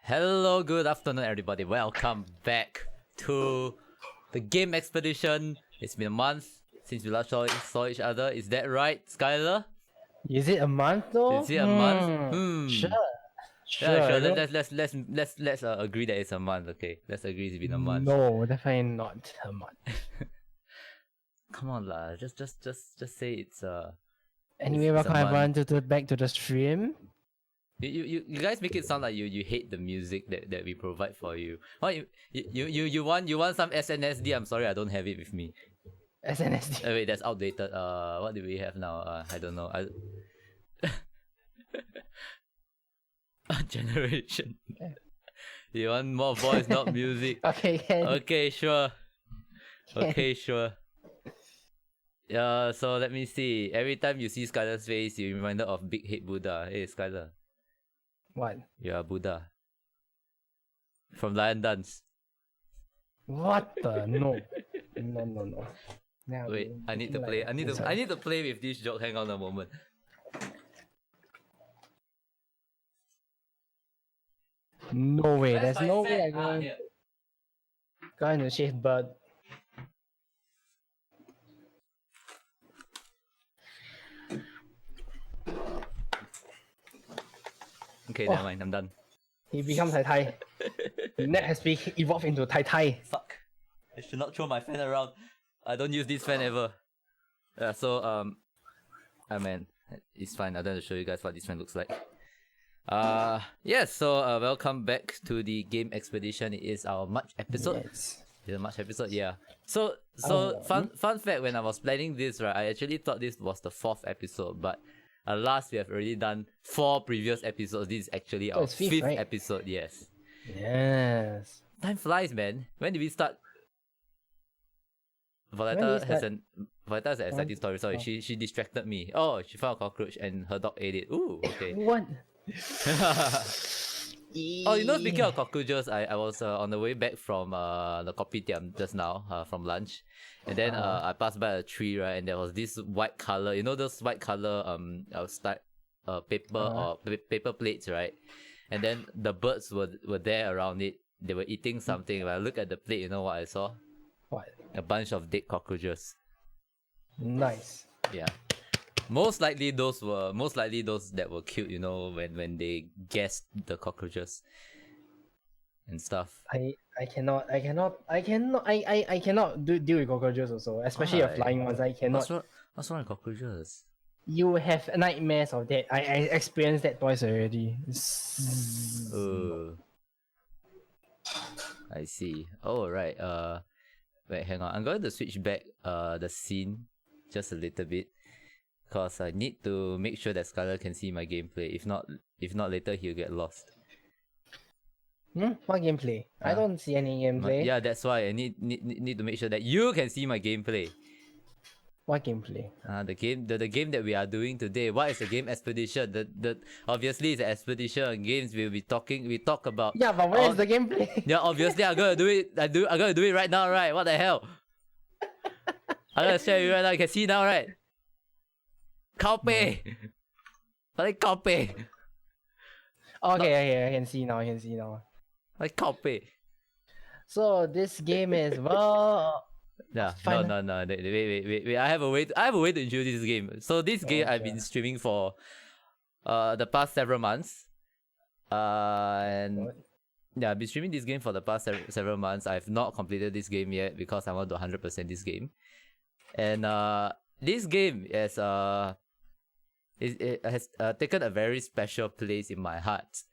Hello, good afternoon, everybody. Welcome back to the game expedition. It's been a month since we last saw each other. Is that right, Skyler? Is it a month though? Is it a month? Sure. Yeah, sure. No, Let's agree that it's a month. Okay, let's agree it's been a month. no, definitely not a month. Come on, lah. Just say it's Anyway, it's a welcome everyone month. back to the stream. You guys make it sound like you hate the music that we provide for you. What you want some SNSD? I'm sorry, I don't have it with me. SNSD. Wait, that's outdated. What do we have now? I don't know. Generation. You want more voice, not music. Okay, can. Okay, sure. Okay, sure. Yeah, so let me see. Every time you see Skyler's face, you're reminded of Big Head Buddha. Hey, Skyler. What? You are Buddha. From Lion Dance. What the? No. No. Now, Wait, I need to play. I need to play with this joke. Hang on a moment. No way. There's no way I'm here. going to shave bird. Okay, never mind. I'm done. He becomes Tai Tai. Net has evolved into Tai Tai. Fuck. I should not throw my fan around. I don't use this fan ever. I mean, it's fine. I don't have to show you guys what this fan looks like. Yes. So welcome back to the game expedition. It is our March episode. Yes. It's a March episode, yeah. So fun fact. When I was planning this, right, I actually thought this was the 4th episode, but alas, we have already done 4 previous episodes. This is actually our it's fifth, 5th right? episode. Yes. Yes. Time flies, man. When did we start? Violetta has an exciting story. Sorry, she distracted me. Oh, she found a cockroach and her dog ate it. Ooh, okay. What? Oh, speaking of cockroaches, I was on the way back from the kopitiam just now, from lunch, and then I passed by a tree, right, and there was this white color. Those white color paper plates, right? And then the birds were there around it. They were eating something. When I look at the plate, you know what I saw? What? A bunch of dead cockroaches. Nice. Yeah. Most likely those that were killed, when they gassed the cockroaches and stuff. I cannot deal with cockroaches also, especially the flying ones. I cannot. What's wrong with cockroaches? You have nightmares of that. I experienced that twice already. I see. Oh right. Wait, hang on. I'm going to switch back the scene just a little bit, because I need to make sure that Skyler can see my gameplay. If not later he'll get lost. What gameplay? I don't see any gameplay. Yeah, that's why I need to make sure that you can see my gameplay. What gameplay? The game that we are doing today. What is the game expedition? The obviously it's an expedition games. We talk about. Yeah, but where is the gameplay? Yeah, obviously I'm gonna do it. I'm gonna do it right now, right? What the hell? I'm gonna share with you right now. You can see now, right? Copy. Like copy. Okay, I can see now. Like copy. So this game is Yeah, Final. no. Wait. I have a way to introduce this game. So this game I've been streaming for the past several months. And yeah, I've been streaming this game for the past several months. I've not completed this game yet because I want to 100% this game. And this game it has taken a very special place in my heart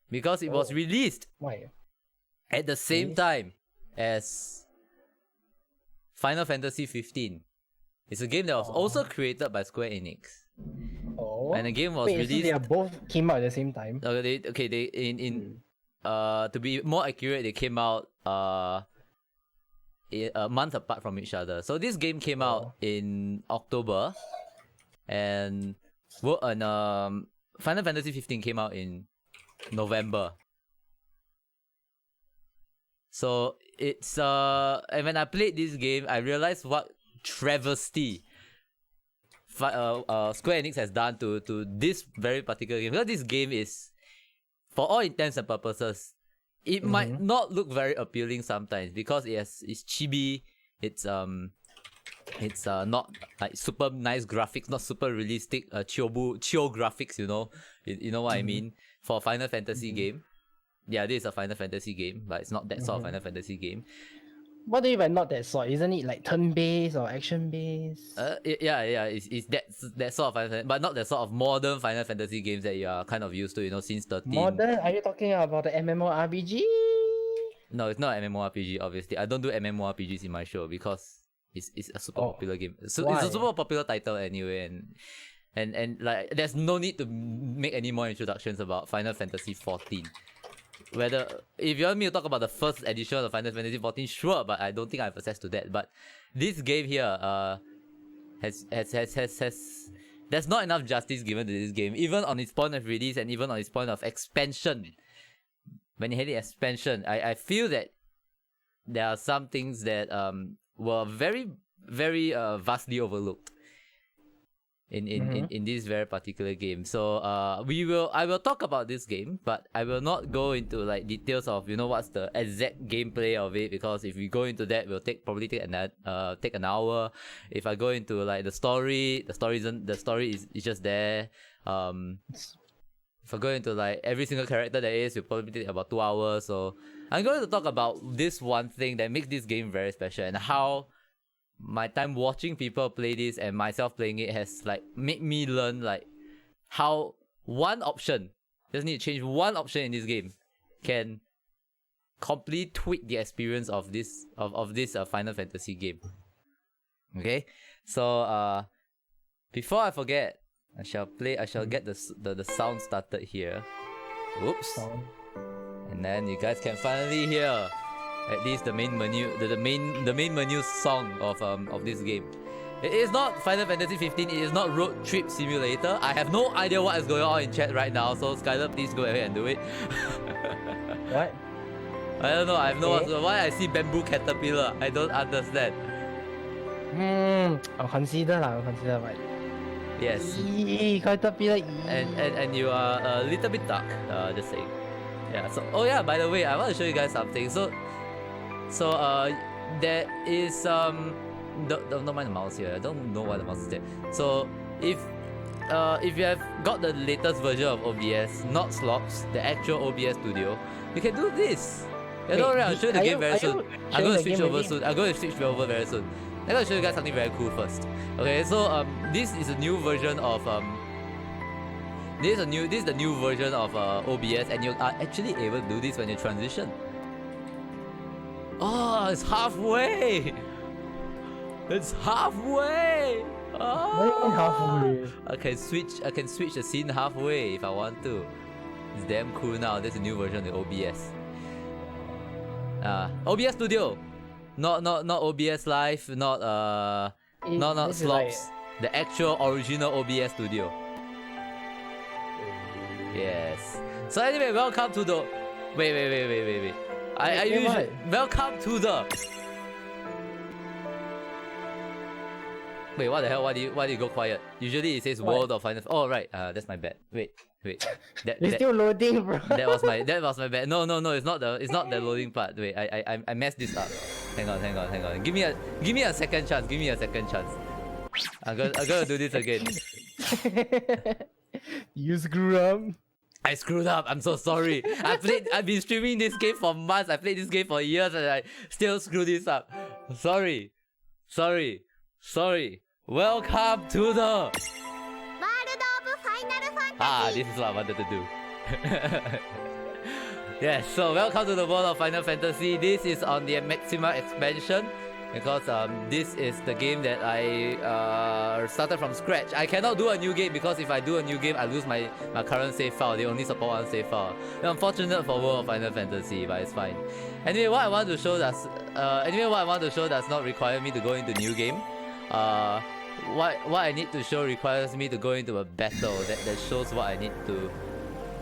because it was released at the same time as Final Fantasy 15. It's a game that was also created by Square Enix. And the game was released. So they both came out at the same time. To be more accurate, they came out a month apart from each other. So this game came out in October, and Final Fantasy 15 came out in November. So it's and when I played this game, I realized what travesty Square Enix has done to this very particular game. Because this game is for all intents and purposes, it might not look very appealing sometimes because it's chibi. It's not like super nice graphics, not super realistic chill graphics. You know what I mean for a Final Fantasy game. Yeah, this is a Final Fantasy game, but it's not that sort of Final Fantasy game. What do you mean by not that sort? Isn't it like turn-based or action-based? It's that sort of Final Fantasy, but not the sort of modern Final Fantasy games that you are kind of used to, you know, since 13. Modern? Are you talking about the MMORPG? No, it's not MMORPG, obviously. I don't do MMORPGs in my show because it's a super popular game. So it's a super popular title anyway, and like there's no need to make any more introductions about Final Fantasy 14. Whether if you want me to talk about the first edition of Final Fantasy 14, sure, but I don't think I have access to that. But this game here has there's not enough justice given to this game, even on its point of release and even on its point of expansion. When you had the expansion, I feel that there are some things that were very, very vastly overlooked in this very particular game. So I will talk about this game, but I will not go into like details of, you know, what's the exact gameplay of it, because if we go into that, we'll probably take an hour. If I go into like the story is just there. If I go into like every single character there is, we'll probably take about 2 hours. So I'm going to talk about this one thing that makes this game very special, and how my time watching people play this and myself playing it has like made me learn like how one option, just need to change one option in this game, can completely tweak the experience of this Final Fantasy game. Okay, so before I forget, I shall get the sound started here. Whoops. And then you guys can finally hear at least the main menu, the main menu song of this game. It is not Final Fantasy 15. It is not Road Trip Simulator. I have no idea what is going on in chat right now. So Skyler, please go ahead and do it. What? I don't know. I have no idea why I see bamboo caterpillar. I don't understand. I'll consider right. Yes. Caterpillar. And you are a little bit dark. Just saying. Yeah. So by the way, I want to show you guys something. So there is don't mind the mouse here. I don't know why the mouse is there. So if you have got the latest version of OBS, not Slops, the actual OBS studio, you can do this. I'll show you the game very soon. I'm going to switch over soon. I'm going to switch over very soon. I'm going to show you guys something very cool first. Okay, so this is a new version of this is the new version of OBS, and you are actually able to do this when you transition. Oh, it's halfway! It's halfway! Oh, what do you mean halfway? I can switch the scene halfway if I want to. It's damn cool now. There's a new version of OBS. OBS Studio, not OBS Live, not Slops. Like... The actual original OBS Studio. Yes. So anyway, welcome to the. Wait. I usually welcome to the. Wait, what the hell? Why do you go quiet? Usually it says World of Final. Oh right, that's my bad. Wait. It's still loading, bro. That was my bad. No, it's not the loading part. Wait, I messed this up. Hang on. Give me a second chance. I'm gonna do this again. You screwed up. I screwed up. I'm so sorry. I've been streaming this game for months. I played this game for years and I still screwed this up. Sorry. Welcome to the... this is what I wanted to do. Yes, so welcome to the world of Final Fantasy. This is on the MAXIMA expansion, because this is the game that I started from scratch. I cannot do a new game, because if I do a new game, I lose my current save file. They only support one save file. Unfortunate for World of Final Fantasy, but it's fine. Anyway, what I want to show does not require me to go into new game. What I need to show requires me to go into a battle that shows what I need to.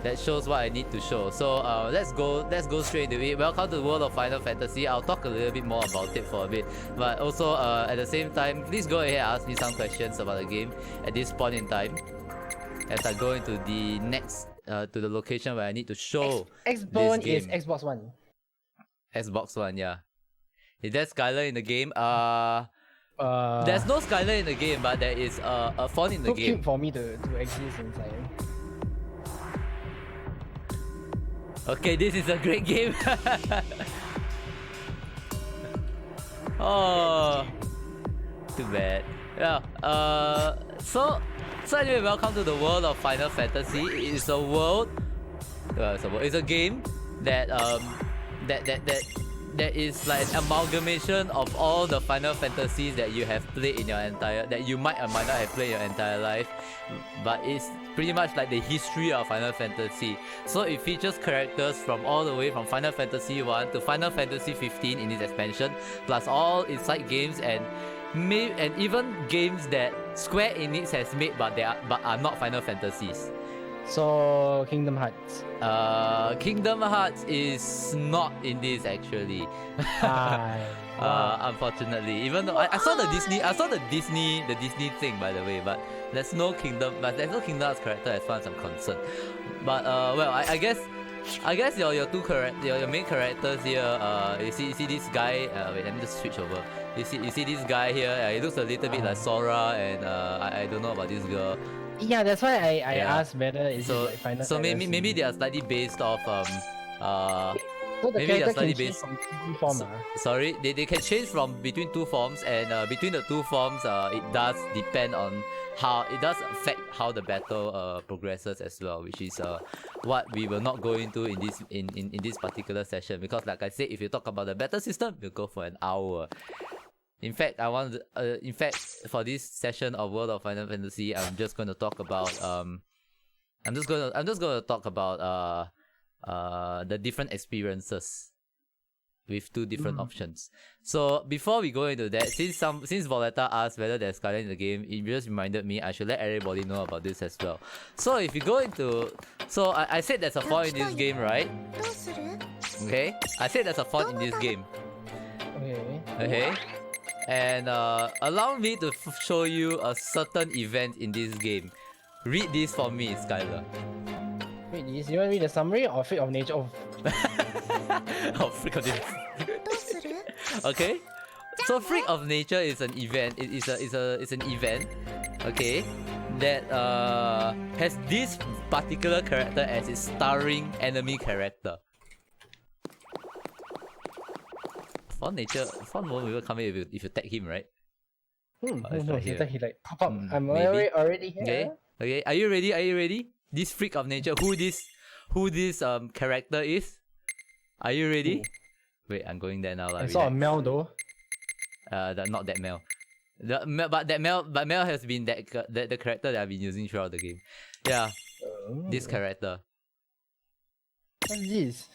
That shows what I need to show. So let's go straight into it. Welcome to the world of Final Fantasy. I'll talk a little bit more about it for a bit, but also at the same time, please go ahead and ask me some questions about the game at this point in time, as I go into the next to the location where I need to show X-Bone this is game. Xbox One. Xbox One, yeah. Is there Skyler in the game? There's no Skyler in the game, but there is a font in the Too game. cute for me to exist inside. Okay, this is a great game. Oh, too bad. Yeah. So anyway, welcome to the world of Final Fantasy. It is a world. It's a game that that is like an amalgamation of all the Final Fantasies that you have played in your that you might or might not have played in your entire life, but it's pretty much like the history of Final Fantasy. So it features characters from all the way from Final Fantasy 1 to Final Fantasy 15 in its expansion, plus all its side games and even games that Square Enix has made but are not Final Fantasies. So Kingdom Hearts. Kingdom Hearts is not in this actually. Unfortunately, even though I saw the Disney thing, by the way, but there's no Kingdom Hearts character as far as I'm concerned. But well, I guess your main characters here. You see this guy. Wait, let me just switch over. You see this guy here. He looks a little bit like Sora, and I don't know about this girl. Yeah, that's why I asked whether is it like Final Fantasy. maybe they are slightly based off So the maybe they are character slightly can change based. from two form. Sorry, they can change from between two forms, and between the two forms, it does depend on how it does affect how the battle progresses as well, which is what we will not go into in this particular session, because like I said, if you talk about the battle system, we'll go for an hour. In fact, for this session of World of Final Fantasy, I'm just going to talk about I'm just going to talk about the different experiences with two different options. So before we go into that, since Voletta asked whether there's Skyler in the game, it just reminded me I should let everybody know about this as well. So if you go into, I said there's a font in this game, right? Okay, I said there's a font in this game. Okay. And allow me to show you a certain event in this game. Read this for me, Skyler. Read this. You want to read the summary or Freak of Nature? Oh, Freak of Nature. Okay. So Freak of Nature is an event. It's an event. Okay. That has this particular character as its starring enemy character. Font won't even come in if you tag him, right? No, he like pop up. I'm maybe. already here. Okay. Are you ready? This Freak of Nature, who this character is? Are you ready? Wait, I'm going there now. I saw a Mel though. Not that Mel. But Mel has been the character that I've been using throughout the game. Yeah. This character. What's this?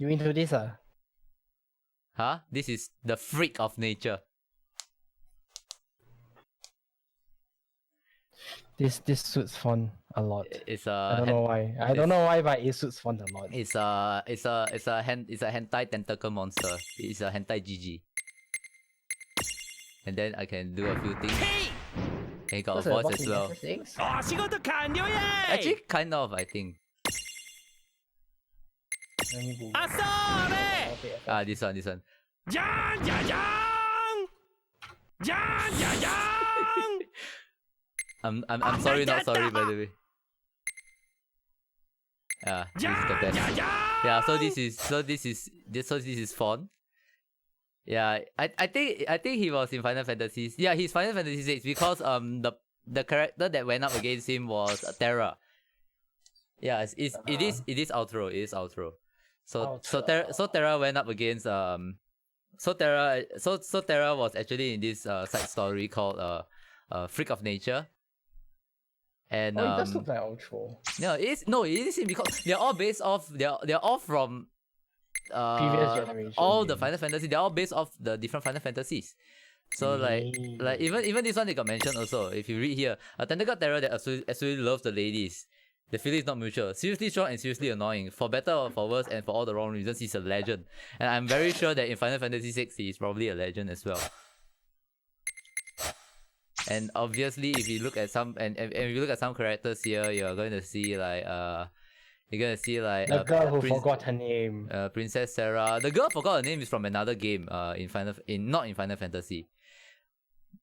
You into this? Huh? This is the Freak of Nature. This suits font a lot. It's I don't know why. I don't know why, but it suits font a lot. It's a hentai tentacle monster. It's a hentai GG. And then I can do a few things. And he got a voice as well. Actually, kind of, I think. This one. I'm sorry, not sorry, by the way. This is the best. Yeah, so this is font. Yeah, I think he was in Final Fantasy. Yeah, he's Final Fantasy 6 because the character that went up against him was Terra. Yeah, it is outro. It is outro. So Terra went up against Terra was actually in this side story called Freak of Nature. And it does look like outro. It is because they're all based off they're all from previous generation. All the Final Fantasy, they're all based off the different Final Fantasies. So like even this one they got mentioned also. If you read here, a tentacle terror that absolutely loves the ladies. The feeling is not mutual. Seriously strong and seriously annoying. For better or for worse and for all the wrong reasons, he's a legend. And I'm very sure that in Final Fantasy 6 he's probably a legend as well. And obviously, if you look at some and if you look at some characters here, you're going to see like the girl who forgot her name. Princess Sarah. The girl forgot her name is from another game. Not in Final Fantasy.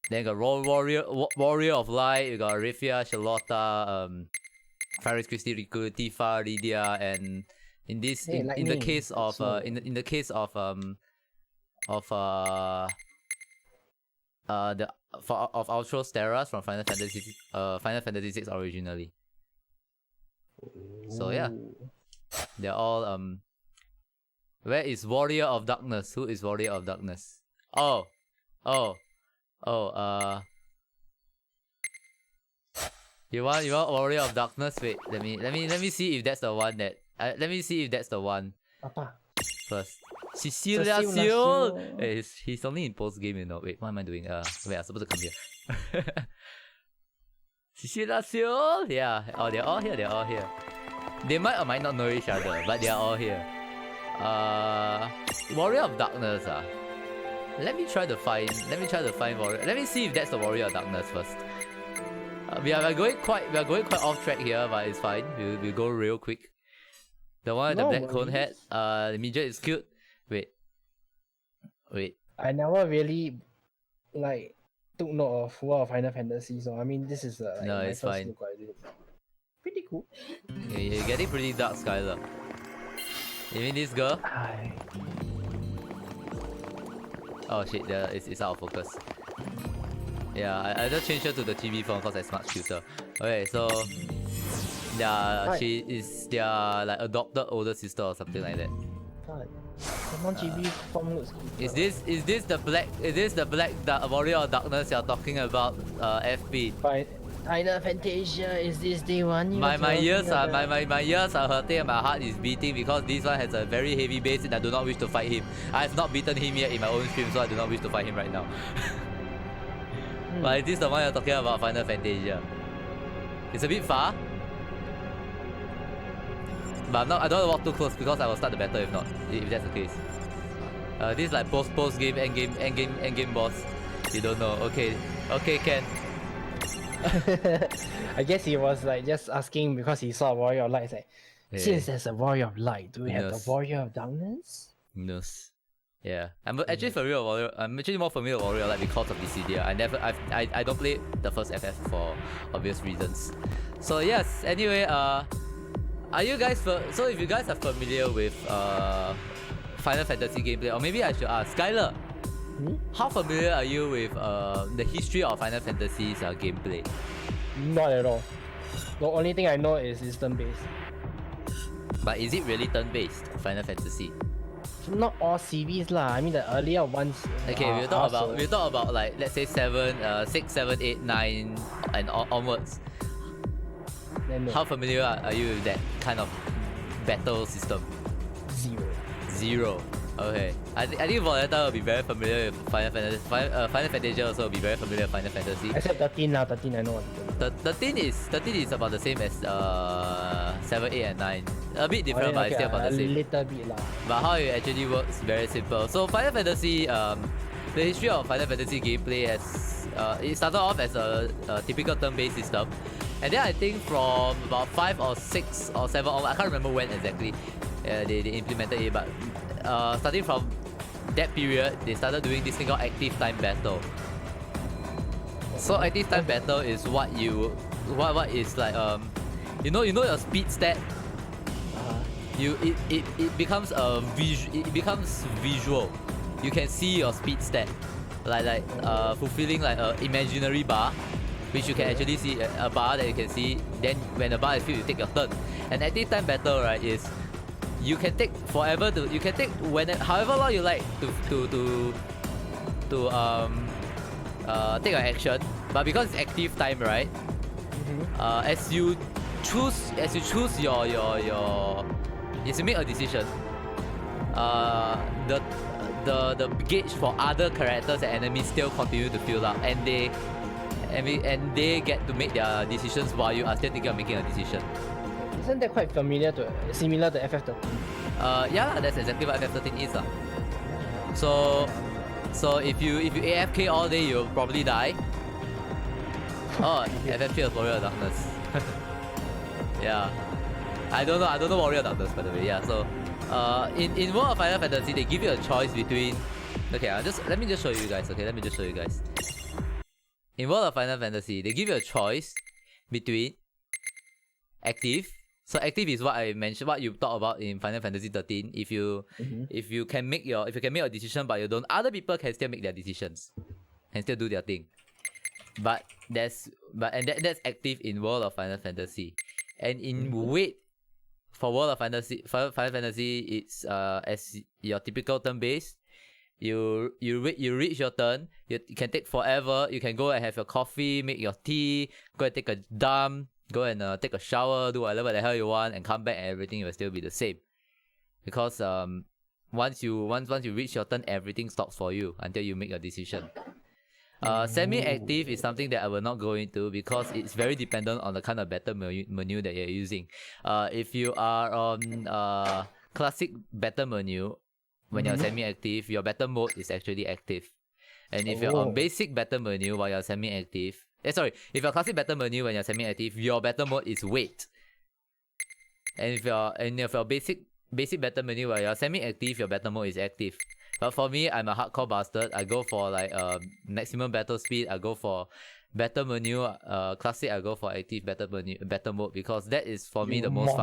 Then you got Warrior of Light. You got Rifia, Charlotta, Faris, Christy, Riku, Tifa, Lydia, and in the case of Ultros Terras from Final Fantasy 6 originally. So yeah, they're all Where is Warrior of Darkness? Who is Warrior of Darkness? You want Warrior of Darkness? Wait, let me see if that's the one that let me see if that's the one first. Cecilia Seoul! Hey, he's only in post game, you know. Wait, what am I doing? Wait, I'm supposed to come here. Cecilia Seoul! Yeah. Oh, they're all here. They might or might not know each other, but they're all here. Warrior of Darkness. Let me try to find Warrior. Let me see if that's the Warrior of Darkness first. We are going quite off track here, but it's fine. We'll go real quick. The one with the black cone hat. The midget is cute. Wait. I never really took note of World of Final Fantasy, so I mean this is no, it's fine. Pretty cool. Yeah, you're getting pretty dark, Skyler. You mean this girl? Oh shit, it's out of focus. Yeah, I just changed her to the TV phone because I smart shooter. Okay, so she is their like adopted older sister or something like that. The non-GB form looks cool. Is this the black Warrior of Darkness you're talking about, FB? Final Fantasia, is this the one? My ears are hurting and my heart is beating because this one has a very heavy base and I do not wish to fight him. I have not beaten him yet in my own stream, so I do not wish to fight him right now. But is this the one you're talking about, Final Fantasia? It's a bit far. But I don't want to walk too close because I will start the battle if that's the case. This is like post game, end game boss. You don't know. Okay, Ken. I guess he was like just asking because he saw a Warrior of Light. It's like, since there's a Warrior of Light, do we have the Warrior of Darkness? No. Yeah, I'm actually more familiar with Warrior of Light because of this idea. I don't play the first FF for obvious reasons. So yes, anyway, are you guys so if you guys are familiar with Final Fantasy gameplay, or maybe I should ask Skyler, how familiar are you with the history of Final Fantasy's gameplay? Not at all. The only thing I know is turn-based. But is it really turn-based, Final Fantasy? Not all series lah. I mean the earlier ones. Okay, we'll talk about like let's say 6, 7, 8, 9 and onwards. No. How familiar are you with that kind of battle system? Zero. Okay. I think Voletta will be very familiar with Final Fantasy. Final Fantasy also will be very familiar with Final Fantasy. Except 13 lah. 13 I know what 13 is about the same as 7, 8 and 9. A bit different, but it's still about the same. A little bit lah. But how it actually works, very simple. So Final Fantasy, the history of Final Fantasy gameplay has it started off as a typical turn-based system. And then I think from about 5 or 6 or 7 on, I can't remember when exactly they implemented it, but starting from that period, they started doing this thing called active time battle. So active time battle is what is like you know your speed stat. It becomes visual. You can see your speed stat, like fulfilling like an imaginary bar, which you can actually see a bar that you can see. Then when the bar is filled, you take your turn. And active time battle, right, is you can take forever to however long you like to take an action. But because it's active time, right? As you choose your you make a decision. The gauge for other characters and enemies still continue to fill up, and they get to make their decisions while you are still thinking of making a decision. Isn't that quite similar to FF13? Yeah, that's exactly what FF13 is. So if you AFK all day, you'll probably die. Oh, FFP of Warrior of Darkness. Yeah. I don't know Warrior of Darkness, by the way. Yeah, so in World of Final Fantasy, they give you a choice between... Okay, let me just show you guys. Okay, let me just show you guys. In World of Final Fantasy, they give you a choice between active. So active is what I mentioned, what you talked about in Final Fantasy 13. If you can make your decision, but you don't, other people can still make their decisions and still do their thing. But that's active in World of Final Fantasy. And in wait for World of Final Fantasy, it's as your typical turn based. You reach your turn. You can take forever. You can go and have your coffee, make your tea, go and take a dump, go and take a shower, do whatever the hell you want, and come back and everything will still be the same. Because once you reach your turn, everything stops for you until you make your decision. Semi-active is something that I will not go into because it's very dependent on the kind of battle menu that you're using. If you are on classic battle menu, when you're semi-active, your battle mode is actually active. And if you're on basic battle menu while you're semi-active, if you're classic battle menu when you're semi-active, your battle mode is wait. And if you're basic battle menu while you're semi-active, your battle mode is active. But for me, I'm a hardcore bastard. I go for like maximum battle speed. I go for battle menu. Classic. I go for active battle mode because that is for me the most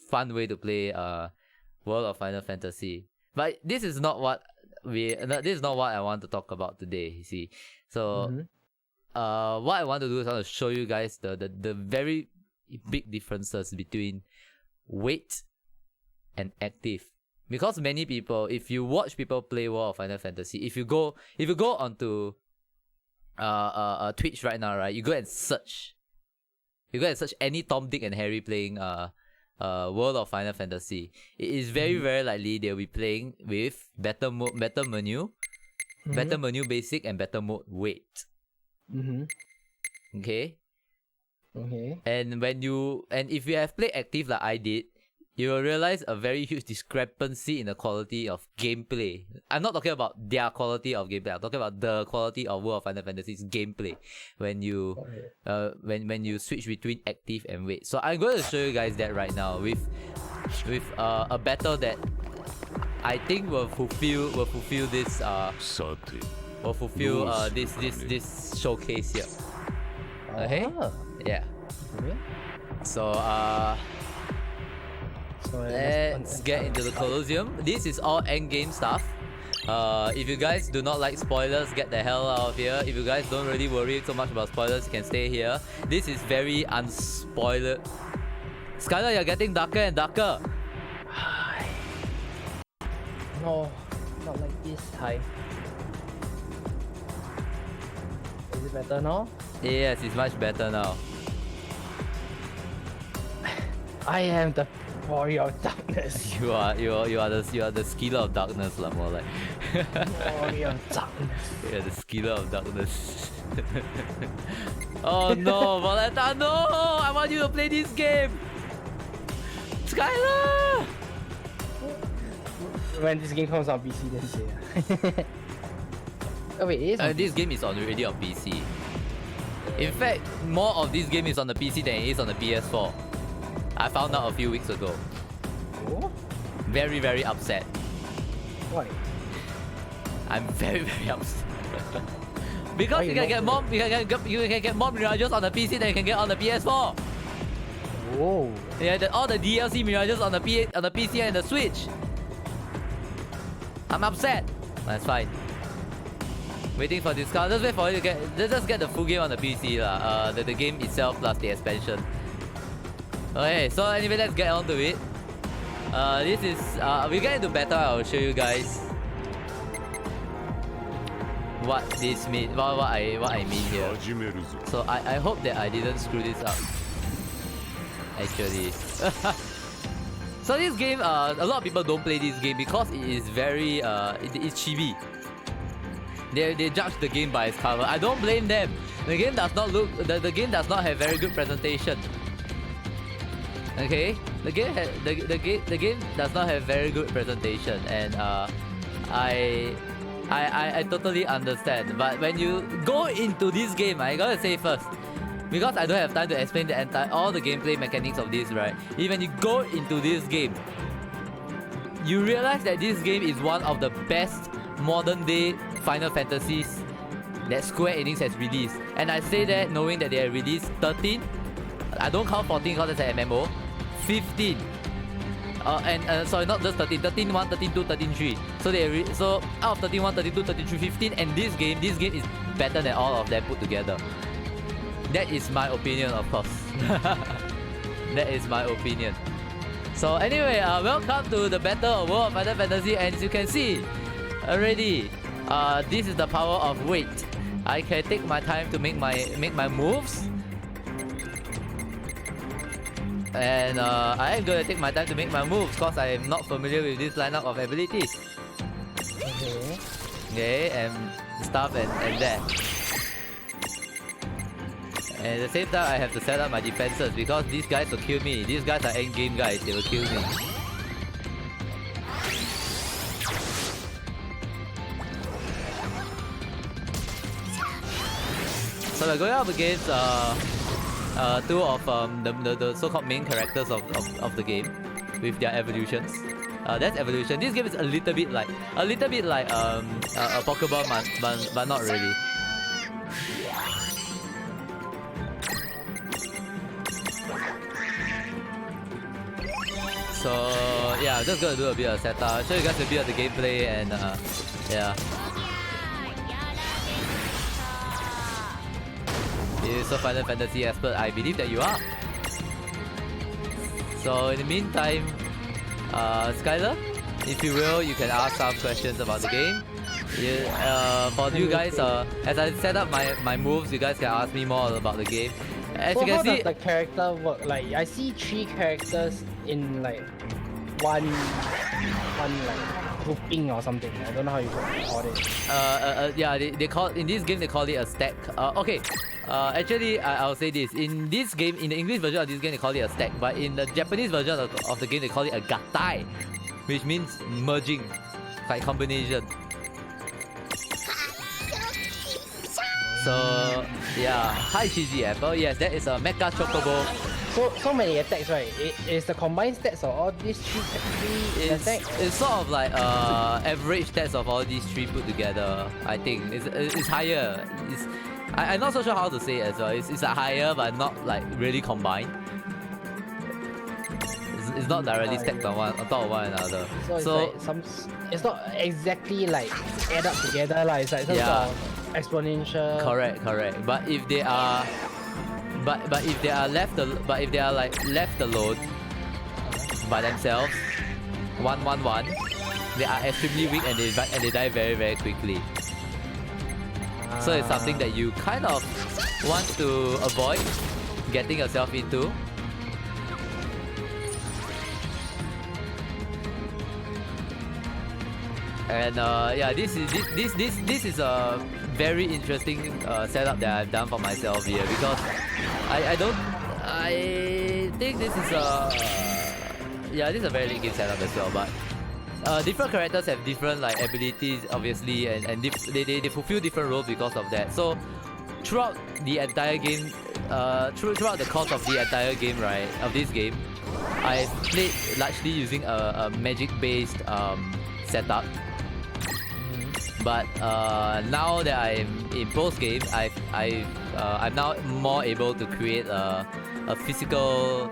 fun way to play World of Final Fantasy. But this is not what I want to talk about today. You see, so what I want to do is I want to show you guys the very big differences between wait and active. Because many people, if you watch people play World of Final Fantasy, if you go onto Twitch right now, right, you go and search any Tom, Dick, and Harry playing World of Final Fantasy. It is very very likely they'll be playing with battle menu basic, and battle mode wait. Okay. And if you have played active like I did, you will realize a very huge discrepancy in the quality of gameplay. I'm not talking about their quality of gameplay. I'm talking about the quality of World of Final Fantasy's gameplay when you when you switch between active and wait. So I'm going to show you guys that right now with a battle that I think will fulfill this this showcase here. Okay? Yeah. So let's get into the Colosseum. This is all endgame stuff. If you guys do not like spoilers, get the hell out of here. If you guys don't really worry so much about spoilers, you can stay here. This is very unspoiled. Skyler, you're getting darker and darker. No, not like this. Hi. Is it better now? Yes, it's much better now. I am the Warrior of Darkness. You are the Skyler of Darkness, lah, more like. Warrior of Darkness. Yeah, the Skyler of Darkness. Oh no, Violetta, no! I want you to play this game! Skyler! When this game comes on PC, then say. Oh wait, it is this game is already on PC. In fact, more of this game is on the PC than it is on the PS4. I found out a few weeks ago. Oh? Very, very upset. Why? I'm very, very upset. Because you can get more Mirages on the PC than you can get on the PS4. Whoa. Yeah, all the DLC Mirages on the PC and the Switch. I'm upset. That's fine. Waiting for discount. Just wait for it to get. Just get the full game on the PC lah. The game itself plus the expansion. Okay, so anyway, let's get on to it. This is we get into battle. I'll show you guys what this mean. What I mean here. So I hope that I didn't screw this up. Actually. So this game, a lot of people don't play this game because it is very it's chibi. They judge the game by its cover. I don't blame them. The game does not look. The game does not have very good presentation. Okay, the game does not have very good presentation, and I totally understand. But when you go into this game, I gotta say first, because I don't have time to explain all the gameplay mechanics of this, right? Even you go into this game, you realize that this game is one of the best modern day Final Fantasies that Square Enix has released. And I say that knowing that they have released 13. I don't count 14 because it's an MMO. 15. Sorry, not just 13. 13 1, 13 2, 13 3. So out of 13 1, 13 2, 13 3, 15, and this game is better than all of them put together. That is my opinion, of course. That is my opinion. So anyway, welcome to the Battle of World of Final Fantasy, and as you can see already, this is the power of wait. I can take my time to make my moves. And I am gonna take my time to make my moves because I am not familiar with this lineup of abilities. Okay, and stuff and that. And at the same time, I have to set up my defenses because these guys will kill me. These guys are endgame guys, they will kill me. So we're going up against two of the so-called main characters of the game with their evolutions. That's evolution. This game is a little bit like a Pokemon, but not really. So yeah, I'm just gonna do a bit of setup, show you guys a bit of the gameplay, and yeah. You're so Final Fantasy expert, I believe that you are. So in the meantime, Skyler, if you will, you can ask some questions about the game. For you guys, as I set up my moves, you guys can ask me more about the game. As you can how see, does the character work? Like I see 3 characters in like one like grouping or something. I don't know how you call it. Yeah, they call in this game they call it a stack. Okay. Actually, I'll say this. In this game, in the English version of this game, they call it a stack. But in the Japanese version of the game, they call it a gatai, which means merging, like combination. So yeah, hi cheesy apple. Yes, that is a mecha chocobo. So many attacks, right? Is the combined stats of all these three attacks? It's sort of like average stats of all these 3 put together. I think it's higher. I'm not so sure how to say it as well. It's higher, but not like really combined. It's not directly stacked on top of one another. So it's like it's not exactly like add up together, like it's like some sort of exponential. Correct. But if they are, if they are left alone by themselves, 1-1-1, they are extremely weak and they die very very quickly. So it's something that you kind of want to avoid getting yourself into. And yeah, this is a very interesting setup that I've done for myself here, because I think this is this is a very late game setup as well, but different characters have different like abilities, obviously, and they fulfill different roles because of that. So throughout the entire game, throughout the course of the entire game, right, of this game, I played largely using a magic-based setup. But now that I'm in post game, I'm now more able to create a physical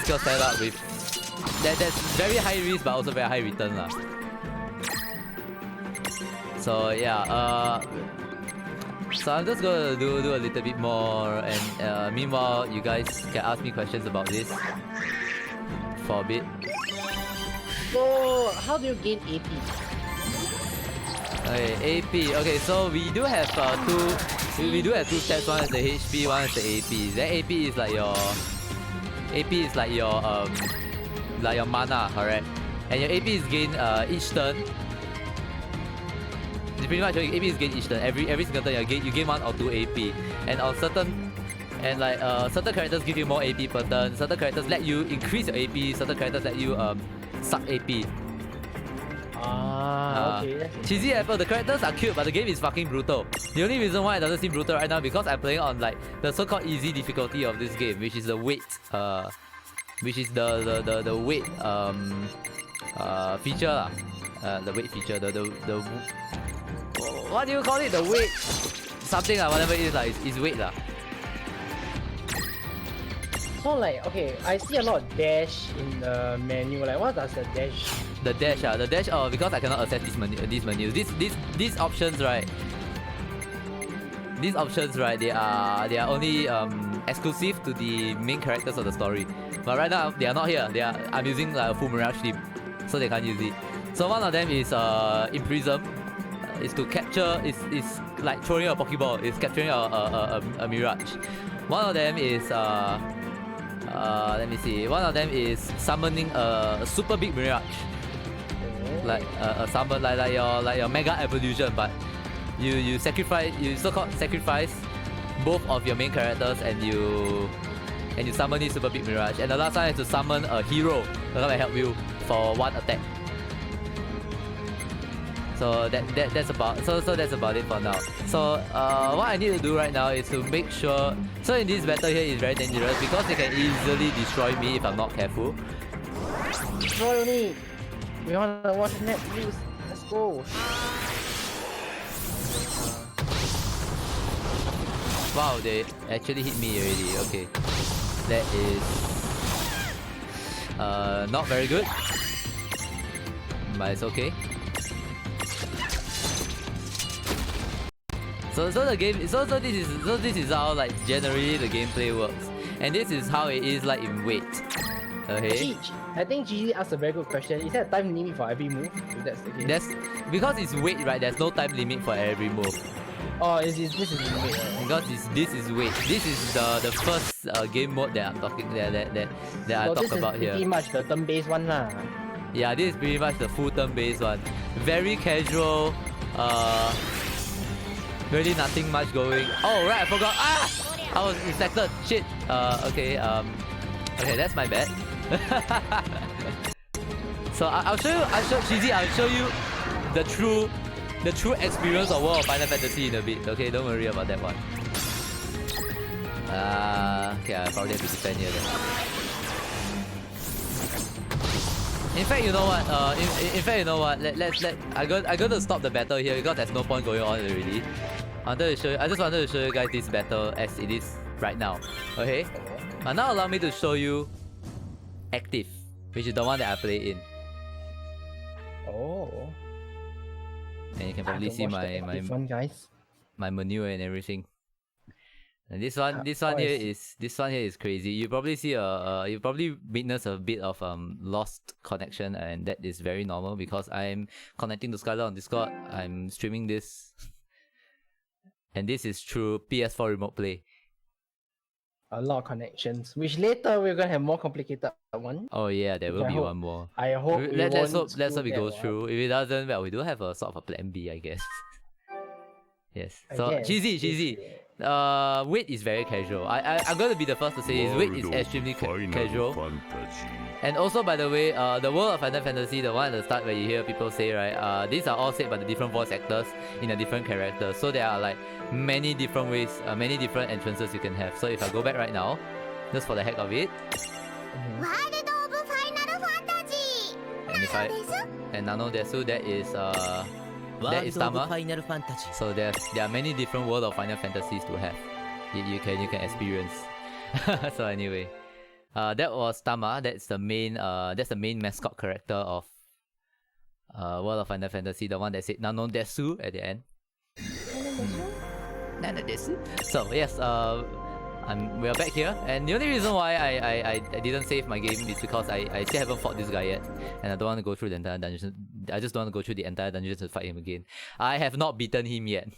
setup with that's very high risk but also very high return lah. So yeah, so I'm just gonna do a little bit more, and meanwhile you guys can ask me questions about this for a bit. So how do you gain AP? Okay, AP. Okay, so we do have two stats. One is the HP, one is the AP. That AP is like your mana, correct? And your AP is gained each turn. It's pretty much your AP is gained each turn. Every single turn you gain 1 or 2 AP. And on certain characters give you more AP per turn. Certain characters let you increase your AP. Certain characters let you suck AP. Okay. Cheesy apple. The characters are cute, but the game is fucking brutal. The only reason why it doesn't seem brutal right now because I'm playing on like the so-called easy difficulty of this game, which is the weight. Which is the weight feature. The weight feature. The what do you call it? The weight something whatever it is is weight . So like, okay, I see a lot of dash in the menu. Like, what does the dash? The dash. Oh, because I cannot access these menus. These options, right? These options, right? They are only exclusive to the main characters of the story. But right now, they are not here. I'm using like a full Mirage team, so they can't use it. So one of them is in Prism. Is to capture. Is like throwing a Pokeball. Is capturing a Mirage. One of them is let me see. One of them is summoning a super big Mirage, like a summon like your Mega Evolution, but you sacrifice, you so-called sacrifice both of your main characters and you summon this super big Mirage. And the last one is to summon a hero to come and help you for one attack. So that's about it for now. So what I need to do right now is to make sure. So in this battle here is very dangerous because they can easily destroy me if I'm not careful. Destroy me. We wanna watch Netflix. Let's go. Wow, they actually hit me already. Okay, that is not very good, but it's okay. So the game, so this is how like generally the gameplay works, and this is how it is like in weight. Okay. I think Gigi asked a very good question. Is there a time limit for every move? If that's the case. That's because it's weight, right? There's no time limit for every move. Oh, this is weight, right? Because this is weight. This is the first game mode that I'm talking that I talk about here. This is pretty much the turn-based one lah. Yeah, this is pretty much the full turn-based one. Very casual. Really nothing much going. Oh right, I forgot. I was reflected. Shit. Okay. Okay, that's my bad. So I'll show you the true experience of World of Final Fantasy in a bit. Okay, don't worry about that one. Okay, I probably have to defend here then. In fact, you know what? I'm going to stop the battle here because there's no point going on already. I just wanted to show you guys this battle as it is right now. Okay? But now allow me to show you active, which is the one that I play in. Oh. And you can probably see my menu and everything. And this one here is crazy. You probably see you probably witness a bit of lost connection, and that is very normal because I'm connecting to Skyler on Discord. I'm streaming this, and this is through PS4 remote play. A lot of connections, which later we're gonna have more complicated one. Oh yeah, there will be one more. I hope. Let's hope it goes through. If it doesn't, well, we do have a sort of a plan B, I guess. Yes. So cheesy. Weight is very casual. I'm gonna be the first to say this. Weight is extremely casual. And also, by the way, the world of Final Fantasy, the one at the start where you hear people say, right, these are all said by the different voice actors in a different character. So there are like many different ways, many different entrances you can have. So if I go back right now, just for the heck of it, and Nano Desu, that is Tama. So there are many different world of Final Fantasies to have. You can experience. So anyway, that was Tama. That's the main mascot character of World of Final Fantasy. The one that said Nano Desu at the end. Nano Desu. So yes, we are back here, and the only reason why I didn't save my game is because I still haven't fought this guy yet, and I don't want to go through the entire dungeon. I just don't want to go through the entire dungeon to fight him again. I have not beaten him yet.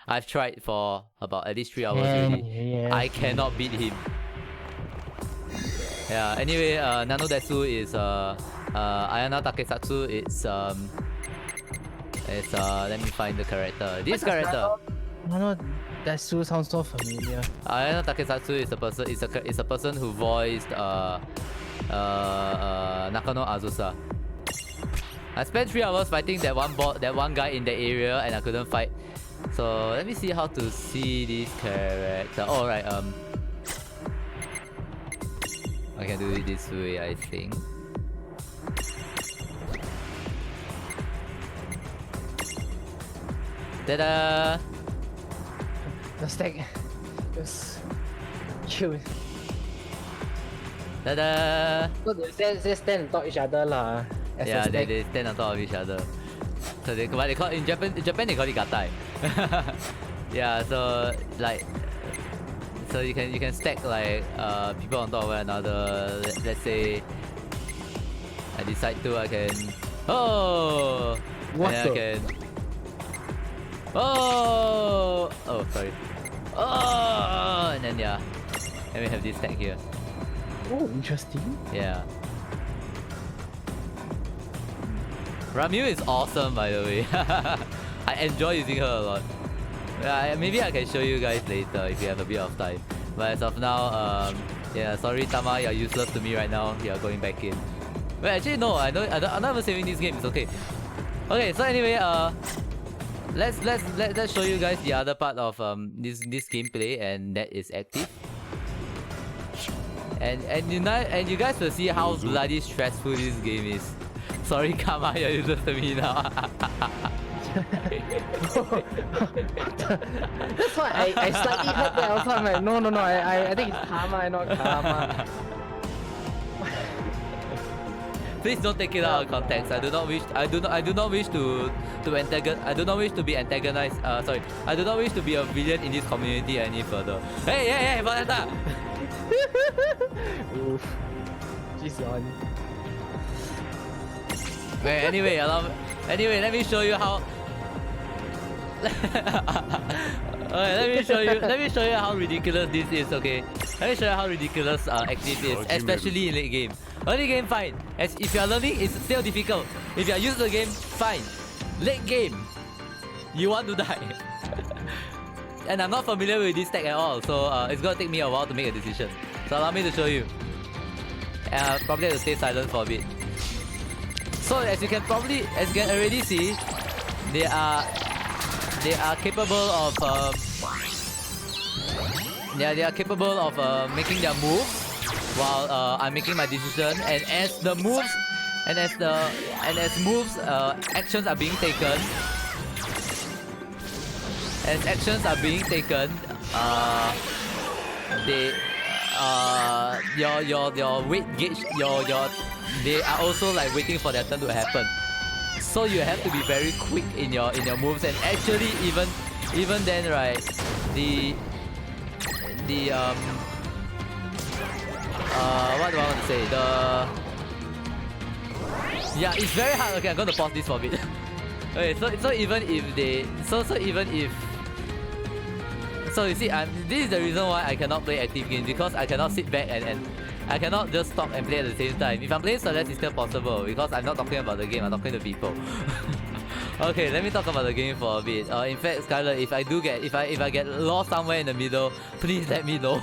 I've tried for about at least 3 hours already. Yeah. I cannot beat him. Yeah. Anyway, Nano Desu is Ayana Takesatsu. It's let me find the character. This character. Nano Desu sounds so familiar. Ayana Takesatsu is a person who voiced Nakano Azusa. I spent 3 hours fighting that one guy in the area, and I couldn't fight. So let me see how to see this character. Oh right, I can do it this way, I think. Ta-da! The stack. Just chill. Ta-da! So they stand on top of each other lah. Yeah, they stand on top of each other. So they call in Japan they call it gatai. Yeah, so like so you can stack like people on top of one another. Let's say I decide to, I can What and I can sorry. And then yeah. And we have this stack here. Oh, interesting. Yeah. Ramyu is awesome, by the way. I enjoy using her a lot. Maybe I can show you guys later if you have a bit of time. But as of now, yeah, sorry Tama, you're useless to me right now. You're going back in. Well, actually no, I'm not even saving this game. It's okay. Okay, so anyway, let's show you guys the other part of this gameplay, and that is active. And you guys will see how bloody stressful this game is. Sorry, Kama, you're useless to me now. That's why I slightly heard that. Also, I'm like, no, I think it's Kama, not Kama. Please don't take it out of context. I do not wish to be antagonized. Sorry, I do not wish to be a villain in this community any further. Hey, Vanessa! Oof. She's on. Wait, anyway, let me show you how. Okay, let me show you how ridiculous this is. Okay, let me show you how ridiculous active is, especially in late game. Early game, fine. As if you are learning, it's still difficult. If you are used to the game, fine. Late game, you want to die. And I'm not familiar with this tech at all, so it's gonna take me a while to make a decision. So allow me to show you. And I'll probably have to stay silent for a bit. So as you can already see, they are capable of making their moves while I'm making my decision. And as the moves actions are being taken. As actions are being taken, your weight gauge, they are also like waiting for their turn to happen. So you have to be very quick in your moves, and actually even then, right, what do I want to say? Yeah, it's very hard. Okay, I'm gonna pause this for a bit. Okay, so even if so you see, this is the reason why I cannot play active games, because I cannot sit back and I cannot just stop and play at the same time. If I'm playing Celeste, it's still possible because I'm not talking about the game, I'm talking to people. Okay, let me talk about the game for a bit. In fact, Skyler, if I get lost somewhere in the middle, please let me know.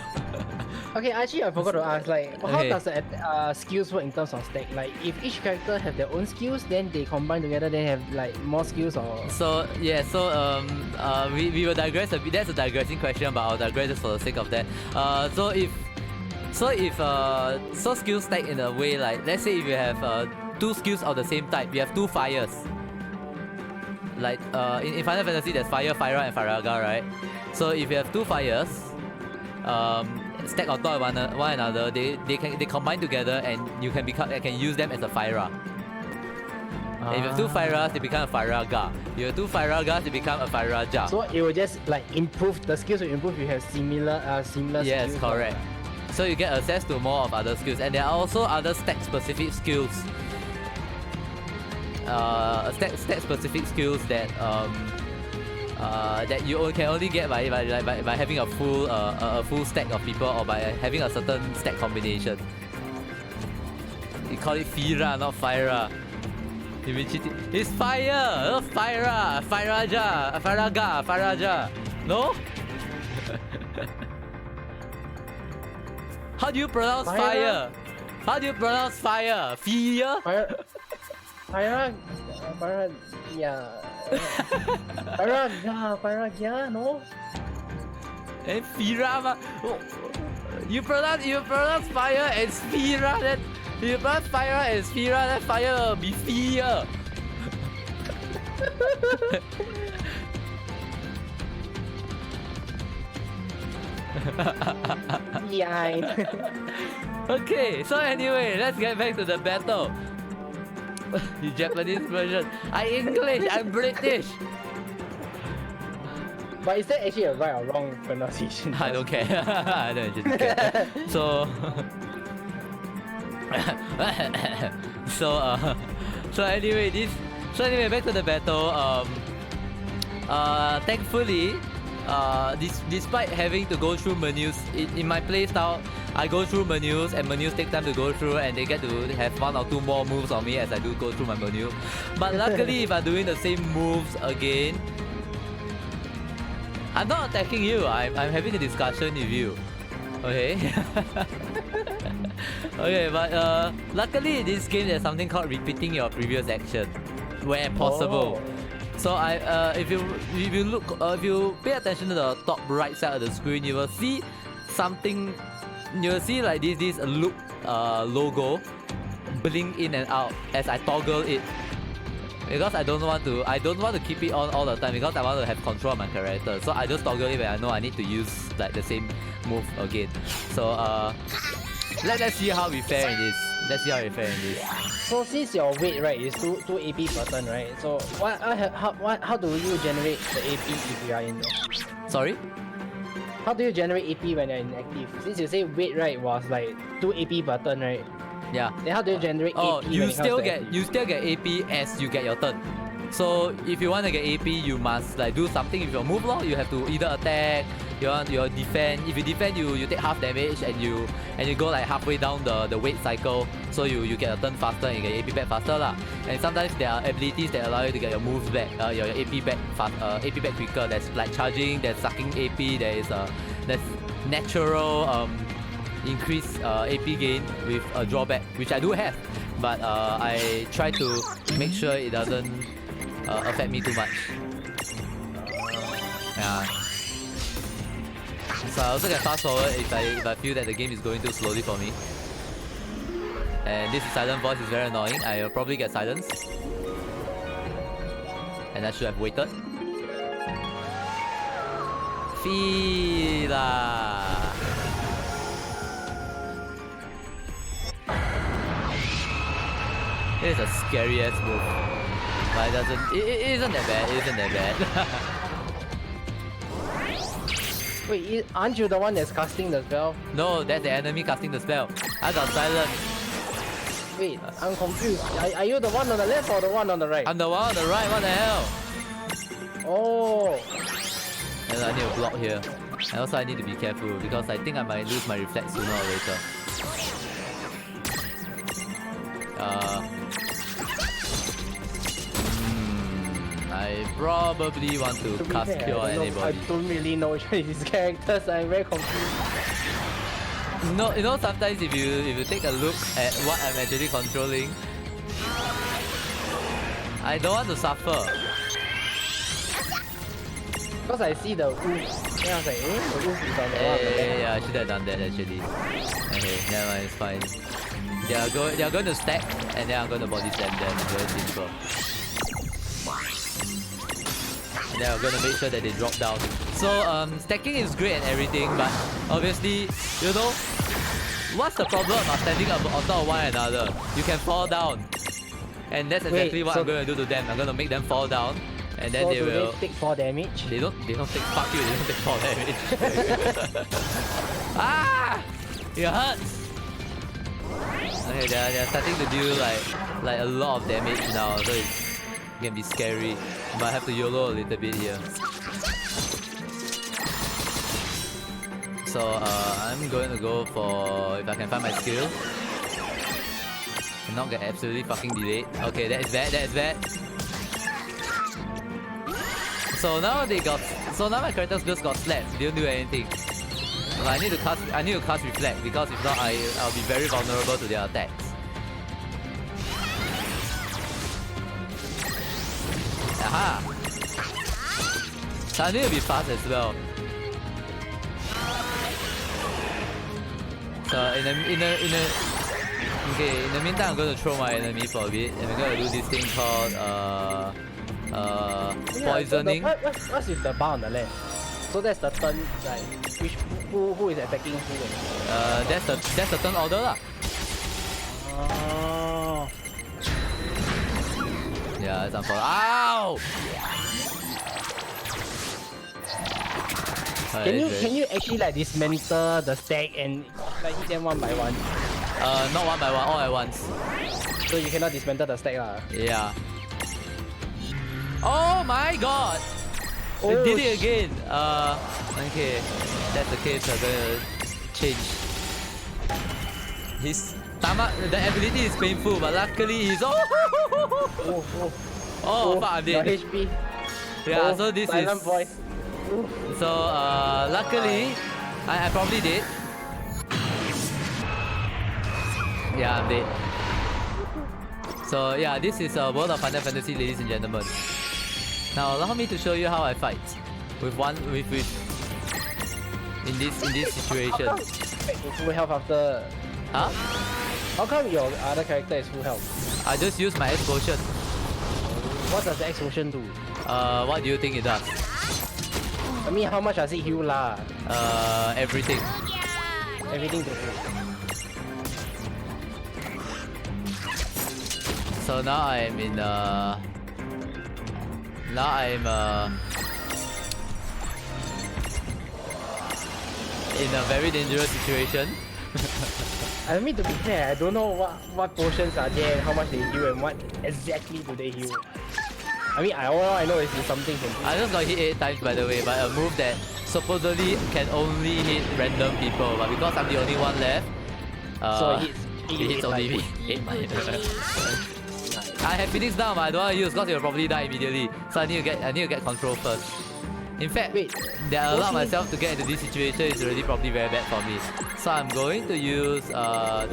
Okay, actually I forgot to ask, like, how Okay. does the skills work in terms of stack? Like, if each character have their own skills, then they combine together, they have like more skills, or? So yeah, we will digress a bit. That's a digressing question, but I'll digress just for the sake of that. So skills stack in a way, like, let's say if you have two skills of the same type, you have two fires. Like in Final Fantasy, there's Fire, Fyra, and Firaga, right? So if you have two fires, stack on top of one another, they combine together, and you can use them as a Fyra. If you have two Fyras, they become a Firaga. If you have two Firagas, they become a Fyraja. So it will just like improve, the skills will improve. You have similar skills. Yes, correct. So you get access to more of other skills, and there are also other stack-specific skills. Stack-specific skills that that you can only get by having a full stack of people, or by having a certain stack combination. You call it Fyra, not Fyra. You've been cheating. It's fire, not Fyra, Fyraga. No? How do you pronounce fire? How do you pronounce fire? Fire? yeah, no. And Fira, you pronounce fire as Fira, then you pronounce fire as Fira, then fire will be fear. Yeah. Okay, so anyway, let's get back to the battle. The Japanese version. I'm English, I'm British. But is that actually a right or wrong pronunciation? I don't care. I don't just care. So, so anyway, back to the battle. Thankfully, despite having to go through menus in my playstyle, I go through menus and menus take time to go through, and they get to have 1 or 2 more moves on me as I do go through my menu. But luckily, if I'm doing the same moves again, I'm not attacking you. I'm having a discussion with you. Okay. Okay, but luckily in this game there's something called repeating your previous action, where possible. So if you pay attention to the top right side of the screen, you will see something. You will see like this loop logo blink in and out as I toggle it. Because I don't want to keep it on all the time, because I want to have control of my character. So I just toggle it when I know I need to use like the same move again. So let's see how we fare in this. So since your weight, right, is 2 AP per turn, right? So how do you generate the AP if you are in there? Sorry? How do you generate AP when you're inactive? Since you say weight, right, was like 2 AP per turn, right? Yeah. Then how do you generate AP? You still get AP as you get your turn. So if you want to get AP, you must like do something with your move lor. You have to either attack, you defend. If you defend, you take half damage, and you go like halfway down the weight cycle. So you get a turn faster and you get AP back faster lah. And sometimes there are abilities that allow you to get your moves back, your AP back AP back quicker. There's like charging, there's sucking AP, there's natural increase AP gain with a drawback, which I do have, but I try to make sure it doesn't affect me too much. Yeah. So I also can fast forward if I feel that the game is going too slowly for me. And this silent voice is very annoying. I will probably get silenced. And I should have waited. Fila. It is a scary ass move. But it isn't that bad. Wait, aren't you the one that's casting the spell? No, that's the enemy casting the spell. I got silent. Wait, I'm confused. Are you the one on the left or the one on the right? I'm the one on the right, what the hell? Oh. And I need to block here. And also I need to be careful because I think I might lose my reflex sooner or later. I probably want to cast Cure anybody. I don't really know these characters. I'm very confused. No, you know, sometimes if you take a look at what I'm actually controlling, I don't want to suffer. Because I see the oof. Then I was like, the oof is on the one. Yeah, I should have done that actually. Okay, never mind, it's fine. They are going to stack, and then I'm going to body slam them. Very simple. And then I'm going to make sure that they drop down. So stacking is great and everything, but obviously, you know, what's the problem of standing up on top of one another? You can fall down. And that's exactly what I'm going to do to them. I'm going to make them fall down. And then they will take 4 damage. They don't take, fuck you, they don't take 4 damage. Ah! It hurts! Okay, they're starting to do like a lot of damage now, so it can be scary. But I have to YOLO a little bit here. So I'm going to go for, if I can find my skill, and not get absolutely fucking delayed. Okay, that is bad. So now my characters just got slapped. They didn't do anything. But I need to cast reflect, because if not I'll be very vulnerable to their attacks. Aha! So I need to be fast as well. So in the meantime, I'm going to throw my enemy for a bit, and we're going to do this thing called poisoning. So what's with the bar on the left? So that's the turn, like who is attacking who? That's the turn order lah. Oh. Yeah, it's unfollow. Ow! Can you actually like dismantle the stack and like hit them one by one? Not one by one, all at once. So you cannot dismantle the stack lah. Yeah. Oh my god! We did it again. Okay, that's the case. I'm gonna change. His stomach, the ability is painful, but luckily he's fuck, I'm dead. HP. Yeah, so this is. Voice. So luckily, I probably did. Yeah, I'm dead. So yeah, this is a World of Final Fantasy, ladies and gentlemen. Now allow me to show you how I fight with in this situation. How come full health after? Huh? How come your other character is full health? I just use my X potion. What does the X potion do? What do you think it does? I mean, how much does it heal lah? Everything. Everything to heal. So now I'm in in a very dangerous situation. I mean, to be fair, I don't know what potions are there and how much they heal and what exactly do they heal. I mean, all I know is something can do. I just got hit 8 times by the way, by a move that supposedly can only hit random people, but because I'm the only one left, so it hits only me. 8 times. I have Phoenix down, but I don't want to use because it will probably die immediately. So I need to get control first. In fact, that I allow myself to get into this situation is already probably very bad for me. So I'm going to use I'm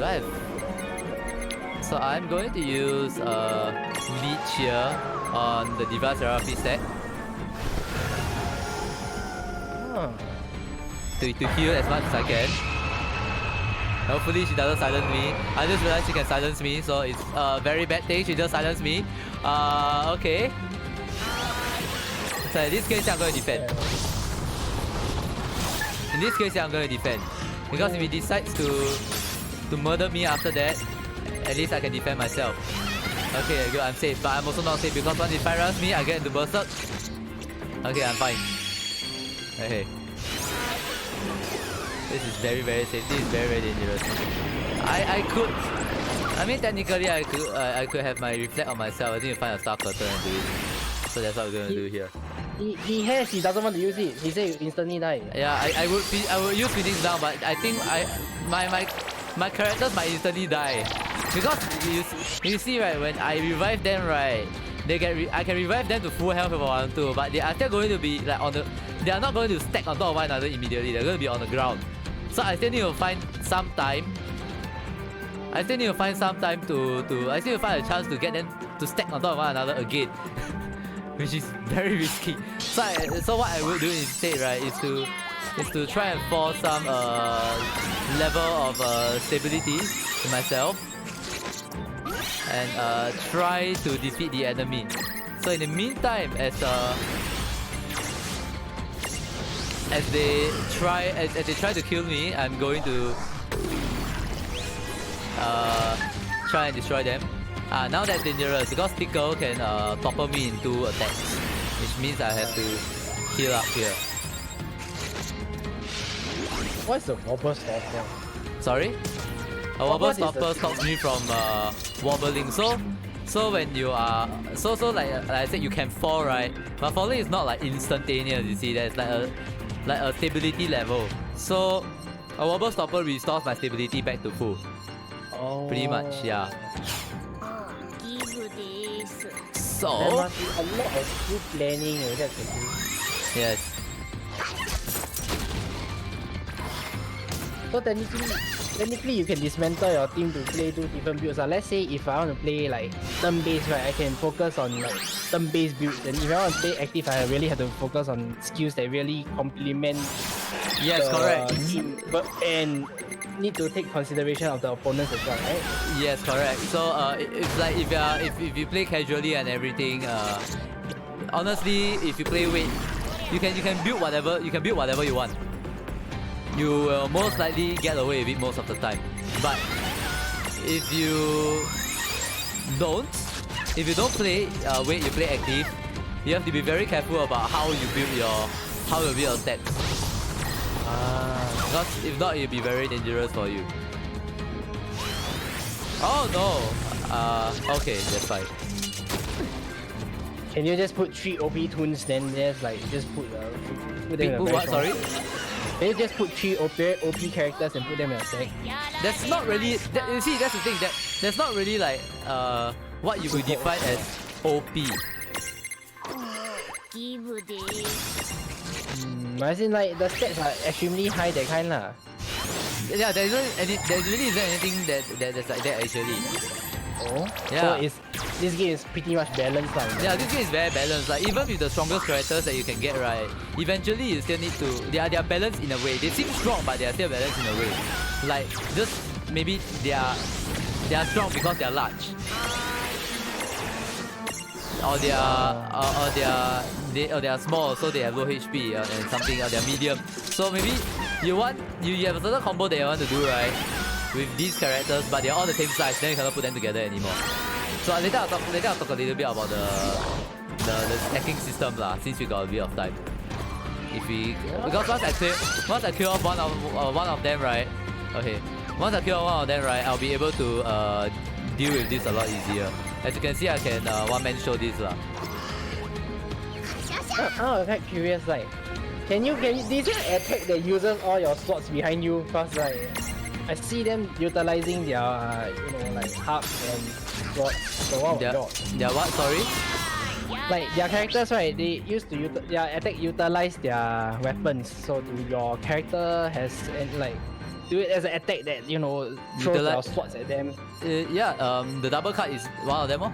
going to use Leech here on the Diva Therapy stack. To heal as much as I can. Hopefully she doesn't silence me. I just realized she can silence me, so it's a very bad thing. She just silenced me. Okay. So in this case, I'm going to defend. In this case, I'm going to defend. Because if he decides to murder me after that, at least I can defend myself. Okay, good, I'm safe. But I'm also not safe because once he fires me, I get into berserk. Okay, I'm fine. Hey. This is very, very safe. This is very, very dangerous. I mean, technically, I could have my reflect on myself. I need to find a star curtain and do it. So that's what we're gonna do here. He doesn't want to use it. He said you instantly die. Yeah, I would use Phoenix down, but I think my characters might instantly die because you see right, when I revive them right, I can revive them to full health if I want to, but they are still going to be like they are not going to stack on top of one another immediately. They're going to be on the ground. So I still need to find some time. I still need to find some time to I still need to find a chance to get them to stack on top of one another again. Which is very risky. So what I will do instead, right, is to try and force some level of stability in myself and try to defeat the enemy. So in the meantime, as they try to kill me, I'm going to try and destroy them. Now that's dangerous because Tickle can topple me in 2 attacks, which means I have to heal up here. What's the wobble stopper? Sorry? A wobble stopper stops me from wobbling. So when you are like I said, you can fall, right? But falling is not like instantaneous. You see, there's like a stability level. So a wobble stopper restores my stability back to full. Oh. Pretty much, yeah. So there must be a lot of good planning. That's the thing. Yes. So technically, technically you can dismantle your team to play 2 different builds. Let's say if I want to play like turn-based, right, I can focus on like turn-based builds. And if I want to play active, I really have to focus on skills that really complement Yes, correct. team, and need to take consideration of the opponents as well, right? Yes, correct. So it's like if you play casually and everything, honestly, if you play weight, you can build whatever you want. You will most likely get away with it most of the time. But if you don't play weight, you play active, you have to be very careful about how you build your stats. Because if not, it'll be very dangerous for you. Oh no! Okay, that's fine. Can you just put 3 OP tunes, then just put them in a Put what? Sorry? Can you just put 3 OP characters and put them in a stack? That's not really. You see, that's the thing. That's not really like what you would define as OP. As in like the stats are extremely high, that kind lah. Yeah, there really isn't anything that's like that actually. Oh? Yeah. So this game is pretty much balanced lah. Yeah, this game is very balanced. Like even with the strongest characters that you can get, right, eventually you still need to. They are balanced in a way. They seem strong, but they are still balanced in a way. Like just maybe they are strong because they are large. Or they are small, so they have low HP and something. Or they are medium. So maybe you have a certain combo that you want to do, right, with these characters, but they are all the same size. Then you cannot put them together anymore. So later I'll talk a little bit about the stacking system lah. Since we got a bit of time. Because once I kill off one of them, right? Okay. Once I kill off one of them, right, I'll be able to deal with this a lot easier. As you can see, I can one-man show this lah. I'm quite curious, like, can you this attack that uses all your slots behind you? Cause like I see them utilizing their like hubs and slots. So what about yours? Their what? Sorry? Like their characters, right? They used to their attack utilize their weapons. So do your character do it as an attack that throws your slots at them? Yeah. The double cut is one of them.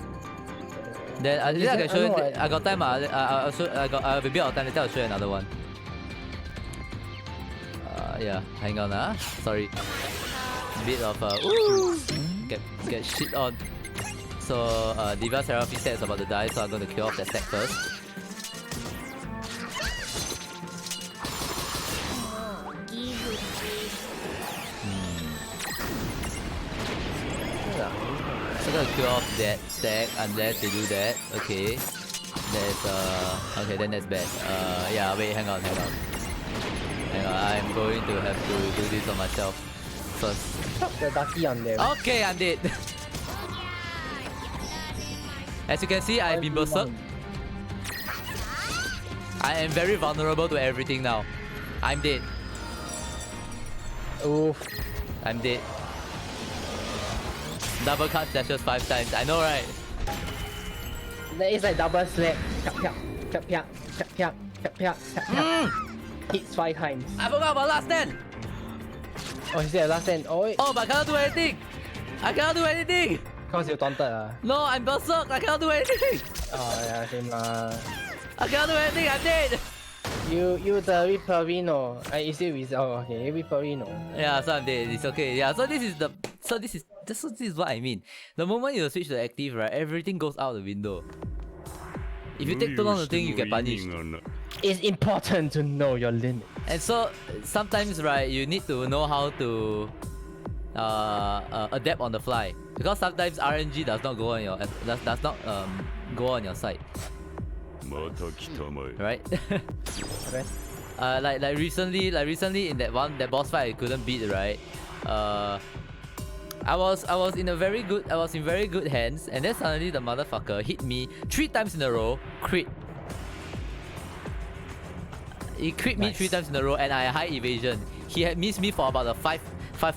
Then I can show you. I got time. I have a bit of time. Later I'll show you another one. Yeah. Hang on. Sorry. Bit of get shit on. So Diva Seraphim set is about to die, so I'm going to kill off that stack first. So I'm going to kill off that stack unless they do that. Okay. There's okay, then that's bad. Yeah, wait, hang on. I'm going to have to do this on myself first. Stop the ducky on them. Okay, I'm dead. As you can see, I've been berserk. I am very vulnerable to everything now. I'm dead. Oof. I'm dead. Double cut dashes 5 times. I know, right? That is like double slap. Hits 5 times. I forgot about last stand. Oh, is that last stand? Oh, but I cannot do anything. I cannot do anything. Because you're taunted. No, I'm berserk. I cannot do anything. Oh, yeah, same I cannot do anything. I'm dead. You the Viperino. Is it with okay, Viperino. Yeah, so I'm dead. It's okay. Yeah, so this is what I mean. The moment you switch to active, right, everything goes out the window. If you take too long to think, you get punished. It's important to know your limits. And so sometimes, right, you need to know how to adapt on the fly, because sometimes RNG does not go on your go on your side. Right? Okay. Like recently in that boss fight I couldn't beat, right? I was in very good hands, and then suddenly the motherfucker hit me 3 times in a row, crit. He crit me 3 times in a row, and I had high evasion. He had missed me for about five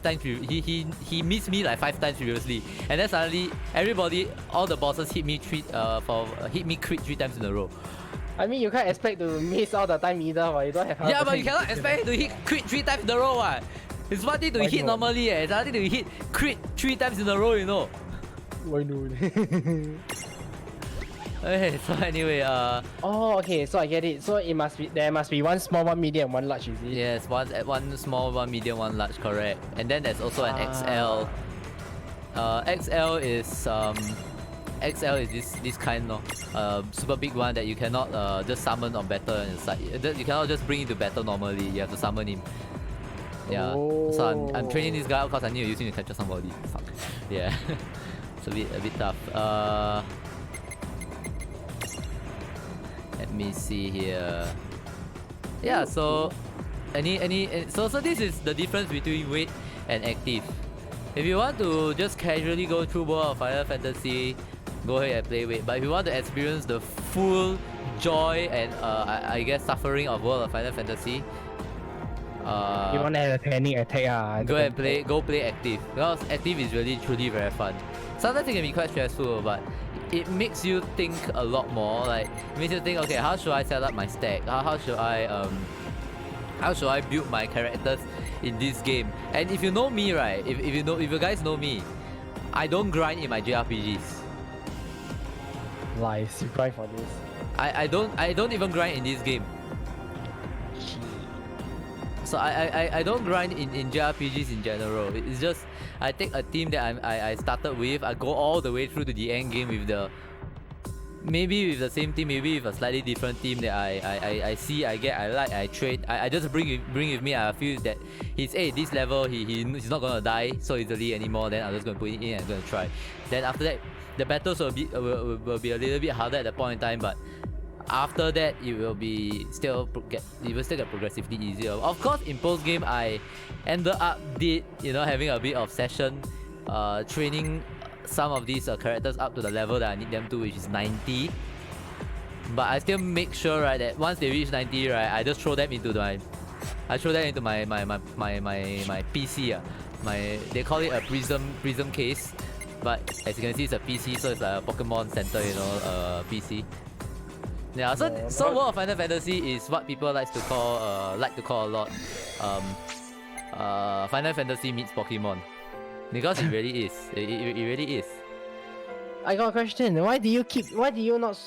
times. He missed me like 5 times previously, and then suddenly all the bosses hit me crit 3 times in a row. I mean, you can't expect to miss all the time either, but you don't have. Yeah, but you cannot expect to hit crit 3 times in a row, what? It's one thing to hit not? normally, it's another thing to hit crit 3 times in a row, you know. Why not? Okay, so anyway, Oh, okay, so I get it. So there must be one small, one medium, one large, is it? yes, one small, one medium, one large, correct. And then there's also an XL. XL is this kind of super big one that you cannot just summon on battle and it's like you cannot just bring into battle normally. You have to summon him. Yeah. Oh. So I'm training this guy out because I need to use him to capture somebody. Fuck. Yeah. It's a bit tough. Let me see here. Yeah, so so this is the difference between wait and active. If you want to just casually go through World of Final Fantasy, go ahead and play wait. But if you want to experience the full joy and I guess suffering of World of Final Fantasy, you want to have a panic attack? go play active, because active is really truly very fun. Sometimes it can be quite stressful, but it makes you think a lot more. Like it makes you think, okay, how should I set up my stack? How should I build my characters in this game? And if you know me, right, if you guys know me, I don't grind in my JRPGs. Lies, you grind for this. I don't even grind in this game. So I don't grind in JRPGs in general. It's just I take a team that I started with, I go all the way through to the end game with maybe with the same team, maybe with a slightly different team that I see, I get, I like, I trade. I just bring with me. I feel that he's this level, he's not gonna die so easily anymore. Then I'm just gonna put it in and I'm gonna try. Then after that, the battles will be a little bit harder at the point in time, but after that it will still get progressively easier. Of course, in post game I ended up having a bit of session, training some of these characters up to the level that I need them to, which is 90. But I still make sure, right, that once they reach 90, right, I just throw them into my PC. They call it a prism case, but as you can see, it's a PC, so it's like a Pokemon Center, PC. Yeah, so World of Final Fantasy is what people like to call a lot Final Fantasy meets Pokemon. Because it really is. It really is. I got a question. Why do you not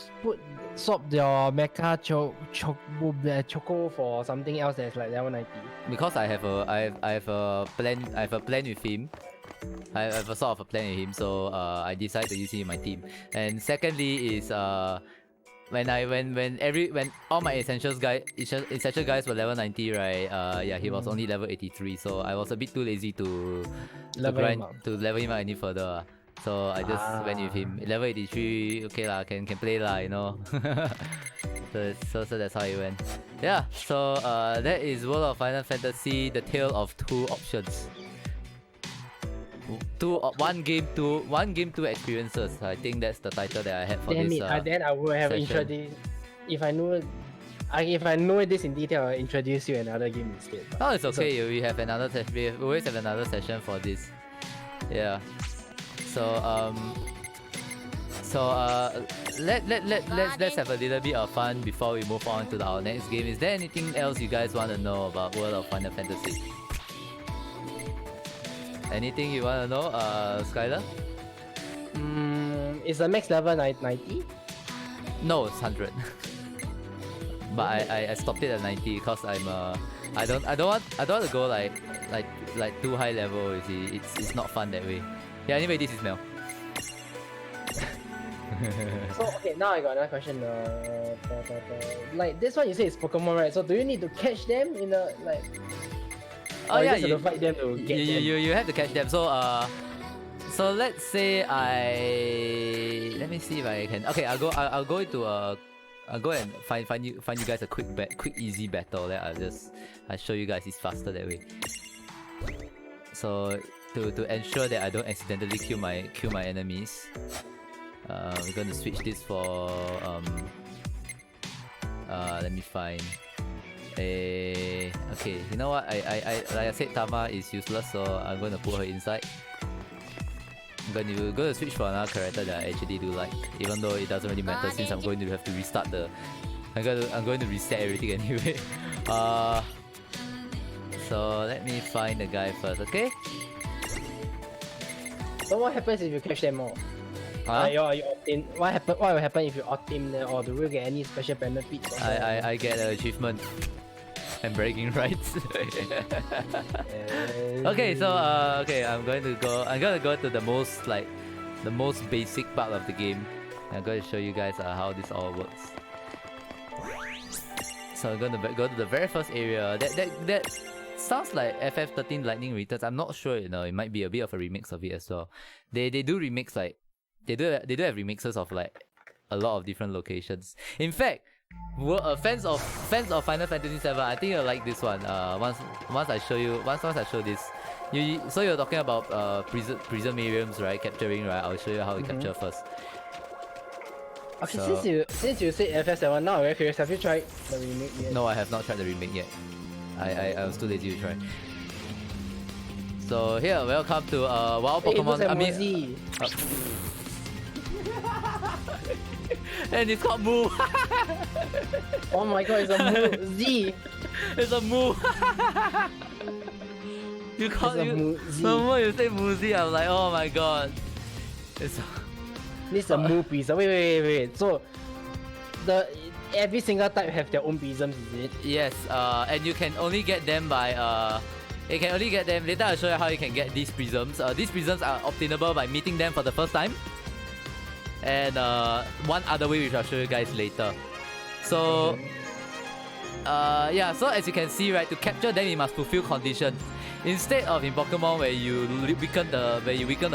swap your Mecha Choco for something else that's like level 90? Because I have a plan with him. I have a sort of a plan with him, so I decided to use him in my team. And secondly is when all my essential guys were level 90, right? He was only level 83, so I was a bit too lazy to level him up any further. So I just went with him. Level 83, okay lah, can play lah, So that's how it went. Yeah, so that is World of Final Fantasy, The Tale of Two Options. One game, two experiences. I think that's the title that I had for this. Then I would have session. introduced. If I know this in detail, I'll introduce you another game instead. Oh, it's okay. We have another session. We always have another session for this. Yeah. Let's have a little bit of fun before we move on to our next game. Is there anything else you guys want to know about World of Final Fantasy? Anything you want to know, Skyler? Is the max level 90? No, it's 100. But I stopped it at 90 because I don't want to go like too high level. You see, it's not fun that way. Yeah. Anyway, this is Mel. So okay, now I got another question. Like this one, you say it's Pokemon, right? So do you need to catch them in a like? Oh yeah, you fight them to get them? You have to catch them. So let's say let me see if I can. Okay, I'll go and find you guys a quick easy battle. That I'll show you guys it's faster that way. So to ensure that I don't accidentally kill my enemies, we're going to switch this for let me find a okay. You know what? I like I said, Tama is useless, so I'm going to put her inside. I'm going to switch for another character that I actually do like, even though it doesn't really matter since I'm going to have to restart I'm going to reset everything anyway. So so let me find the guy first, okay? So what happens if you catch them all? Huh? You opt in. What will happen if you opt in there, or do you get any special benefits? I get an achievement. I'm bragging rights. Okay, so I'm gonna go to the most basic part of the game. I'm going to show you guys how this all works. So I'm gonna go to the very first area. That sounds like FF13 Lightning Returns. I'm not sure, you know, it might be a bit of a remix of it as well. They do remix, like they do have remixes of like a lot of different locations. In fact, fans of Final Fantasy VII, I think you'll like this one. Once I show this, so you're talking about prismariums, right? Capturing, right? I'll show you how we capture first. Okay, So, since you said FF7, now I'm very curious. Have you tried the remake yet? no, I have not tried the remake yet. I was too lazy to try. So here, welcome to Wild Pokemon. Hey, I mean, and it's called Moo. oh my god, it's a Moo Z. It's a Moo. You call it Moo Z. the moment you say Moo Z, I'm like, oh my god. It's This is a Moo prism. Wait. So every single type have their own prisms, is it? yes, and you can only get them by you can only get them later. I'll show you how you can get these prisms. These prisms are obtainable by meeting them for the first time. And one other way which I'll show you guys later. So yeah, so as you can see, right, to capture them you must fulfill conditions. Instead of in Pokemon where you weaken the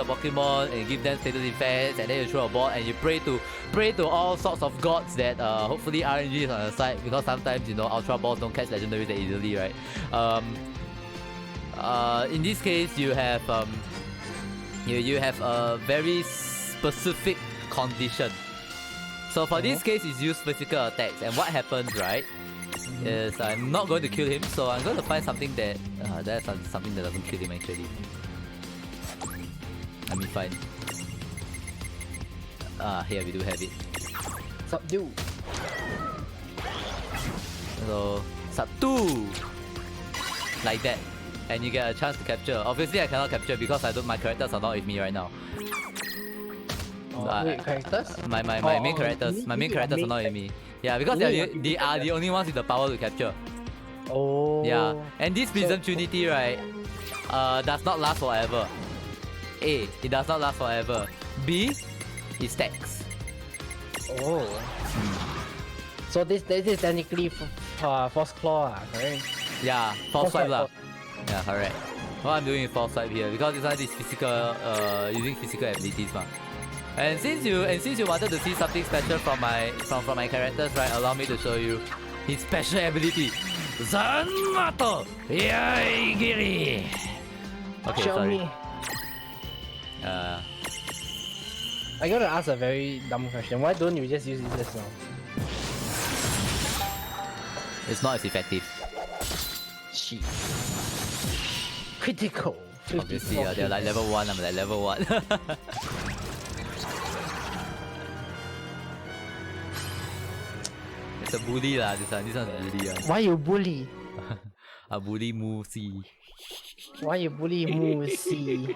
Pokemon and give them status effects and then you throw a ball and you pray to all sorts of gods that hopefully RNG is on the side, because sometimes, you know, Ultra Balls don't catch legendaries that easily, right? In this case you have you have a very specific condition. So for this case, it's use physical attacks, and what happens, right, is I'm not going to kill him, so I'm going to find something that something that doesn't kill him actually. Let me find. Here we do have it. Subdue. So subdue, like that, and you get a chance to capture. Obviously, I cannot capture because my characters are not with me right now. Wait, characters? My main characters are not with me. Yeah, because they are the only ones with the power to capture. Oh. Yeah, and this Prism Trinity, right, does not last forever. A, it does not last forever. B, it stacks. Oh. So this is technically Force Claw, right? Yeah, Force Swipe lah. Yeah, correct. What I'm doing is Force Swipe here because this one is physical, using physical abilities, ma. And since you wanted to see something special from my characters, right? Allow me to show you his special ability, Zanmato Yaigiri. Okay, Show sorry. me. I gotta ask a very dumb question. Why don't you just use this just now? It's not as effective. Shit. Critical. Obviously, they're like level 1. I'm like level 1. It's a bully lah. This one's a bully. Why you bully? A bully Moosey. Why you bully Moosey?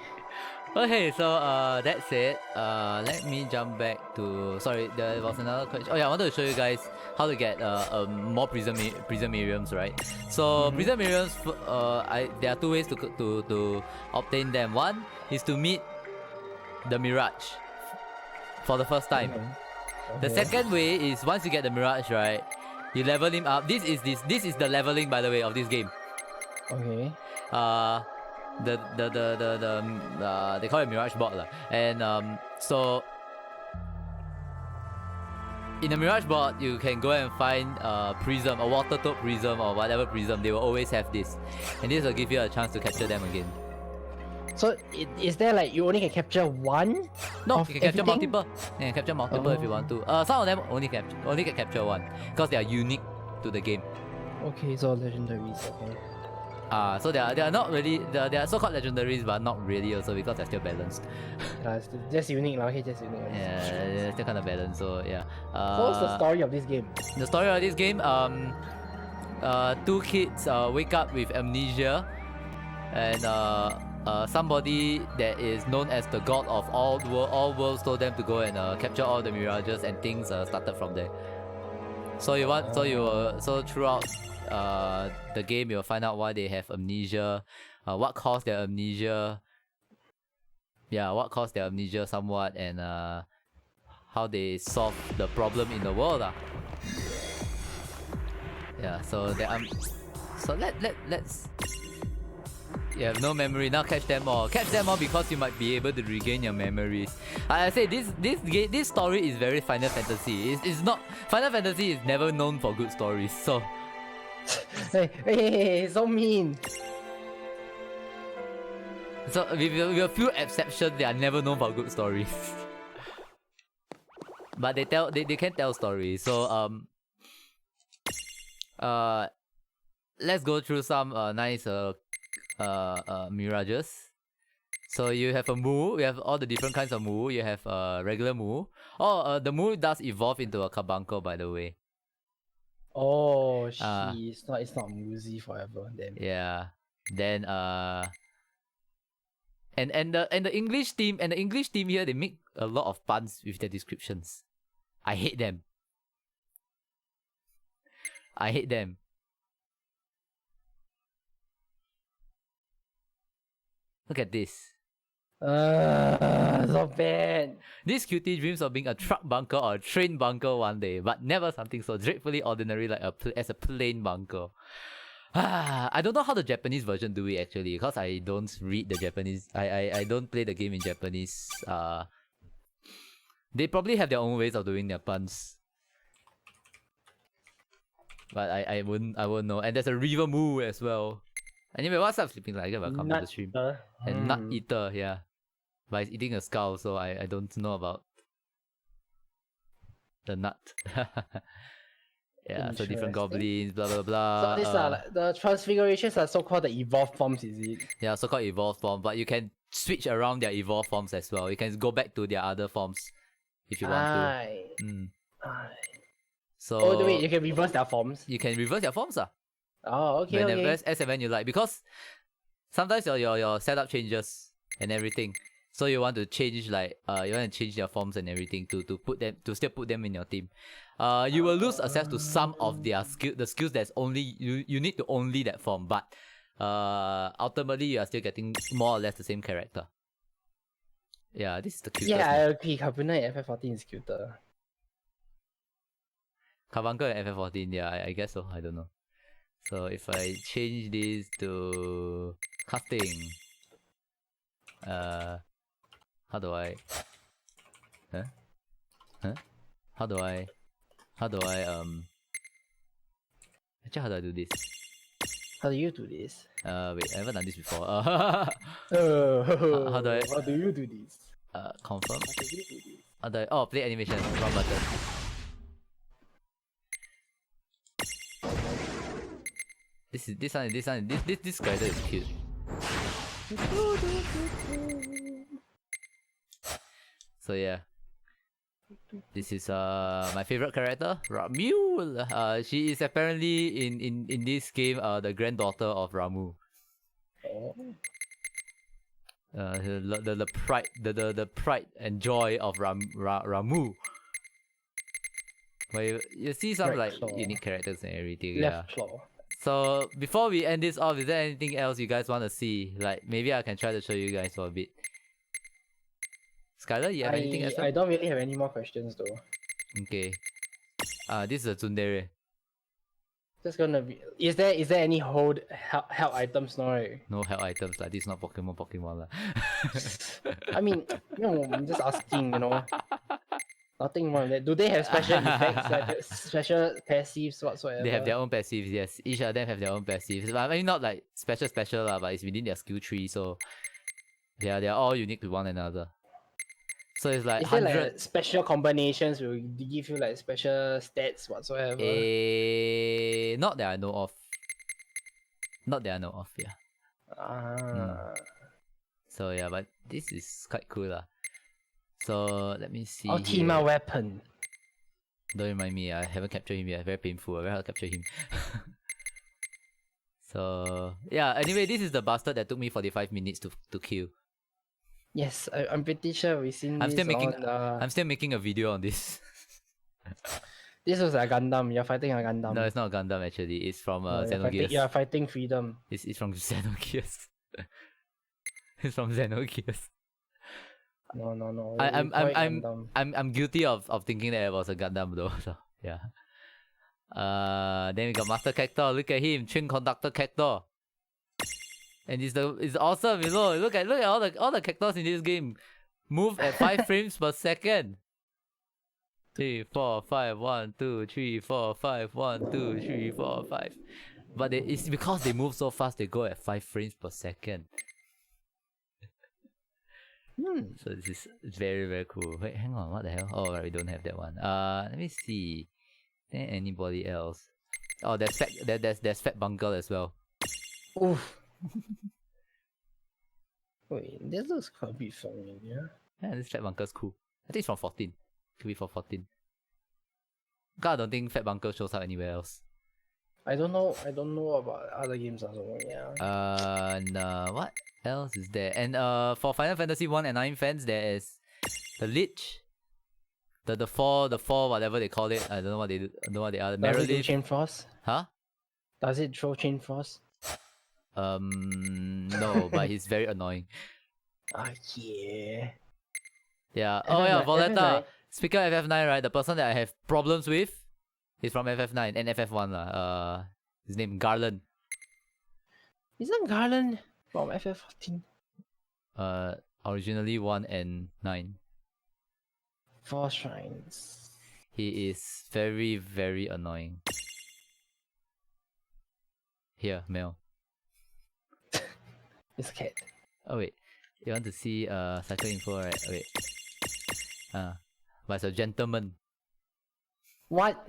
Okay, so that's it. Let me jump back to. Sorry, there was another question. Oh yeah, I wanted to show you guys how to get more prismariums, right? So prismariums, there are two ways to obtain them. One is to meet the Mirage for the first time. The second way is once you get the Mirage, right, you level him up. This is the leveling, by the way, of this game. Okay. They call it Mirage Bot lah. And so in the Mirage Bot you can go and find Prism, a water toad Prism or whatever Prism. They will always have this, and this will give you a chance to capture them again. So is there like you only can capture one? No, of you can capture everything? multiple. You can capture multiple if you want to. Some of them only can capture one because they are unique to the game. Okay, so legendaries. Okay. So they are not really, they are so-called legendaries, but not really also because they're still balanced. It's just unique, okay, just unique. Yeah, they're still kind of balanced. So yeah. So what's the story of this game? The story of this game, two kids wake up with amnesia, and somebody that is known as the god of all worlds told them to go and capture all the mirages, and things started from there. So throughout the game, you'll find out why they have amnesia, what caused their amnesia. Yeah, what caused their amnesia somewhat, and how they solve the problem in the world. Yeah, so there let's. You have no memory, now catch them all. Catch them all because you might be able to regain your memories. I say this story is very Final Fantasy. It's not Final Fantasy is never known for good stories. So hey, so mean. So with a few exceptions, they are never known for good stories. But they can tell stories. So let's go through some nice mirages. So you have a Moo. We have all the different kinds of Moo. You have regular Moo. Oh, the Moo does evolve into a Carbuncle, by the way. Oh, it's not Moozy forever. Then yeah. Then and the English team here, they make a lot of puns with their descriptions. I hate them. Look at this. So bad. This cutie dreams of being a truck bunker or a train bunker one day, but never something so dreadfully ordinary like as a plain bunker. I don't know how the Japanese version do it actually, because I don't read the Japanese. I don't play the game in Japanese. They probably have their own ways of doing their puns. But I wouldn't know. And there's a River Moo as well. Anyway, what's up, Sleeping Tiger? Welcome to the stream. And Nut Eater, yeah. But it's eating a skull, so I don't know about the nut. Yeah, so different goblins, blah blah blah. So these are like, the transfigurations are so-called the evolved forms, is it? Yeah, so-called evolved form, but you can switch around their evolved forms as well. You can go back to their other forms if you want to. So wait, you can reverse their forms? You can reverse their forms. Oh, okay, Whenever as and when you like, because sometimes your setup changes and everything. So you want to change you want to change their forms and everything to still put them in your team. You will lose access to some of their the skills that's only you need to only that form, but ultimately you are still getting more or less the same character. Yeah, this is the cutest. Yeah, I agree. Carbonite FF14 is cuter. Carbuncle and FF14, yeah, I guess so. I don't know. So if I change this to casting, how do I? How do I? Actually, how do I do this? How do you do this? Wait, I haven't done this before. How do you do this? Confirm. How do you do this? How do I? Oh, play animation. Wrong button. This character is cute. So yeah, this is my favorite character, Ramu. She is apparently in this game the granddaughter of Ramu. The pride and joy of Ramu. But you see some Right claw. unique characters and everything. Left claw. So before we end this off, is there anything else you guys want to see? Like maybe I can try to show you guys for a bit. Skyler, you have anything else? I don't really have any more questions though. Okay. This is a tsundere. Just gonna be. Is there any help items now? Right? No help items like this. Not Pokemon lah. I mean, I'm just asking. Nothing more than that. Do they have special effects, like special passives whatsoever? They have their own passives, yes. Each of them have their own passives. But I mean, not like special lah, but it's within their skill tree, so they're all unique to one another. So it's like is there 100... like special combinations will give you like special stats whatsoever? Not that I know of. Yeah. So yeah, but this is quite cool lah. So let me see. Ultima weapon. Don't remind me, I haven't captured him yet. Very painful. Very hard to capture him. So yeah. Anyway, this is the bastard that took me 45 minutes to kill. Yes, I'm pretty sure we've seen I'm this still making. on, I'm still making a video on this. This was a Gundam. You're fighting a Gundam. No, it's not a Gundam actually. It's from No, Xenogears. you're fighting freedom. It's from Xenogears. It's from Xenogears. No. I'm guilty of thinking that it was a Gundam though. So yeah. Then we got Master Cactor. Look at him, Train Conductor Cactor. And it's awesome, you know. Look at all the Cactors in this game. Move at 5 frames per second. 3, 4, 5, 1, 2, 3, 4, 5, 1, 2, 3, 4, 5. But it's because they move so fast, they go at 5 frames per second. So this is very, very cool. Wait, hang on, what the hell? Oh, right, we don't have that one. Let me see. There anybody else? Oh, there's Fat Bunker as well. Oof. Wait, this looks quite a bit familiar. Yeah, this Fat Bunker's cool. I think it's from 14. Could be from 14. God, I don't think Fat Bunker shows up anywhere else. I don't know about other games as well, yeah. No, what else is there? And for Final Fantasy 1 and 9 fans, there is the Lich. The four whatever they call it. I don't know what they do. I don't know what they are. Does it do Chain Frost? Huh? Does it throw Chain Frost? No, but he's very annoying. Yeah. Yeah. Oh yeah, Voletta. Speaking of FF9, right? The person that I have problems with is from FF9 and FF1 lah. His name Garland. Isn't Garland from FF14? Originally 1 and 9. 4 shrines. He is very, very annoying. Here, Mel. It's a cat. Oh wait, you want to see cycle info, right? Wait. But it's a gentleman. What?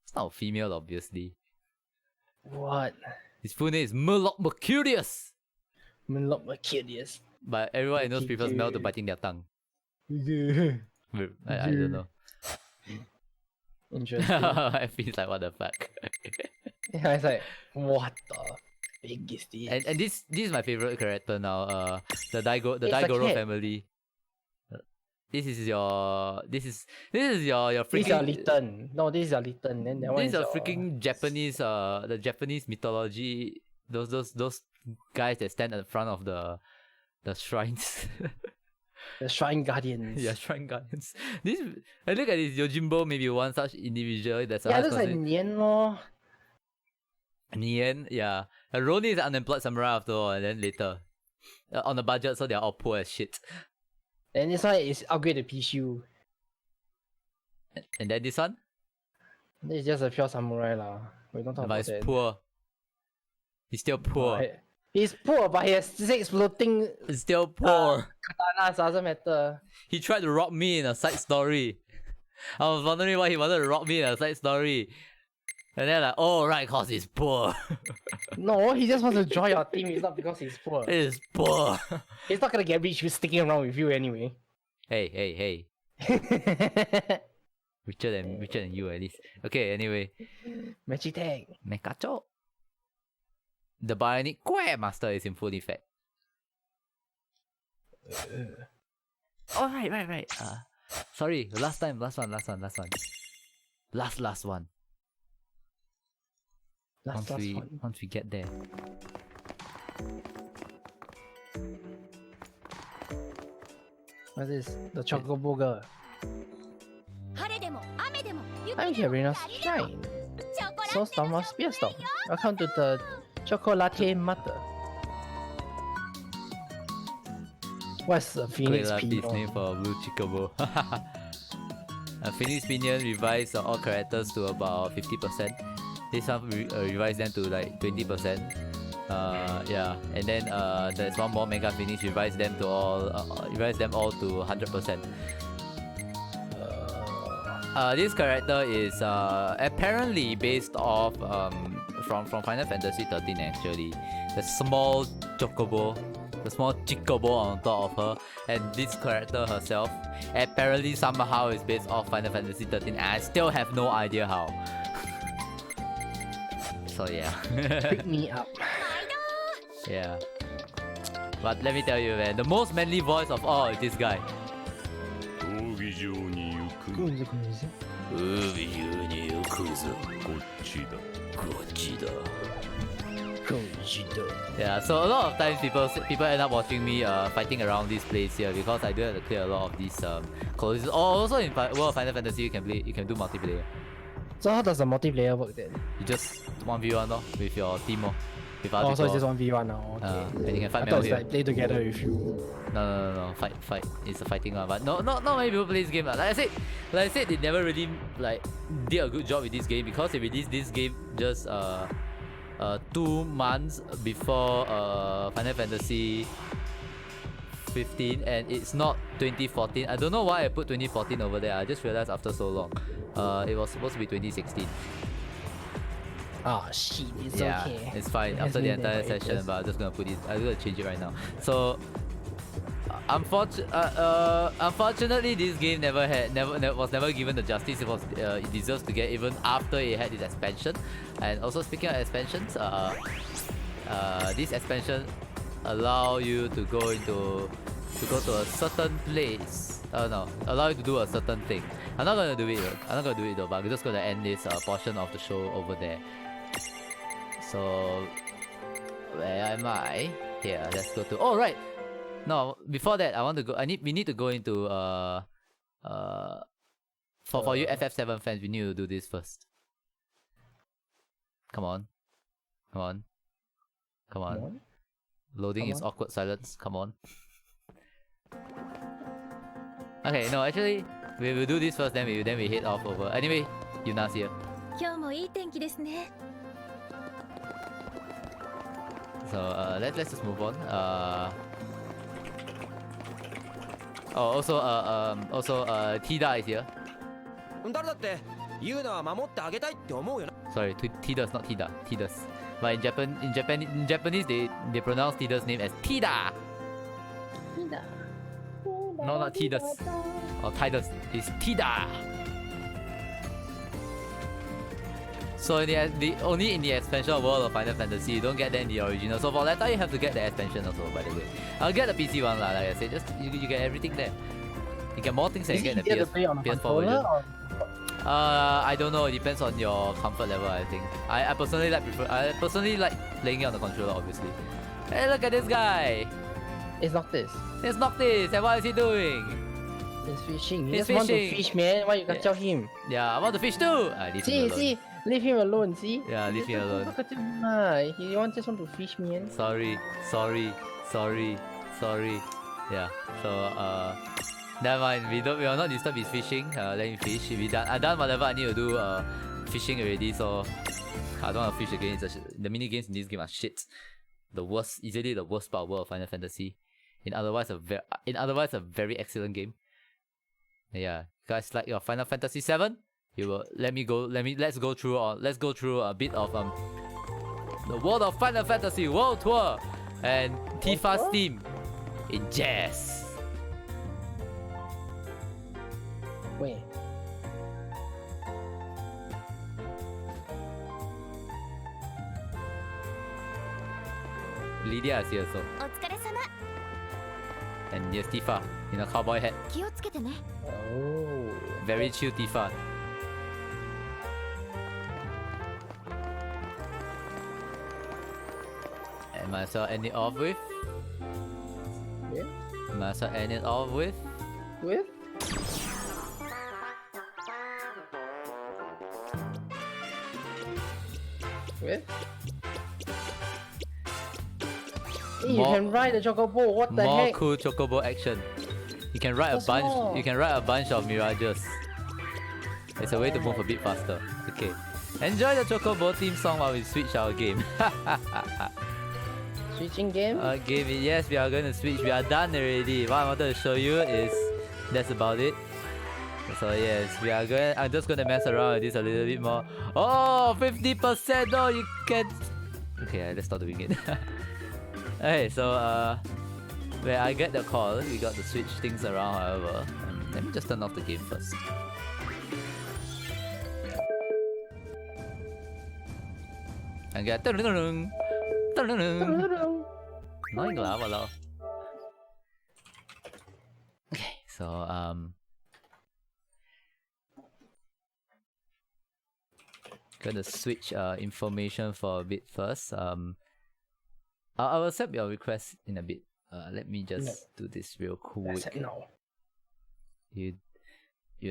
It's not a female, obviously. What? His full name is Murloc Mercurius. Murloc Mercurius. But everyone knows prefers Mel to biting their tongue. I don't know. Interesting. I feel like, what the fuck? Yeah, it's like, what the big is this? And this is my favorite character now. The Daigoro family. This is your freaking. This is your Litten. No, this is your Litten. Then that one This is is a freaking Japanese the Japanese mythology. Those guys that stand at the front of the shrines. The Shrine Guardians. Yeah, Shrine Guardians. I look at this Yojimbo, maybe one such individual that's yeah, it looks like Nien lor. Nien, yeah. Roni is an unemployed samurai after all, and then later. On a budget, so they're all poor as shit. And this one is upgrade the Pichu. And then this one? This is just a pure samurai lah. We don't talk but about that. he's poor. He's still poor. He's poor, but he has 6 floating He's still poor. katanas, doesn't matter. He tried to rob me in a side story. I was wondering why he wanted to rob me in a side story. And then like, oh right, cause he's poor. No, he just wants to join your team. It's not because he's poor. He's poor. He's not gonna get rich with sticking around with you anyway. Hey. Richer than you at least. Okay, anyway. Magitech. Mekacho. The Bionic Quack Master is in full effect. Oh right. Sorry, last one. Last one. Once we get there. What is this? The Chocobo girl. I'm Karina's Shrine. So storm or spear storm. Welcome to the Chocolate Matter. What's the Phoenix Pinion? Name for a blue Chocobo. A Phoenix Pinion revives all characters to about 50%. This one revives them to like 20%. Yeah, and then there's one more Mega Phoenix revives them all to 100%. This character is apparently based off from Final Fantasy 13 actually. The small Chocobo on top of her, and this character herself apparently somehow is based off Final Fantasy 13, and I still have no idea how. So yeah. Pick me up. Yeah. But let me tell you, man, the most manly voice of all is this guy. Yeah, so a lot of times people end up watching me fighting around this place here because I do have to clear a lot of these colonies. Also in World of Final Fantasy you can do multiplayer. So how does the multiplayer work then? You just 1v1 with your team with other Oh, so people. it's just 1v1 now, okay. And you can fight I thought here. it's like play together with you. No, fight. It's a fighting one, but not many people play this game. Like I said, they never really did a good job with this game because they released this game just 2 months before Final Fantasy 15, and it's not 2014. I don't know why I put 2014 over there. I just realized after so long. It was supposed to be 2016. Oh shit, it's Yeah, okay. it's fine It has after the been there entire for session, ages. but I'm just gonna put it. I'm gonna change it right now. So, unfortunately, this game was never given the justice it deserves to get, even after it had its expansion. And also, speaking of expansions, this expansion allow you to go to a certain place. No, allow you to do a certain thing. I'm not gonna do it though, but I'm just gonna end this portion of the show over there. So, where am I? Here, let's go to. Oh right. No, before that, we need to go into for you FF7 fans, we need to do this first. Come on. Loading is awkward silence. Come on. Okay, no, actually, we will do this first, then we head off over. Anyway, Yuna's here. 今日もいい天気ですね。 So let's just move on. Also Tida is here. 誰だってユーナは守ってあげたいって思うよな。 Sorry, Tidas, not Tida. Tidas. But in Japanese they pronounce Tida's name as Tida. No, not Tidas. Or Tidas. It's Tida. So only in the expansion of World of Final Fantasy, you don't get that in the original. So for that, you have to get the expansion also, by the way. I'll get the PC one lah, like I said. Just you get everything there. You get more things than you get in the PS4 version. I don't know. It depends on your comfort level, I think. I personally like playing it on the controller, obviously. Hey, look at this guy. It's not this. It's Noctis. And what is he doing? He's fishing. He He's just want to fishing. fish, man. Why you can't tell him? Yeah, I want to fish too. Leave him alone. See, leave him alone. See? Yeah, leave him alone. Look at him. He just want to fish, man. Sorry. Yeah. So never mind. We will not disturb his fishing. Let him fish. I done whatever I need to do fishing already. So I don't want to fish again. The mini games in this game are shit. Easily the worst part of World of Final Fantasy. In otherwise a very excellent game. Yeah, guys, like your Final Fantasy 7, let's go through a bit of the World of Final Fantasy World Tour and Tifa's theme in jazz. Wait. Lydia is here also. お疲れ様。 And yes, Tifa in a cowboy hat. 気をつけてね。 Oh. Very chill Tifa. And might as well end it off with. Yeah. Might as well end it off with. With? With? Hey, you can ride the chocobo. What the More heck? cool chocobo action. You can ride What's more? You can ride a bunch of mirages. It's a way to move a bit faster. Okay. Enjoy the chocobo theme song while we switch our game. Switching game? Okay, yes, we are going to switch. We are done already. What I wanted to show you is that's about it. So yes, I'm just gonna mess around with this a little bit more. Oh, 50%! No, you can't. Okay, let's start doing it. Okay, so where I get the call, we got to switch things around. However, let me just turn off the game first. and get annoying lah, walao. Okay, so gonna switch information for a bit first. I will accept your request in a bit. Let me just do this real quick. Accept now. You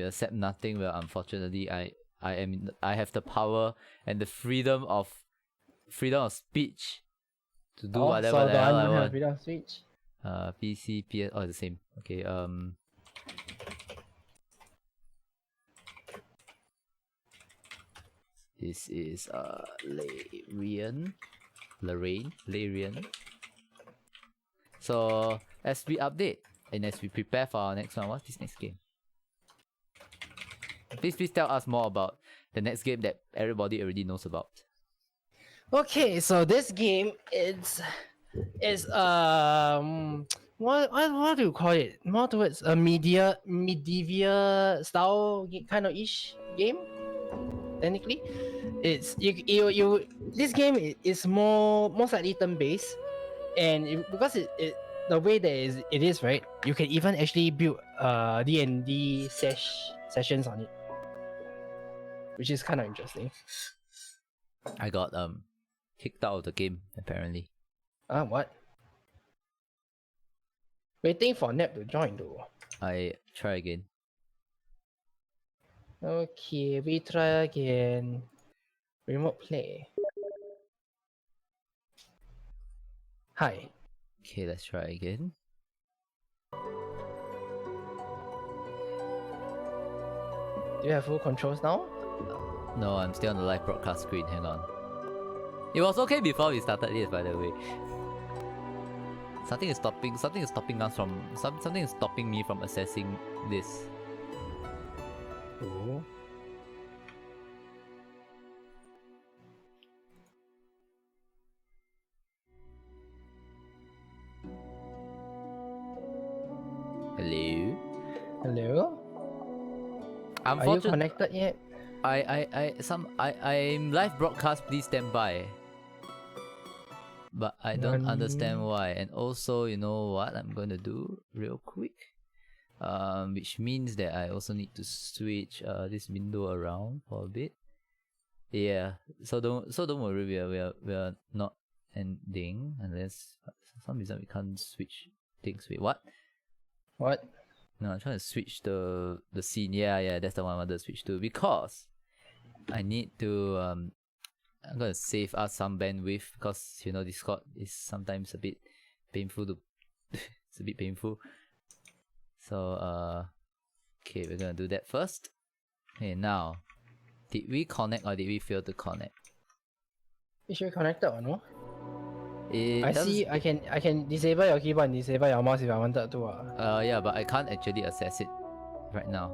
accept nothing. Well, unfortunately, I have the power and the freedom of speech to do whatever the hell I want. Freedom of speech. PC, PS, the same. Okay. This is Larian. So as we update and as we prepare for our next one, what's this next game? Please tell us more about the next game that everybody already knows about. Okay, so this game is what do you call it? More towards a medieval style kind of ish game. Technically, it's you. This game is more slightly turn based, and because the way that it is right, you can even actually build D&D sessions on it, which is kind of interesting. I got kicked out of the game apparently. What? Waiting for Nep to join though. I try again. Okay, we try again. Remote play. Hi. Okay, let's try again. Do you have full controls now? No, I'm still on the live broadcast screen. Hang on. It was okay before we started this, by the way. Something is stopping me from accessing this. Ooh. Hello? Hello? Are you connected yet? I'm live broadcast, please stand by. But I don't understand why. And also, you know what I'm gonna do real quick? Which means that I also need to switch this window around for a bit. Yeah, so don't worry, we are not ending unless for some reason we can't switch things. Wait, what? What? No, I'm trying to switch the scene. Yeah, that's the one I wanted to switch to because I need to I'm gonna save us some bandwidth because you know Discord is sometimes a bit painful to it's a bit painful. So okay, we're gonna do that first. Okay, now did we connect or did we fail to connect? You should connect or no? I see I can disable your keyboard and disable your mouse if I wanted to. Yeah, but I can't actually access it right now.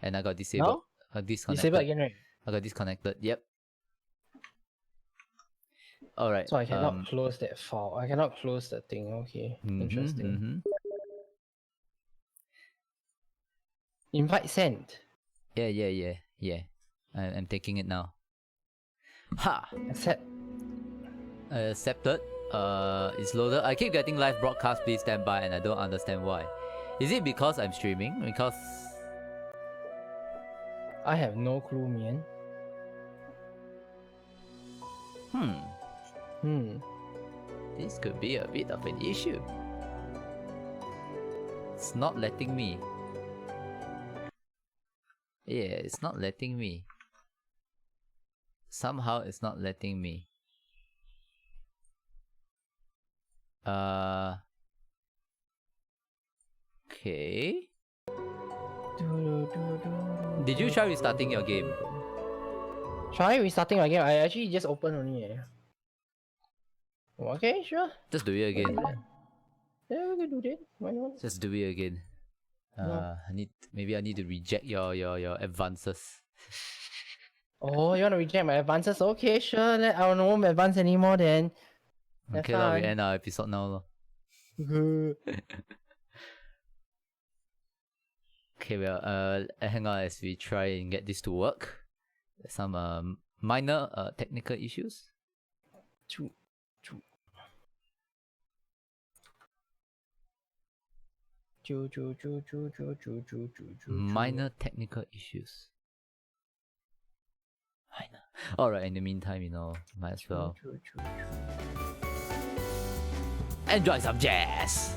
And I got disabled. No? Disconnected. Disable again, right? I got disconnected. Yep. Alright. So I cannot close that file. I cannot close the thing. Okay. Interesting. Invite sent. Yeah. I'm taking it now. Ha! Accept. Accepted. It's loaded. I keep getting live broadcast, please stand by, and I don't understand why. Is it because I'm streaming? Because I have no clue, man. This could be a bit of an issue. It's not letting me. Yeah, it's not letting me. Somehow it's not letting me. Okay. Did you try restarting your game? Try restarting my game. I actually just opened only. Okay, sure. Just do it again. Yeah, we can do that. Why not? Just do it again. Maybe I need to reject your advances. Oh, you wanna reject my advances? Okay, sure. I don't won't advance anymore then. Okay, we end our episode now. Okay, well, hang on as we try and get this to work. Some Minor technical issues. Two. Minor technical issues. Minor. Alright, in the meantime, you know, might as well enjoy some jazz.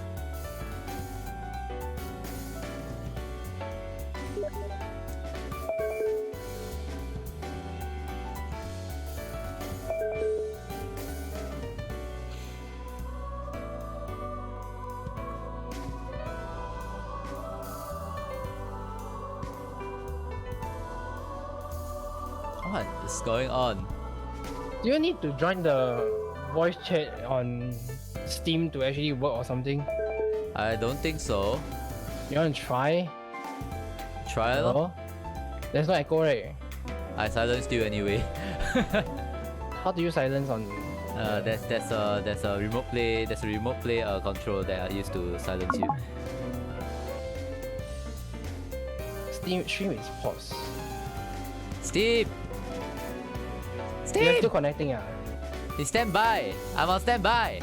What is going on? Do you need to join the voice chat on Steam to actually work or something? I don't think so. You want to try? Try lor. No? There's no echo, right? I silenced you anyway. How do you silence on? There's a remote play control that I used to silence you. Steam stream is paused. Steve! You're Steve! still connecting, He's standby. I'm on standby.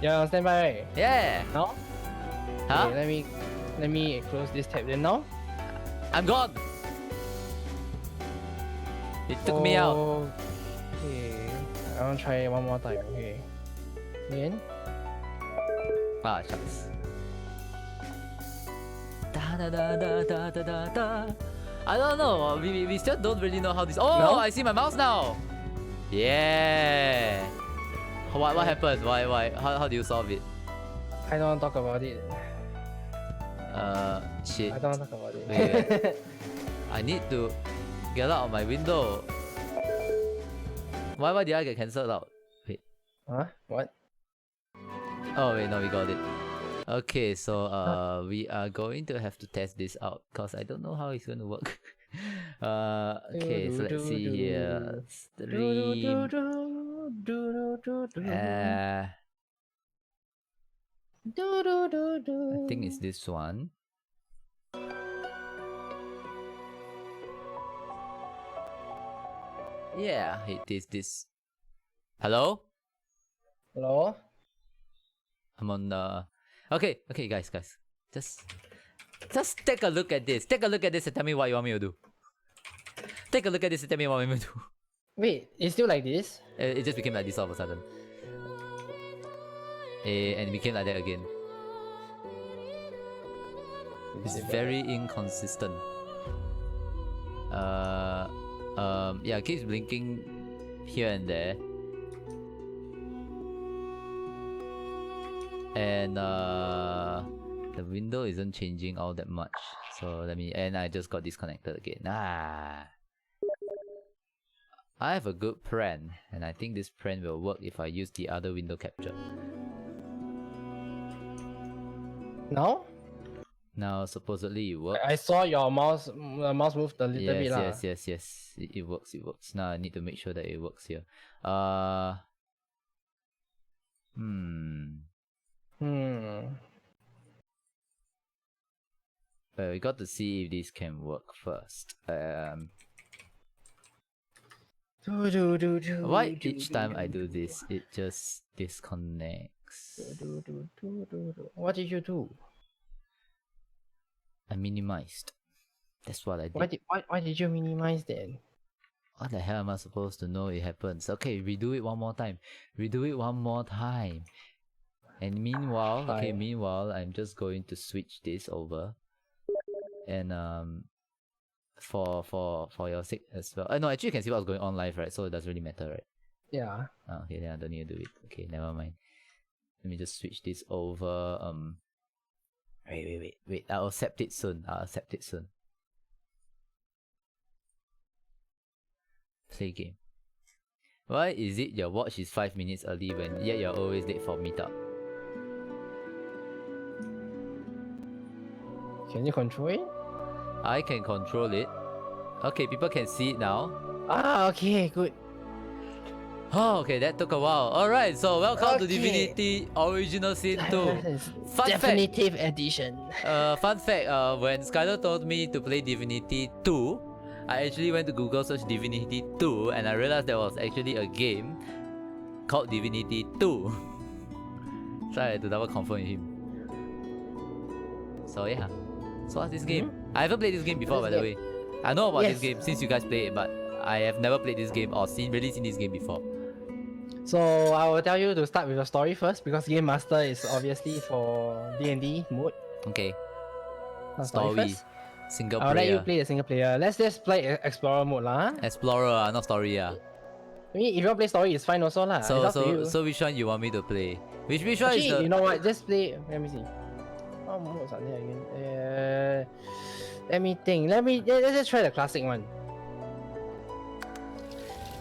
You're on standby, right? Yeah. Now? Huh? Okay, let me close this tab then now. I'm gone. It took me out. Okay. I want to try one more time. Okay. Again? Ah, shucks. Da da da da da da da da. I don't know. We still don't really know how this. Oh, No? I see my mouse now. Yeah. What happened? Why? How do you solve it? I don't want to talk about it. Shit. I don't want to talk about it. Wait. I need to get out of my window. Why did I get cancelled out? Wait. Huh? What? Oh wait, no, we got it. Okay, so we are going to have to test this out because I don't know how it's going to work. Okay, so let's see here. Stream. I think it's this one. Yeah, it is this. Hello? Hello? I'm on Okay, guys. Just take a look at this. Take a look at this and tell me what you want me to do. Take a look at this and tell me what you want me to do. Wait, it's still like this? It just became like this all of a sudden. And it became like that again. It's very inconsistent. Yeah, it keeps blinking here and there. And the window isn't changing all that much. So and I just got disconnected again. I have a good plan, and I think this plan will work if I use the other window capture. Now? Now supposedly it works. I saw your mouse moved a little bit. Yes. It works. Now I need to make sure that it works here. But we got to see if this can work first. Why each time I do this, it just disconnects? What did you do? I minimized. That's what I did. Why did you minimize then? What the hell am I supposed to know it happens? Okay, redo it one more time. And meanwhile, I'm just going to switch this over. And for your sake as well. No, actually you can see what's going on live, right? So it doesn't really matter, right? Yeah. Oh, okay, then I don't need to do it. Okay, never mind. Let me just switch this over. Wait. I'll accept it soon. Play game. Why is it your watch is 5 minutes early when yet you're always late for meetup? Can you control it? I can control it. Okay, people can see it now. Okay, good. Oh, okay, that took a while. Alright, so welcome to Divinity Original Sin 2. Definitive edition. Fun fact, when Skyler told me to play Divinity 2, I actually went to Google search Divinity 2 and I realized there was actually a game called Divinity 2. So I had to double confirm with him. So yeah. So what's this game? I haven't played this game before, by the way. I know about this game since you guys play it, but I have never played this game or really seen this game before. So I will tell you to start with the story first because Game Master is obviously for D&D mode. Okay. Story first. Single I'll player. let you play the single player. Let's just play Explorer mode lah. Explorer, not story. I mean, if you want to play story, it's fine also lah. So which one you want me to play? Which one Actually, is the... you know what? Just play. Let me see. What modes are there again? Let me think. Let's just try the classic one.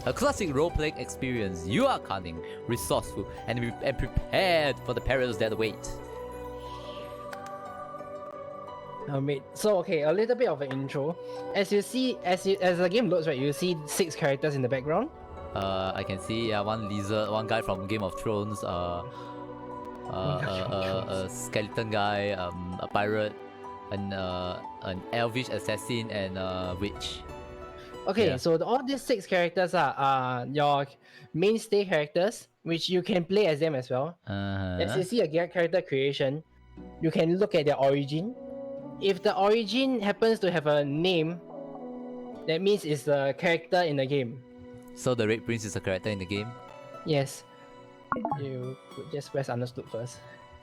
A classic role-playing experience. You are cunning, resourceful, and prepared for the perils that await. So okay, a little bit of an intro. As you see, as the game loads, right, you see 6 characters in the background. I can see one lizard, one guy from Game of Thrones, a skeleton guy, a pirate, an elvish assassin, and a witch. Okay, so all these 6 characters are your mainstay characters, which you can play as them as well. As you see a character creation, you can look at their origin. If the origin happens to have a name, that means it's the character in the game. So the Red Prince is a character in the game? Yes. You could just press understood first.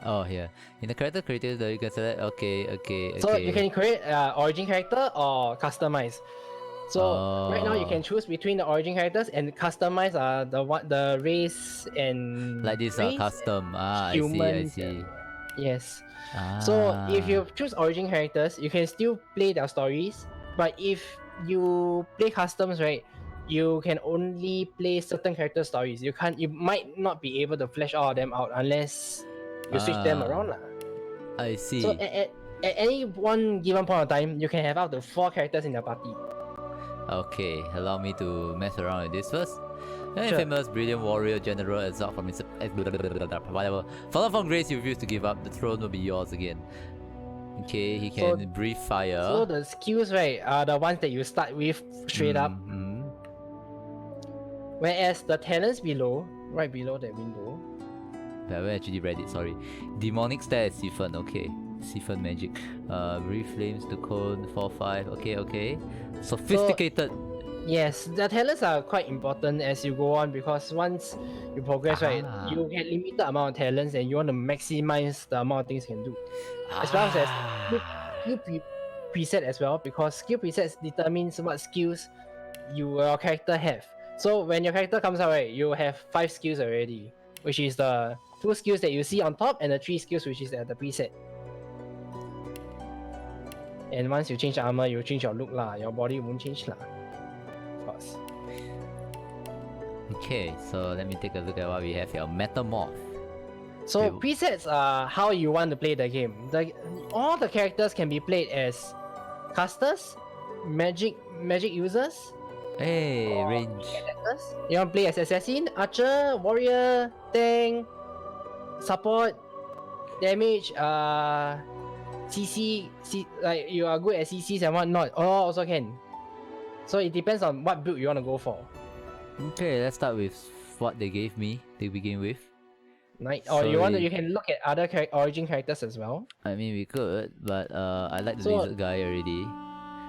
Oh, yeah. In the character creator, you can select, okay. So you can create origin character or customize. So right now you can choose between the origin characters and customize the race and like this custom. Humans, I see. Yes. So if you choose origin characters, you can still play their stories. But if you play customs, right, you can only play certain character stories. You might not be able to flesh all of them out unless you switch them around lah. I see. So at any one given point of time, you can have up to 4 characters in your party. Okay, allow me to mess around with this first. An Sure. infamous, brilliant warrior general exiled from his whatever. Fallen from grace, you refuse to give up. The throne will be yours again. Okay, he can breathe fire. So the skills, right, are the ones that you start with straight up. Whereas the talents below, right below that window. I haven't actually read it, sorry. Demonic stare at Siphon, okay. Siphon magic. Breathe flames to cone 4-5, okay. Sophisticated. Yes, the talents are quite important as you go on because once you progress, right, you get limited amount of talents and you want to maximize the amount of things you can do. As well as skill preset as well because skill presets determines what skills your character have. So when your character comes out, right, you have 5 skills already, which is the 2 skills that you see on top and the 3 skills which is at the preset. And once you change armor, you change your look lah. Your body won't change lah. Of course. Okay, so let me take a look at what we have here. Metamorph. So presets are how you want to play the game. All the characters can be played as casters, magic users. Hey, range. You want to play as assassin, archer, warrior, tank, support, damage, CC, like you are good at CCs and whatnot. Also can. So it depends on what build you want to go for. Okay, let's start with what they gave me to begin with. Or you can look at other origin characters as well. I mean, we could, but I like the lizard guy already.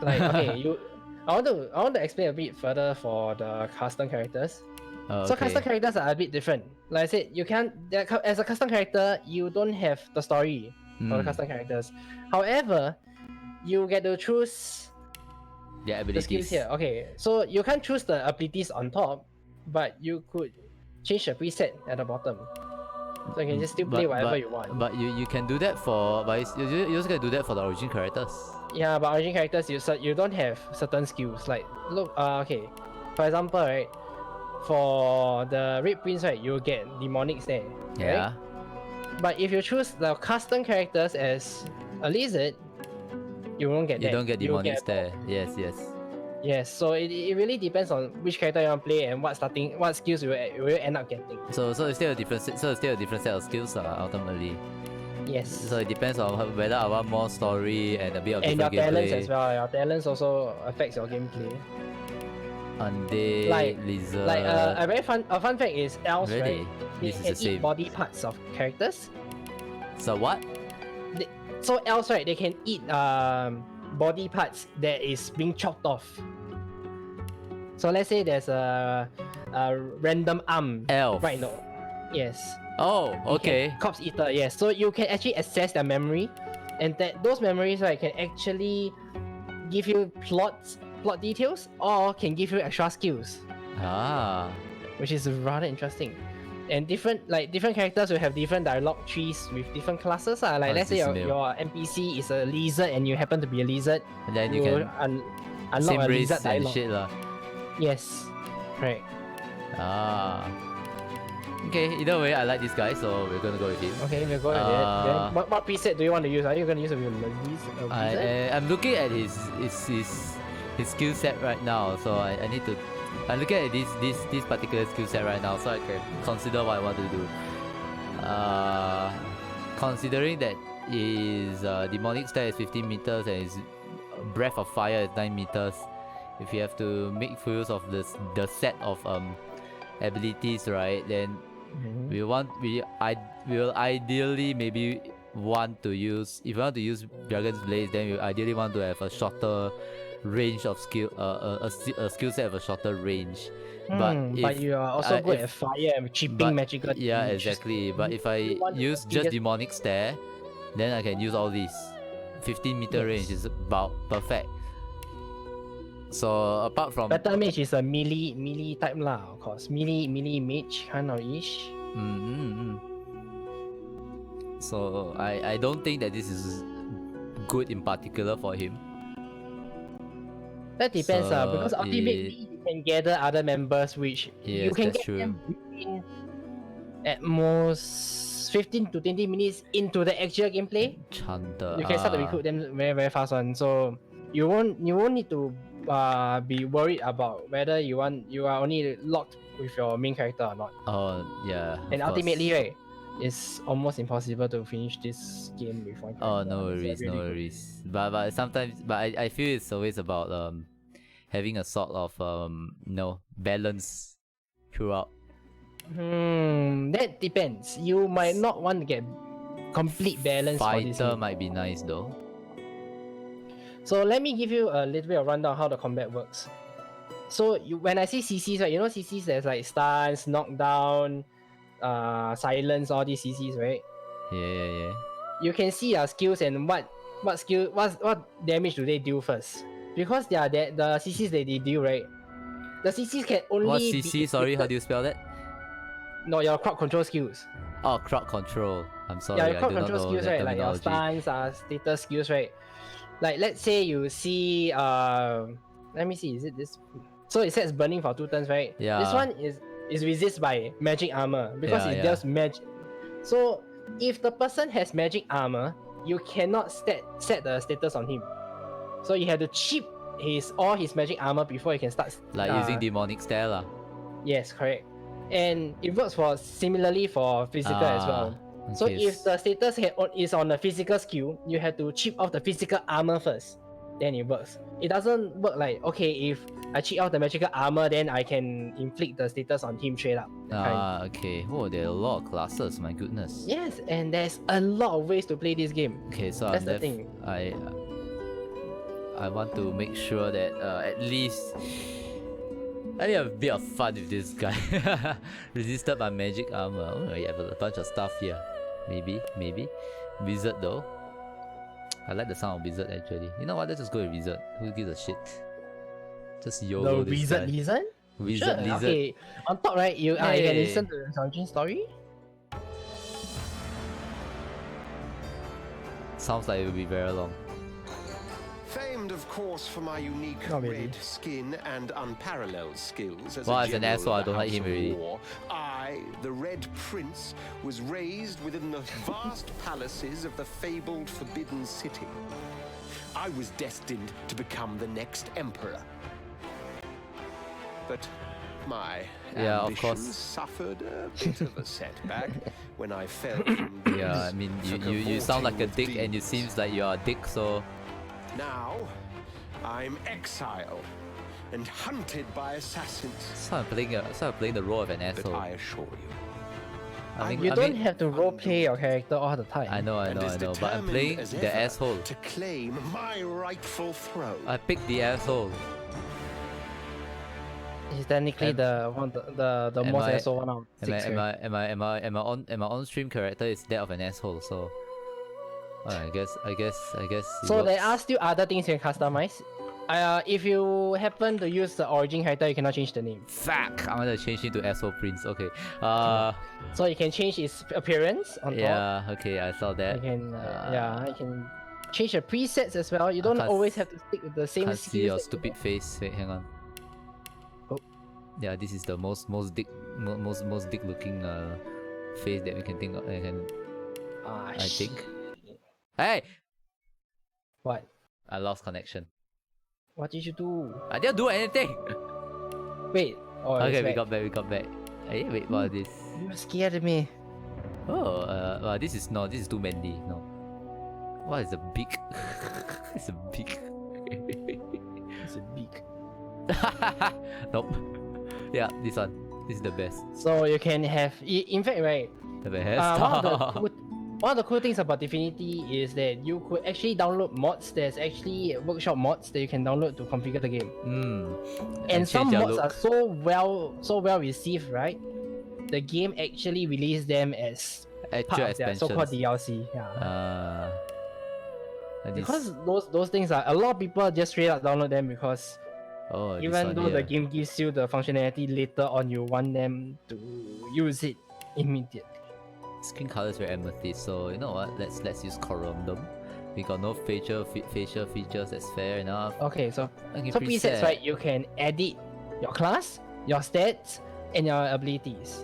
Like okay, I want to explain a bit further for the custom characters. So custom characters are a bit different. Like I said, you can't as a custom character, you don't have the story for the custom characters. However, you get to choose the abilities. The skills here. Okay, so you can't choose the abilities on top, but you could change the preset at the bottom. So you can just still play whatever you want. But you can do that for, you also can do that for the origin characters. Yeah, but origin characters you don't have certain skills. Like look, okay, for example, right, for the Red Prince, right, you get demonic stare. Yeah. Right? But if you choose the custom characters as a lizard, you won't get that. You don't get demonic stare. Yes. Yes, so it really depends on which character you want to play and what skills you will end up getting. So it's still a different set of skills ultimately. Yes. So it depends on whether I want more story and a bit of And your different talents gameplay. as well. Your talents also affects your gameplay. Undead, lizard. Like a fun fact is elves, Really? right? They This is can the same. eat body parts of characters. So what? So elves, right? They can eat body parts that is being chopped off. So let's say there's a random arm. Elf. Right now. Yes. Oh, okay. Corpse eater, yes. So you can actually access their memory, and those memories, right, can actually give you plot details or can give you extra skills, which is rather interesting. And different characters will have different dialogue trees with different classes. Like let's say your NPC is a lizard and you happen to be a lizard, and then you can unlock same a race lizard and dialogue. shit lah. Yes, right. Okay, either way, I like this guy, so we're gonna go with him. Okay, we'll go with it. Then what preset do you want to use? Are you gonna use a wizard? I'm looking at his skill set right now, so I need to. I'm looking at this particular skill set right now, so I can consider what I want to do. Considering that his demonic stare is 15 meters and his breath of fire is 9 meters, if you have to make full use of the set of abilities, right? Then we will ideally maybe want to use, if you want to use Dragon's Blaze, then we ideally want to have a shorter range of skill, a skill set of a shorter range. But you are also good at fire and chipping magical damage. Yeah, exactly. But if I use just demonic stare, then I can use all these. 15-meter range is about perfect. So apart from Battle Mage is a melee type lah, of course. Melee mage kind of ish. So I don't think that this is good in particular for him. That depends, So because ultimately you can gather other members, which you can get them within at most 15 to 20 minutes into the actual gameplay. You can start to recruit them very fast on. So you won't need to be worried about whether you are only locked with your main character or not. Oh yeah. And ultimately, right, it's almost impossible to finish this game with one character. Oh, no worries, no worries. But sometimes, I feel it's always about having a sort of balance throughout. That depends. You might not want to get complete balance for this Fighter game. might be nice though. So let me give you a little bit of rundown how the combat works. So when I say CCs, right, you know CCs, there's like stuns, knockdown, silence, all these CCs, right? Yeah. You can see our skills and what damage do they deal first. Because they are the CCs that they deal, right? The CCs can only What CC? Sorry, how do you spell that? No, your crowd control skills. Oh, crowd control. I'm sorry, Yeah, your crowd I do not control know skills, that right? Like your terminology. stuns, status skills, right? Like let's say you see let me see, is it this? So it sets burning for 2 turns, right? Yeah. This one is resist by magic armor because it deals magic. So if the person has magic armor, you cannot set the status on him. So you have to chip all his magic armor before you can start. Like using demonic stare lah. Yes, correct. And it works similarly for physical as well. So if the status is on a physical skill, you have to chip off the physical armor first. Then it works. It doesn't work like, okay, if I chip off the magical armor, then I can inflict the status on him straight up. Okay. Oh, there are a lot of classes, my goodness. Yes, and there's a lot of ways to play this game. Okay, so that's the thing. I want to make sure that at least I have a bit of fun with this guy. Resisted by magic armor. Oh, you have a bunch of stuff here. Maybe. Wizard though. I like the sound of wizard actually. You know what? Let's just go with wizard. Who gives a shit? Just YOLO The this wizard guy. lizard? Wizard Sure. lizard. Okay, on top, right, you can Hey. listen to the origin story. Sounds like it will be very long. Famed, of course, for my unique Not really. red skin and unparalleled skills as Well, a as an general asshole, I of the don't like House him of really. War, I, the Red Prince, was raised within the vast palaces of the fabled Forbidden City. I was destined to become the next emperor. But My Yeah, of ambitions course. suffered a bit of a setback when I fell from grace. Yeah, I mean, Took a you sound like a vaulting dick, and it deeds. seems like you are a dick. So Now, I'm exiled and hunted by assassins. I'm playing the role of an But asshole. I assure you, I mean, You I don't mean, have to roleplay your character all the time. I know, and as but I'm determined playing as the ever asshole. to claim my rightful throne. I picked the asshole. He's technically the am most I- asshole one out of six. right? Am I on stream character is that of an asshole? So, I guess. it So there works. are still other things you can customize. If you happen to use the origin character, you cannot change the name. Fuck! I'm gonna change it to asshole prince. Okay. So you can change its appearance on top. Yeah. Okay, I saw You that. can you can change the presets as well. You don't can't always have to stick with the same Can't skills. see your that you stupid have. face. Wait, hang on. Oh. Yeah, this is the most dick looking face that we can think of. I think. Hey! What? I lost connection. What did you do? I didn't do anything. Wait. Oh, Okay, it's we back. got back. Hey, wait, what is this? You scared me. Oh, this is too manly. No. What is a beak? It's a beak. It's a beak. Nope. Yeah, this one. This is the best. So you can have. In fact, right. The best. One of the cool things about Divinity is that you could actually download mods. There's actually workshop mods that you can download to configure the game. And some change their mods are look. so well received, right? The game actually released them as Actual part of their so-called expansions. DLC. Yeah. And this- Because those things are a lot of people just straight up download them because oh, this even one though here. the game gives you the functionality later on, you want them to use it immediately. Skin color is very amethyst, so you know what? Let's use corundum. We got no facial features. That's fair enough. Okay, so Okay, presets, right? You can edit your class, your stats, and your abilities.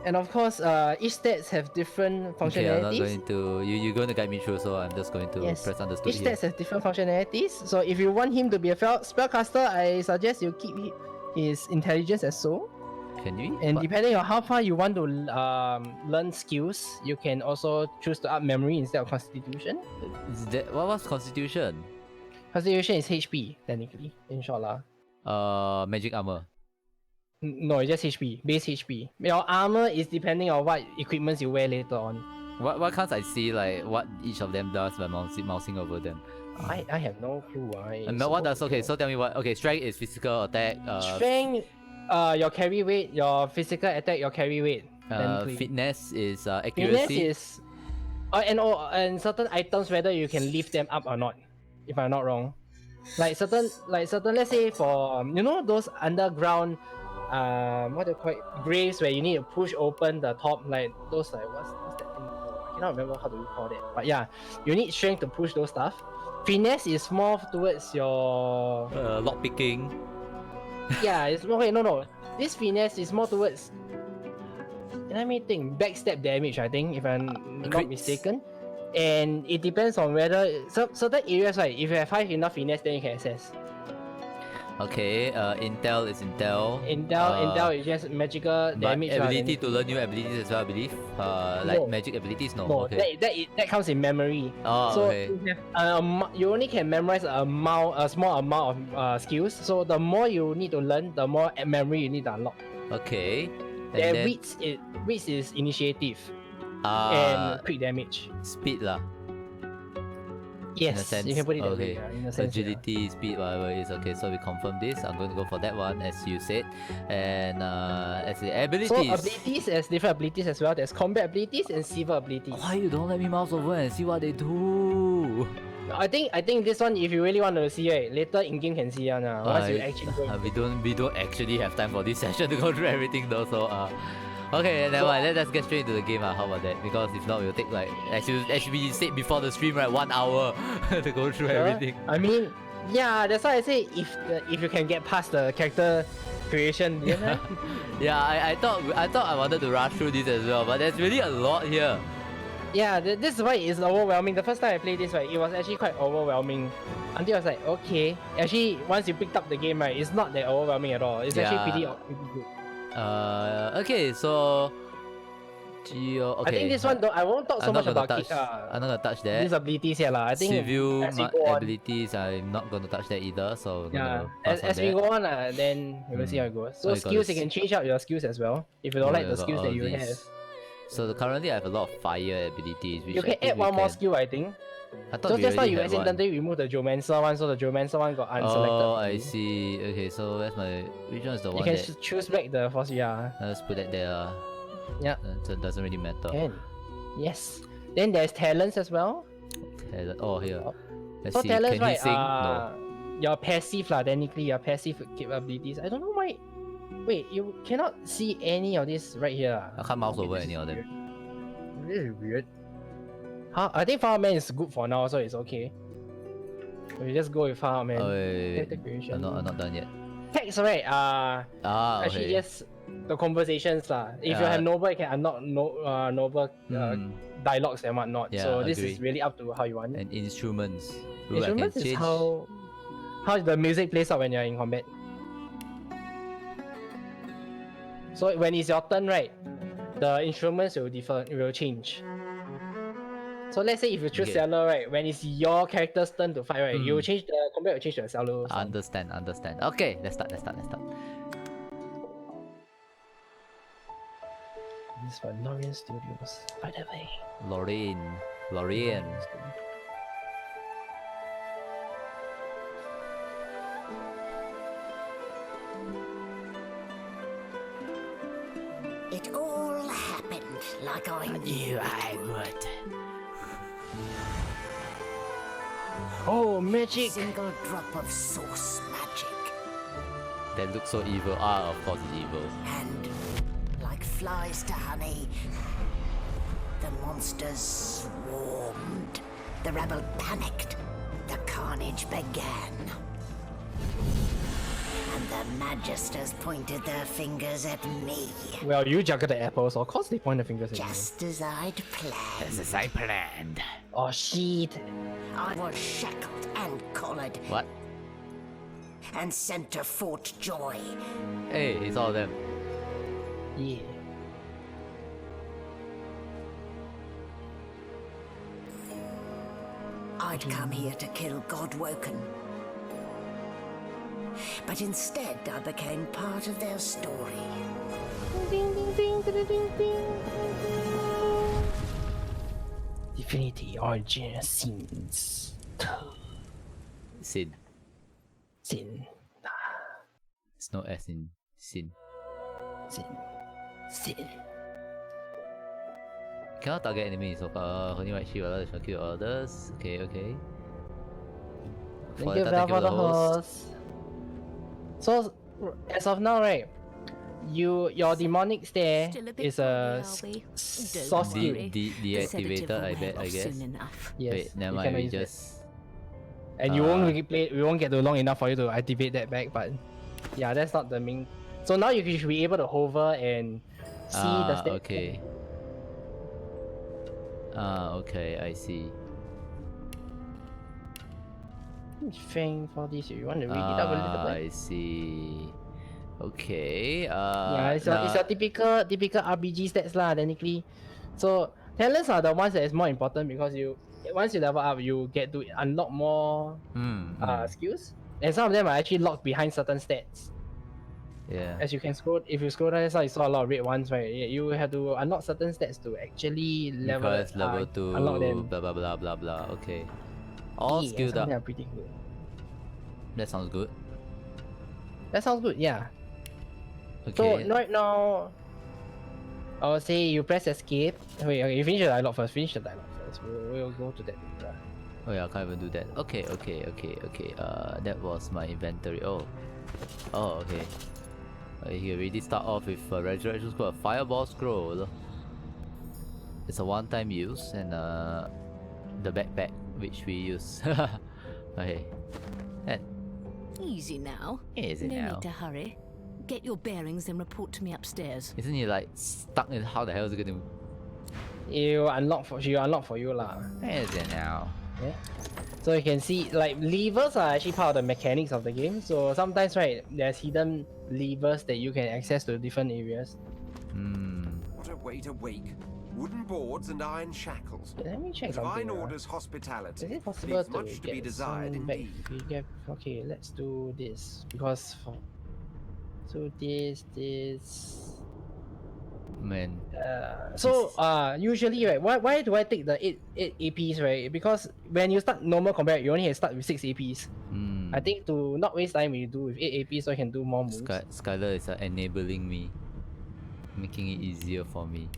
And of course, each stats have different functionalities. Okay, I'm not going to. You're going to guide me through, so I'm just going to Yes. press understood Each here. stats have different functionalities. So if you want him to be a spellcaster, I suggest you keep his intelligence as so. Can we? And What? depending on how far you want to learn skills, you can also choose to up memory instead of constitution. Is that what was constitution? Constitution is HP technically, inshallah. Magic armor. No, it's just HP, base HP. Your armor is depending on what equipments you wear later on. Why can't I see like what each of them does by mousing over them? I have no clue. And what does okay? So tell me what. Okay, strength is physical attack. Strength, your carry weight, your physical attack, your carry weight. technically. Fitness is Fitness accuracy. is, and certain items whether you can lift them up or not. If I'm not wrong, like certain, let's say for you know those underground, what do you call it, graves where you need to push open the top, like those like what's that thing called? I cannot remember how do you call it. But yeah, you need strength to push those stuff. Finesse is more towards your Lock picking. yeah, it's more okay, no. This finesse is more towards, let me think, backstab damage, I think, if I'm not Crits. mistaken. And it depends on whether certain areas, right, if you have high enough finesse, then you can access. Okay, Intel is Intel. Intel is just magical But damage. ability to learn new abilities as well, I believe. Like No. magic abilities, no. No, Okay. that comes in memory. Oh, So okay. you have, you only can memorize a small amount of skills. So the more you need to learn, the more memory you need to unlock. Okay. And Then then reads is initiative uh, and quick damage. speed lah. Yes, sense. you can put it that Okay. way. Yeah, in a sense, yeah. Agility, speed, whatever it is. Okay, so we confirm this. I'm going to go for that one, as you said. And as the abilities. So abilities, there's different abilities as well. There's combat abilities and civil abilities. Why you don't let me mouse over and see what they do? I think this one, if you really want to see, right, later in game can see once you actually go. we don't actually have time for this session to go through everything though. So okay, never mind. Let's get straight into the game. How about that? Because if not, we'll take like as we said before the stream, right, 1 hour to go through everything. I mean, yeah, that's why I say if you can get past the character creation, you know? Yeah, I thought I wanted to rush through this as well, but there's really a lot here. Yeah, this is why it's overwhelming. The first time I played this, right, it was actually quite overwhelming. Until I was like, okay. Actually, once you picked up the game, right, it's not that overwhelming at all. It's actually pretty good. Okay, so Geo. Okay. I think this one, I won't talk so much about I'm not gonna touch that. disabilities here, I think civil as we go on, abilities, I'm not gonna touch that either. So yeah, as we go on, then we will see how it goes. So skills, you can change out your skills as well if you don't like the skills that you have. So currently I have a lot of fire abilities. Which you can add one more skill, I think. I thought so just now you had accidentally removed the Geomancer one, so the Geomancer one got unselected. Oh, I see. Okay, so that's my. Which one is the one you that? can choose back the force. Yeah. Let's put that there. Yeah. So it doesn't really matter. Can. Yes. Then there's talents as well. Talent. Oh, here. Let's so see. talents, Can he right? sing? No. Your passive lah. Technically, your passive capabilities. I don't know why. Wait, you cannot see any of this right here. I can't mouse over any of them. Really weird. Huh? I think Fireman is good for now, so it's okay. We just go with Fireman. Oh, wait. I'm not done yet. Text, right? Actually, okay. just the conversations lah. If you have noble, you can unlock noble dialogues and whatnot. Yeah, so this agree. is really up to how you want. And instruments. Ooh, Instruments is how the music plays out when you're in combat. So when it's your turn, right, the instruments will change. So let's say if you choose Cello, right, when it's your character's turn to fight, right, you will change the combat will change to a Cello. Understand. Okay, let's start. This is for Lorien Studios, by the way. Lorien. It all happened like I knew I would. Oh, magic! Single drop of source magic. That looks so evil. Of course it's evil. And like flies to honey, the monsters swarmed. The rebel panicked. The carnage began. And the Magisters pointed their fingers at me. Well, you juggled the apples, of course they point the fingers at you. Just as I'd planned. Just as I planned. Oh shit. I was shackled and collared. What? And sent to Fort Joy. Hey, it's all of them. Yeah. I'd come here to kill Godwoken. But instead, I became part of their story. Divinity Origin Scenes 2. Sin. Sin. It's no S in sin. Sin. Cannot target enemies so far. Only right shield others shall kill others. Okay. Thank you for the host. So, as of now, right, your demonic stare is a source skill. Deactivated, I guess. Yes, wait, never mind, we just... And you won't we won't get too long enough for you to activate that back, but yeah, that's not the main. So now you should be able to hover and see the stat. Okay. Okay, I see. Thing for this, you want to read it up a little bit? I see. Okay. Yeah, it's a typical RPG stats lah, technically. So talents are the ones that is more important because once you level up, you get to unlock more skills, and some of them are actually locked behind certain stats. Yeah. As you can scroll, if you scroll down, that's how you saw a lot of red ones, right? You have to unlock certain stats to actually level 2, unlock them. blah blah blah blah blah. Okay. All skilled up. Are pretty good. That sounds good. Yeah. Okay. So right now, I would say you press escape. Wait, okay, you finish the dialogue first. We'll go to that later. Oh yeah, I can't even do that. Okay. That was my inventory. Oh, okay. You already start off with a resurrection scroll, a fireball scroll. It's a one-time use, and the backpack which we use. Okay. And Easy now. No need to hurry. Get your bearings and report to me upstairs. Isn't he like stuck in how the hell is he gonna You unlock for you lah. Where is it now? Yeah. So you can see like levers are actually part of the mechanics of the game. So sometimes right, there's hidden levers that you can access to different areas. What a way to wake. Wooden boards and iron shackles. Let me check something. Divine Order's hospitality. Is it possible leaves to much to be get desired some back? indeed. Okay, let's do this because so this. Man. Usually right, why do I take the 8 APs right? Because when you start normal combat, you only can start with 6 APs. I think to not waste time, you do with 8 APs so I can do more moves. Skyler is enabling me, making it easier for me.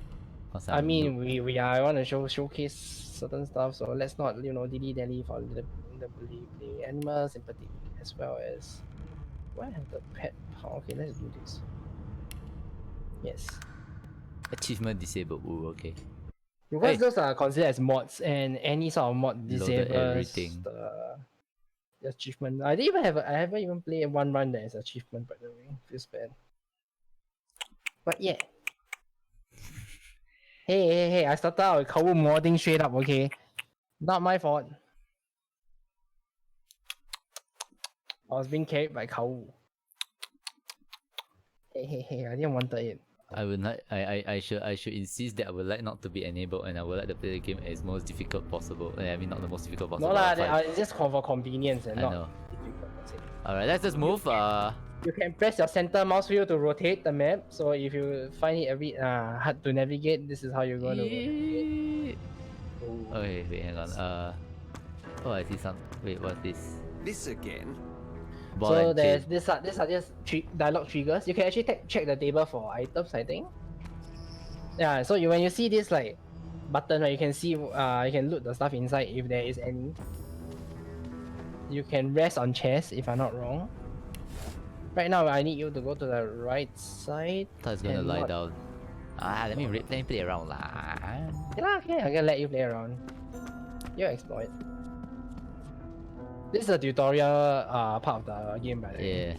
I mean, we want to showcase certain stuff, so let's not dilly dally for the animals in particular, as well as why have the pet. Okay, let's do this. Yes. Achievement disabled. Ooh, okay. Because those are considered as mods, and any sort of mod disables everything. the achievement. I haven't even played one run that is achievement, by the way. Feels bad. But yeah. Hey, I started out with Kawu modding straight up, okay? Not my fault. I was being carried by Kawu. Hey, I didn't want it. I would not. I should insist that I would like not to be enabled, and I would like to play the game as most difficult possible. I mean, not the most difficult possible. No lah, it's just for convenience and not difficult. Alright, let's just move. You can press your center mouse wheel to rotate the map. So if you find it a bit hard to navigate, this is how you're going to navigate. Okay, wait, hang on. Oh, I see some. Wait, what's this? This again. So there's these are just dialogue triggers. You can actually check the table for items, I think. Yeah, so when you see this like button, right, you can see you can loot the stuff inside if there is any. You can rest on chests if I'm not wrong. Right now I need you to go to the right side. I thought it's gonna lie down. Let me play around lah. Yeah, okay, I'm gonna let you play around. You explore it. This is a tutorial part of the game, by the way. Yeah.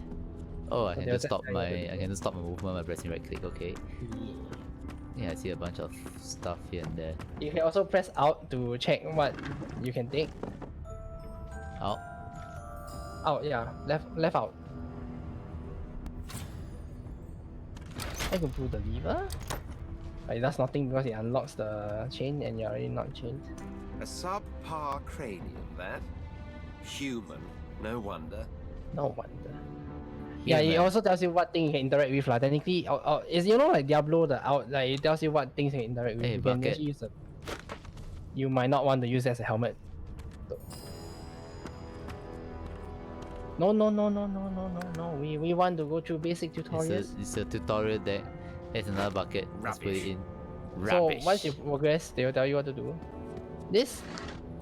Oh, I can just stop my movement by pressing right click. Okay. Yeah, I see a bunch of stuff here and there. You can also press out to check what you can take. Out. Out, yeah. Left out. I can pull the lever. But it does nothing because it unlocks the chain and you're already not chained. A subpar cranium, that? Human, no wonder. No wonder. Yeah, it also tells you what thing you can interact with lah. Technically, is like Diablo the out, like it tells you what things you can interact with. Hey, you can actually use you might not want to use it as a helmet. No. We want to go through basic tutorials. It's a tutorial deck. There's another bucket. Let's put it in. So once you progress, they will tell you what to do. This.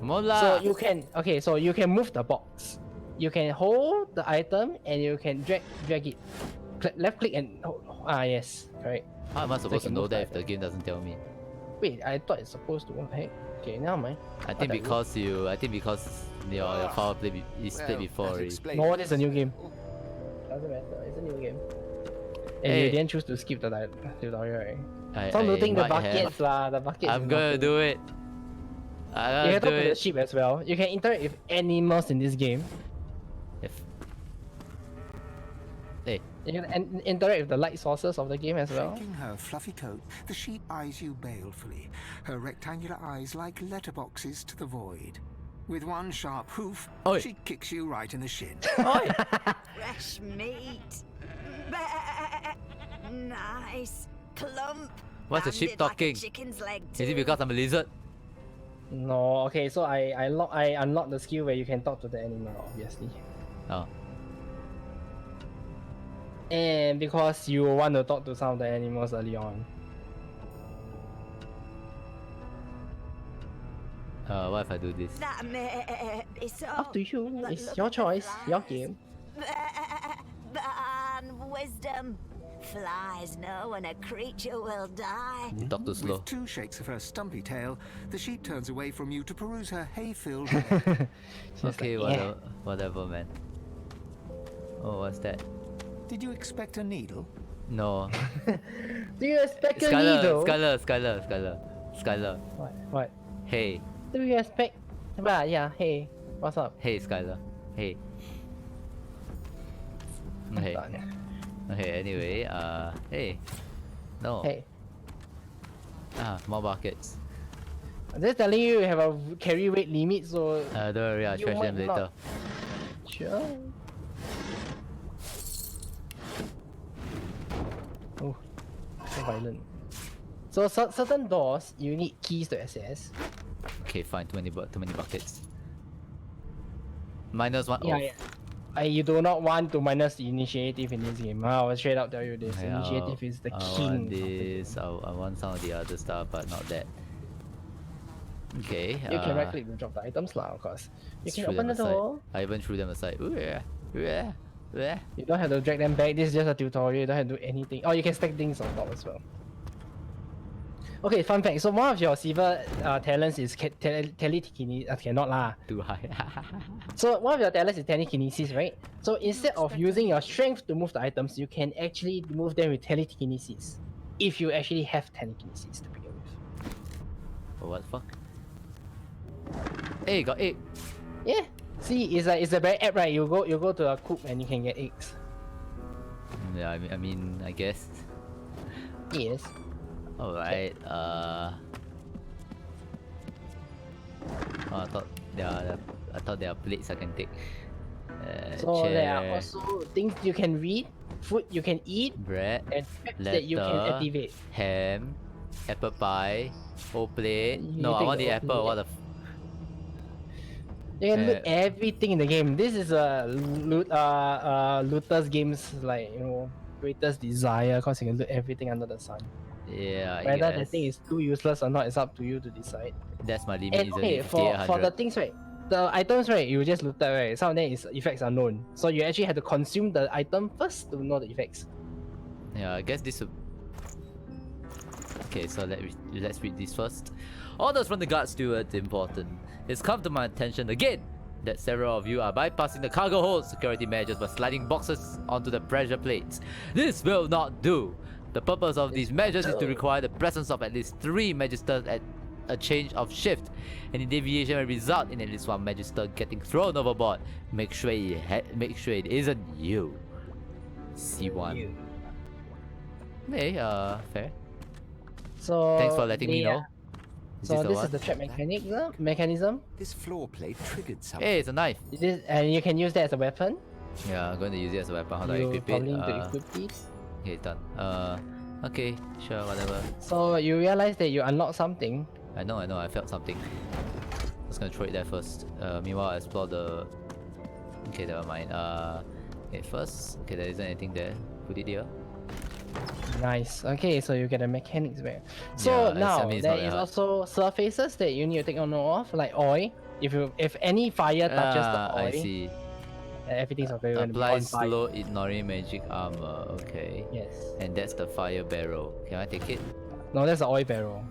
Mola. So you can move the box. You can hold the item and you can drag it. Left click and yes, correct. How am I supposed to know that if the game doesn't tell me? Wait, I thought it's supposed to. What the heck? Okay, never mind. I think because your file is played before already. No, it's a new game. Doesn't matter. It's a new game. And you didn't choose to skip the tutorial, right? Stop looting the buckets lah. The buckets. I'm gonna do it. You can talk to the sheep as well. You can interact with animals in this game. You can interact with the light sources of the game as well. Shaking her fluffy coat, the sheep eyes you balefully, her rectangular eyes like letterboxes to the void. With one sharp hoof, she kicks you right in the shin. Fresh meat. Nice. Clump. What's the sheep talking? Like chicken's leg Is it because I'm a lizard? No, okay, so I unlock the skill where you can talk to the animal, obviously. Oh. And because you want to talk to some of the animals early on. What if I do this? Up to you. It's your choice, your game. Wisdom. Flies know when a creature will die. Talk too slow. With two shakes of her stumpy tail, the sheep turns away from you to peruse her hay-filled Okay, whatever, man. Oh, what's that? Did you expect a needle? No. Do you expect a needle? Skyler. Skyler. What? Hey. Do you expect? But yeah, hey, what's up? Hey, Skyler. Hey. Okay. Okay, anyway, hey. No. Hey. More buckets. I'm just telling you, you have a carry weight limit, so. Don't worry, I'll you trash them might later. not. Sure. Oh, so violent. So certain doors, you need keys to access. Okay, fine. Too many buckets. -1. Yeah. You do not want to minus the initiative in this game. I will straight up tell you this. Yeah, Initiative is the I king. want this. I want some of the other stuff, but not that. Okay. You can right click to drop the items lah, of course. You can threw open them the aside. door. I even threw them aside. Ooh, yeah. Yeah. Yeah. You don't have to drag them back. This is just a tutorial. You don't have to do anything. Oh, you can stack things on top as well. Okay, fun fact. So one of your silver talents is telekinesis. Cannot lah. Too high. So one of your talents is telekinesis, right? So instead of using your strength to move the items, you can actually move them with telekinesis. If you actually have telekinesis to begin with. Oh, what the fuck? Hey, got egg. Yeah. See, it's a very app, right? You go to a coop and you can get eggs. Yeah, I mean, I guess. Yes. Alright, oh, I thought there are plates I can take. So chair, there are also things you can read, food you can eat, bread, and traps that you can letter, activate. ham, apple pie, whole plate. You No, I take want the the whole apple. plate. What the You can loot everything in the game. This is a looter's games, like, you know, greatest desire, cause you can loot everything under the sun. Yeah, I Whether the guess. thing is too useless or not, it's up to you to decide. That's my limit, And isn't okay, it? for the 5800. things, right, the items, right, you just looted, right, some of them is effects unknown. So you actually have to consume the item first to know the effects. Yeah, I guess this would... Okay, so let's read this first. Orders from the guard steward, important. It's come to my attention again that several of you are bypassing the cargo hold security measures by sliding boxes onto the pressure plates. This will not do. The purpose of these measures is to require the presence of at least 3 magisters at a change of shift. Any deviation will result in at least 1 magister getting thrown overboard. Make sure it isn't you. C1. Hey, fair. So Thanks for letting me know. So this is the trap mechanism. This floor plate triggered something. Hey, it's a knife. And you can use that as a weapon. Yeah, I'm going to use it as a weapon. How do I You equip probably it? need to equip it. Okay, done. Okay, sure, whatever. So you realize that you unlock something. I know, I felt something. I was gonna throw it there first. Meanwhile, I explore the... Okay, never mind. Okay, first. Okay, there isn't anything there. Put it here. Nice. Okay, so you get the mechanics back. So Yeah, now I mean, it's there not that is hard. also surfaces that you need to take note of, like oil. If any fire touches the oil, I see. everything's okay. When Apply on fire. slow ignoring magic armor. Okay. Yes. And that's the fire barrel. Can I take it? No, that's the oil barrel.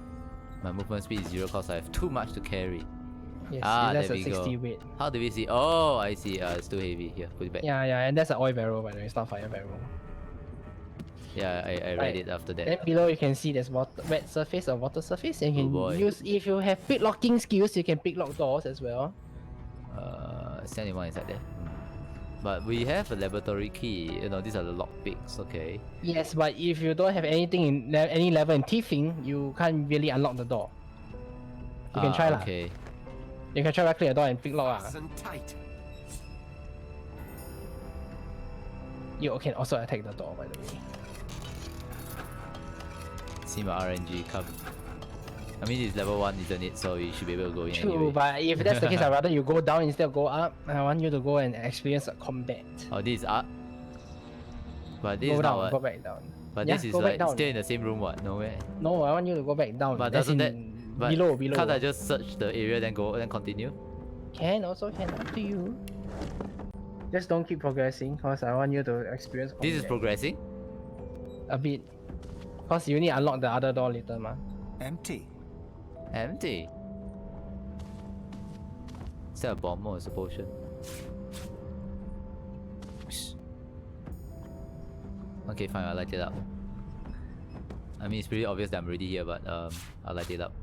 My movement speed is 0 cause I have too much to carry. Yes, There that's a we 60 go. weight. How do we see? Oh, I see. It's too heavy. Here, put it back. Yeah, and that's an oil barrel, by the way. It's not fire barrel. Yeah, I read Right. it after that. Then below you can see there's wet surface or water surface. And you can boy. use, if you have pick locking skills, you can pick lock doors as well. Is there anyone inside there? But we have a laboratory key. You know, these are the lock picks. Okay. Yes, but if you don't have anything in any level in thieving, you can't really unlock the door. You can try lah. Okay. You can try right click the door and pick lock. Fasten tight. You can also attack the door, by the way. See my RNG come. I mean, it's level 1, isn't it? So you should be able to go in True, anyway. but if that's the case, I'd rather you go down instead of go up. I want you to go and experience a combat. Oh, this is up. But this Go is down, not go what. back down. But Yeah, this is go back like down. still in the same room, what? Nowhere. No, I want you to go back down. But As doesn't that? in But below? Can't I just search the area then continue? Can also can, up to you. Just don't keep progressing, cause I want you to experience combat. This is progressing. a bit. Cause you need to unlock the other door later, ma. Empty. Empty. Is that a bomb or is it a potion? Okay, fine, I'll light it up. I mean, it's pretty obvious that I'm already here, but I'll light it up.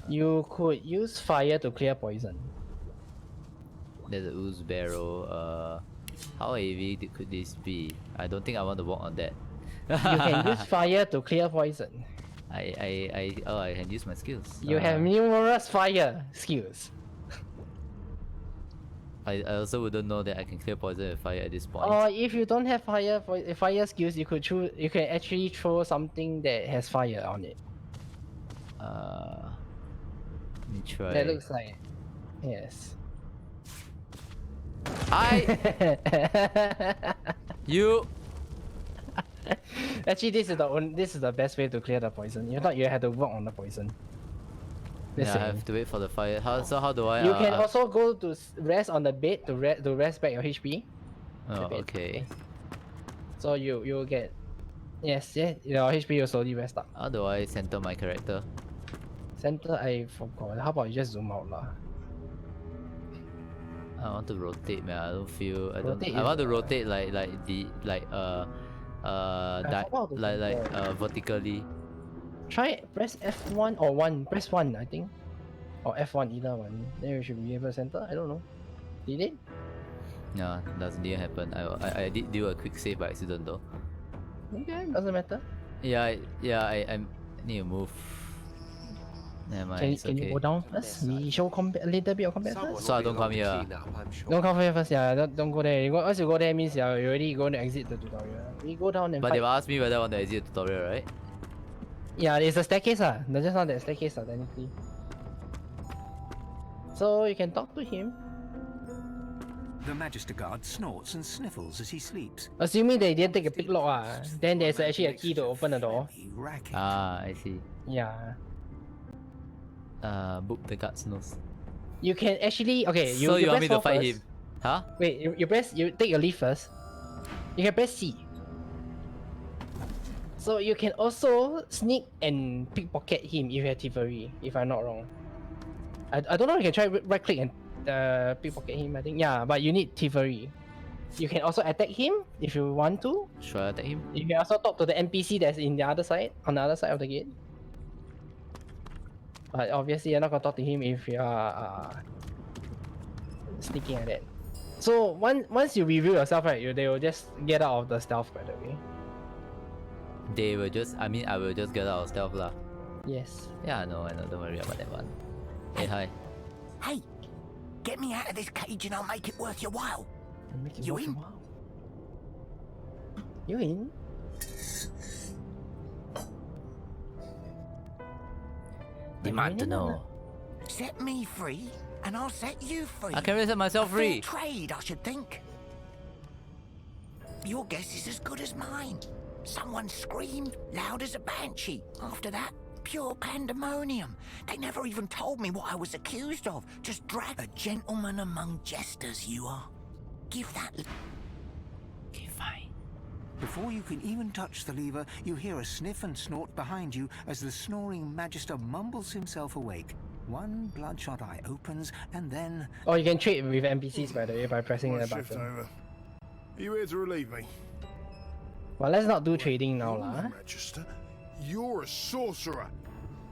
You could use fire to clear poison. There's a ooze barrel. How heavy could this be? I don't think I want to walk on that. You can use fire to clear poison. I can use my skills. You have numerous fire skills. I also wouldn't know that I can clear poison with fire at this point. Or if you don't have fire skills, you can actually throw something that has fire on it. Let me try. That looks like, yes. You. Actually, this is the best way to clear the poison. You thought you had to work on the poison. Yeah, I have to wait for the fire. How do I? You can also go to rest on the bed to rest back your HP. Oh, okay. So you'll get, your HP will slowly rest up. How do I center my character? Center, I forgot. How about you just zoom out lah? I want to rotate, man. I want to rotate vertically. Try press F1 or 1. Press 1, I think. Or F1, either one. Then you should be able to center. I don't know. Did it? No, didn't happen. I did do a quick save by accident though. Okay, doesn't matter. I need to move. Never mind, Can you go down first? We show a little bit of combat first? So I don't come here. Don't come here first, yeah. Don't go there. Once you go there, means you're already going to exit the tutorial. We go down and But fight. they've asked me whether I want to exit the tutorial, right? Yeah, it's a staircase There's just not that staircase technically. So you can talk to him. The Magister Guard snorts and sniffles as he sleeps. Assuming they didn't take a picklock, then there's actually a key to open the door. I see. Yeah. Boop the guard's nose. You can actually So you want me to fight him? Huh? Wait, you take your leave first. You can press C. So you can also sneak and pickpocket him if you have thievery, if I'm not wrong. I don't know if you can try right click and pickpocket him, I think. Yeah, but you need thievery. You can also attack him if you want to. Should I attack him? You can also talk to the NPC that's in the other side, on the other side of the gate. But obviously you're not gonna talk to him if you are sneaking like that. So once you reveal yourself, right, they will just get out of the stealth, by the way. I will just get out of stealth lah. Yes. Yeah, I know, don't worry about that one. Hey, hi. Hey, get me out of this cage and I'll make it worth your while. You in? You in? Demand to know. Set me free and I'll set you free. I can set myself free. Fair trade, I should think. Your guess is as good as mine. Someone screamed loud as a banshee. After that, pure pandemonium. They never even told me what I was accused of. Just drag a gentleman among jesters, you are. Give that... Okay, fine. Before you can even touch the lever, you hear a sniff and snort behind you as the snoring Magister mumbles himself awake. One bloodshot eye opens, and then... Oh, you can trade with NPCs, by the way, by pressing the button. Over. Are you here to relieve me? Well, let's not do trading now, lah. Magister, you're a sorcerer.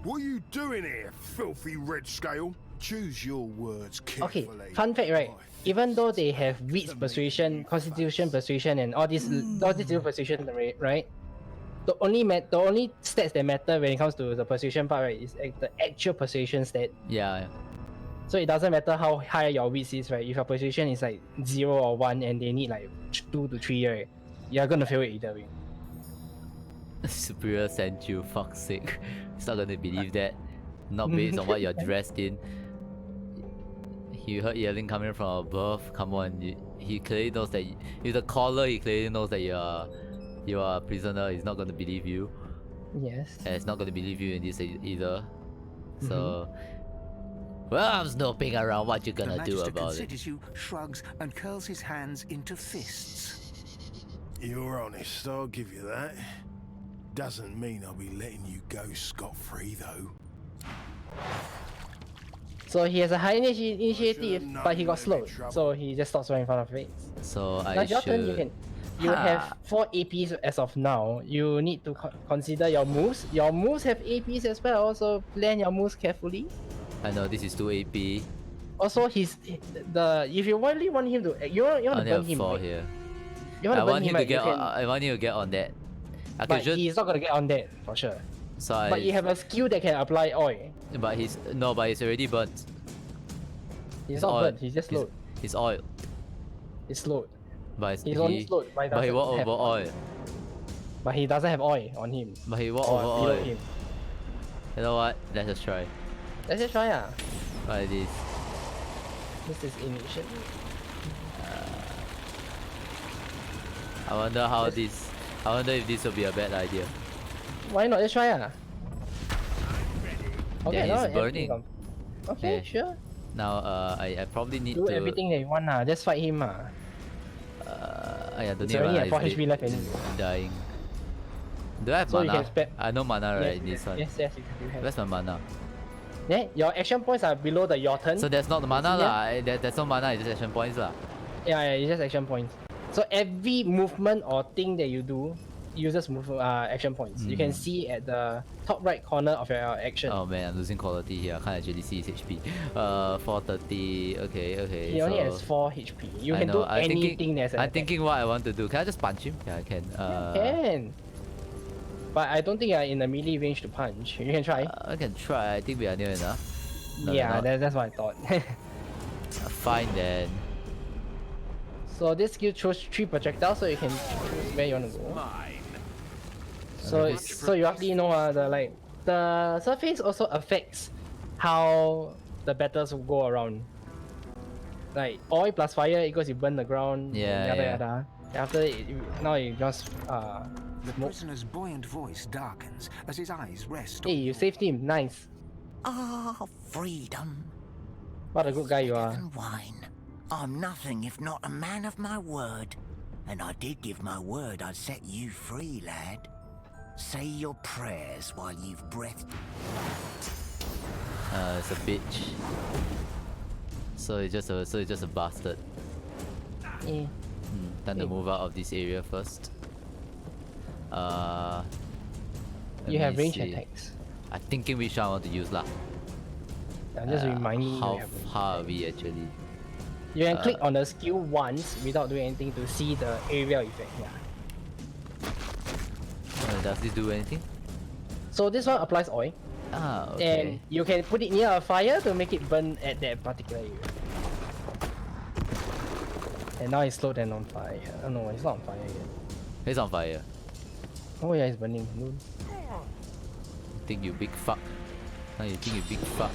What are you doing here, filthy red scale? Choose your words carefully. Okay, fun fact, right? Even though they have wits persuasion, constitution persuasion, and all these little persuasion, right? The only stats that matter when it comes to the persuasion part, right, is the actual persuasion stat. Yeah. So it doesn't matter how high your wits is, right? If your persuasion is like 0 or 1 and they need like 2 to 3, right, you're gonna fail it either way. Superior sent you, fuck's sake. He's not gonna believe that. Not based on what you're dressed in. He heard yelling coming from above. Come on, he clearly knows that with the collar, he clearly knows that you are a prisoner. He's not gonna believe you. Yes. And he's not gonna believe you in this either. So, well, I'm snoping around what you're gonna do about it. You, shrugs, and curls his hands into fists. You're honest, I'll give you that. Doesn't mean I'll be letting you go scot-free, though. So he has a high initiative, but he got slowed. So he just stops right in front of face. So now your turn, you can... You have 4 APs as of now. You need to consider your moves. Your moves have APs as well, so plan your moves carefully. I know this is 2 AP. Also, if you really want him to, you want to burn him. 4 right? here. You want to burn him, right? I want him to get on that. Okay, But he's not gonna get on that for sure. So But you have a skill that can apply oil. But he's already burnt. He's not burnt. He's just slowed. He's oil. He's slowed. But He's only slowed. But he walked over oil. But he doesn't have oil on him. But he walked Or over below oil. him. You know what? Let's just try. Let's just try Try this. This is initial. I wonder if this will be a bad idea. Why not? Let's try Okay, Yeah, now he's burning. Okay, Okay. sure. Now I probably need Do to everything that you want Just fight him yeah, don't It's need only mana, at 4 it's HP left anyway. I'm dying. Do I have So you mana? can spam. I know mana right in this one. Yes, you have. Where's my mana? Yeah, your action points are below your turn. So that's not the mana Yeah. lah. There's no mana, it's just action points lah. Yeah, it's just action points. So every movement or thing that you do uses action points. You can see at the top right corner of your action. Oh man, I'm losing quality here. I can't actually see his HP. 430. Okay. He only so has 4 HP. You I can know, do I'm anything thinking, that's an I'm attack. thinking what I want to do. Can I just punch him? Yeah, I can. Can. But I don't think you're in the melee range to punch. You can try. I can try. I think we are near enough. No, we're Yeah, not. that's what I thought. Fine then. So this skill chose 3 projectiles, so you can choose where you want to go. So you roughly know the surface also affects how the battles will go around. Like oil plus fire equals you burn the ground. Yeah, Yada yeah. yada. After it, now you just The smoke. prisoner's buoyant voice darkens as his eyes rest Hey, you saved him. Nice. freedom. What a good guy you are. And wine. I'm nothing if not a man of my word. And I did give my word I'd set you free, lad. Say your prayers while you've breath. It's a bitch. So it's just a bastard. Eh. Time to move out of this area first. Let You have me range see. attacks. I'm thinking which one I want to use lah. I'm just reminding you. How you have range far are attacks. we actually? You can click on the skill once without doing anything to see the area effect. Yeah. Does this do anything? So this one applies oil, Ah, and okay. you can put it near a fire to make it burn at that particular area. And now it's slowed and on fire. Oh no, it's not on fire yet. It's on fire. Oh yeah, it's burning. Think you big fuck. You think you big fuck.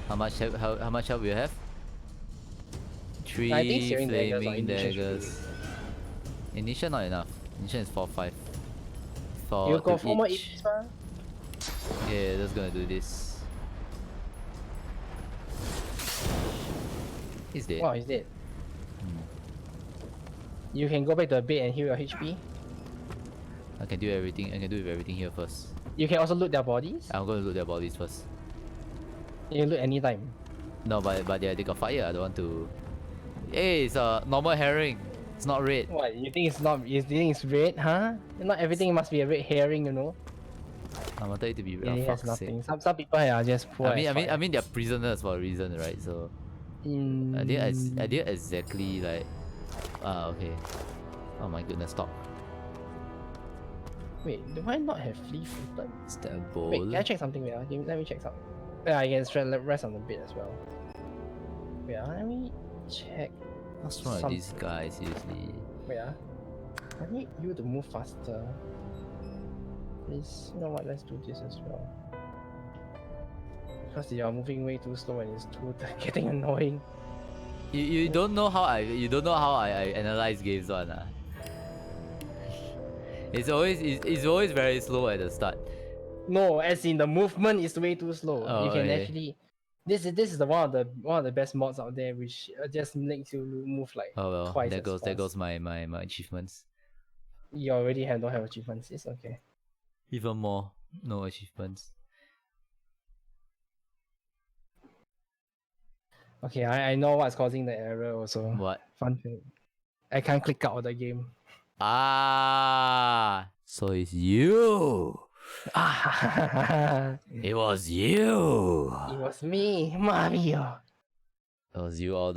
How much help you have? 3 I think searing daggers or flaming ignition should be daggers. Ignition not enough. Ignition is 4-5. You got 4 more each. each, man. Yeah, just gonna do this. He's dead. Wow, he's dead. You can go back to the bed and heal your HP. I can do everything. I can do with everything here first. You can also loot their bodies. I'm gonna loot their bodies first. You can loot anytime. No, but they got fire. I don't want to. Hey, it's a normal herring. It's not red. What, you think it's not? You think it's red, huh? Not everything must be a red herring, you know. I wanted it to be red. It Oh, has fuck's sake. nothing. Some people are just poor. I mean, they're prisoners for a reason, right? So I didn't exactly like. Okay. Oh my goodness, stop. Wait, do I not have flea footed? Is that a bowl? Wait, can I check something? Wait, let me check something. Yeah, I can rest on the bed as well. Wait, let me check. What's wrong with these guys, seriously? Wait, I need you to move faster. Please, you know what? Let's do this as well. Because you are moving way too slow and it's too getting annoying. You don't know how I analyze games one ah. It's always very slow at the start. No, as in the movement is way too slow. Oh, you can okay. actually. This is the one of the best mods out there, which just makes you move like Oh well, twice there as goes fast. my achievements. You already don't have achievements. It's okay. Even more, no achievements. Okay, I know what's causing the error also. What? Fun thing. I can't click out of the game. Ah, so it's you. It was you. It was me, Mario. It was you all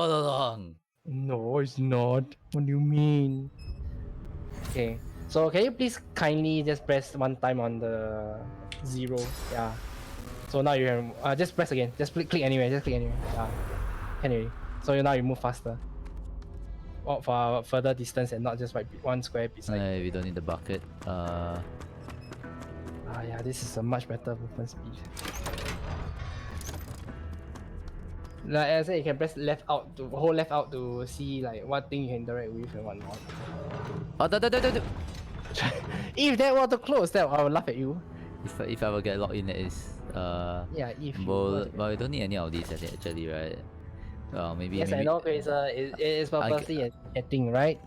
along. No, it's not. What do you mean? Okay, so can you please kindly just press one time on the 0? Yeah. So now you can just press again. Just click anywhere. Just click anywhere. Yeah. Anyway, so now you move faster. Or for further distance and not just like one square beside. We don't need the bucket. Yeah, this is a much better movement speed. Like I said, you can press left out to hold left out to see like what thing you can interact with and whatnot. Oh, If that were to close, that I would laugh at you. If I will get logged in, it is yeah. If well, we don't need any of these actually, right? Maybe. Yes, maybe... I know, Quasar. It is purposely a thing, right?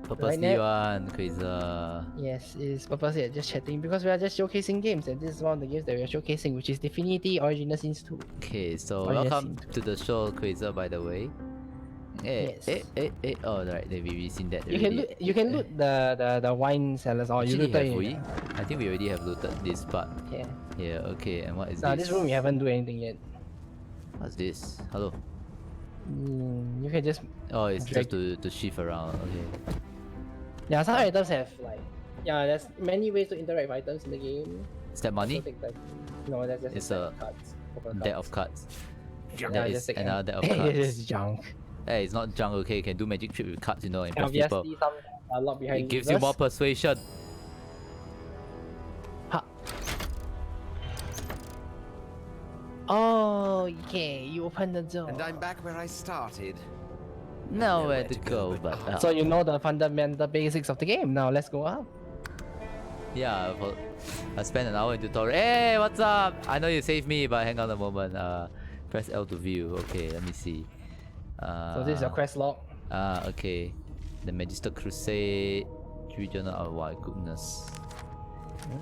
Purposely one, Quasar. Yes, it's purposely just chatting because we are just showcasing games, and this is one of the games that we are showcasing, which is Divinity Original Sins 2. Okay, so welcome to the show, Quasar, by the way. Yes. Oh, right, we've seen that. You can loot the wine cellars, or you looted it. I think we already have looted this part. Yeah. Yeah. Okay, and what is Now this? this room we haven't do anything yet. What's this? Hello. You can just. Oh, it's just to shift around. Okay. Yeah, some items have like. Yeah, there's many ways to interact with items in the game. Is that money? No, that's just it's a deck of cards. That is another deck of cards. It is junk. Hey, it's not junk, okay? You can do magic trick with cards, you know, impress Obviously, people. some a lot behind. It gives you more persuasion. Oh, okay, you open the door. And I'm back where I started. Nowhere to go but up. So you know the fundamental basics of the game. Now let's go up. Yeah, I spent an hour in tutorial. Hey, what's up? I know you saved me, but hang on a moment. Press L to view. Okay, let me see. So this is your quest log. Okay. The Magister Crusade. Region. Oh my goodness.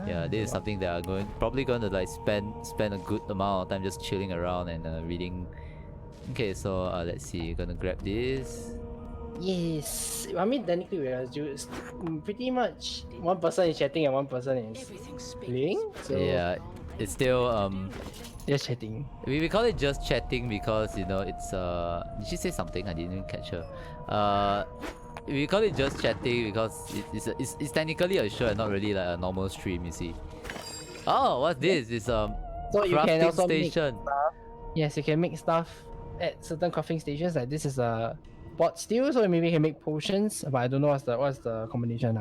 Yeah, this is something that I'm probably going to like spend a good amount of time just chilling around and reading. Okay, so let's see. Gonna grab this. Yes, I mean technically we are just pretty much one person is chatting and one person is playing. So yeah, it's still just chatting. We call it just chatting because you know it's did she say something? I didn't even catch her. We call it just chatting because it's technically a show and not really like a normal stream, you see. Oh, what's this? It's so you can crafting also station. Make stuff. Yes, you can make stuff at certain crafting stations. Like this is a pot still, so maybe you can make potions, but I don't know what's the combination.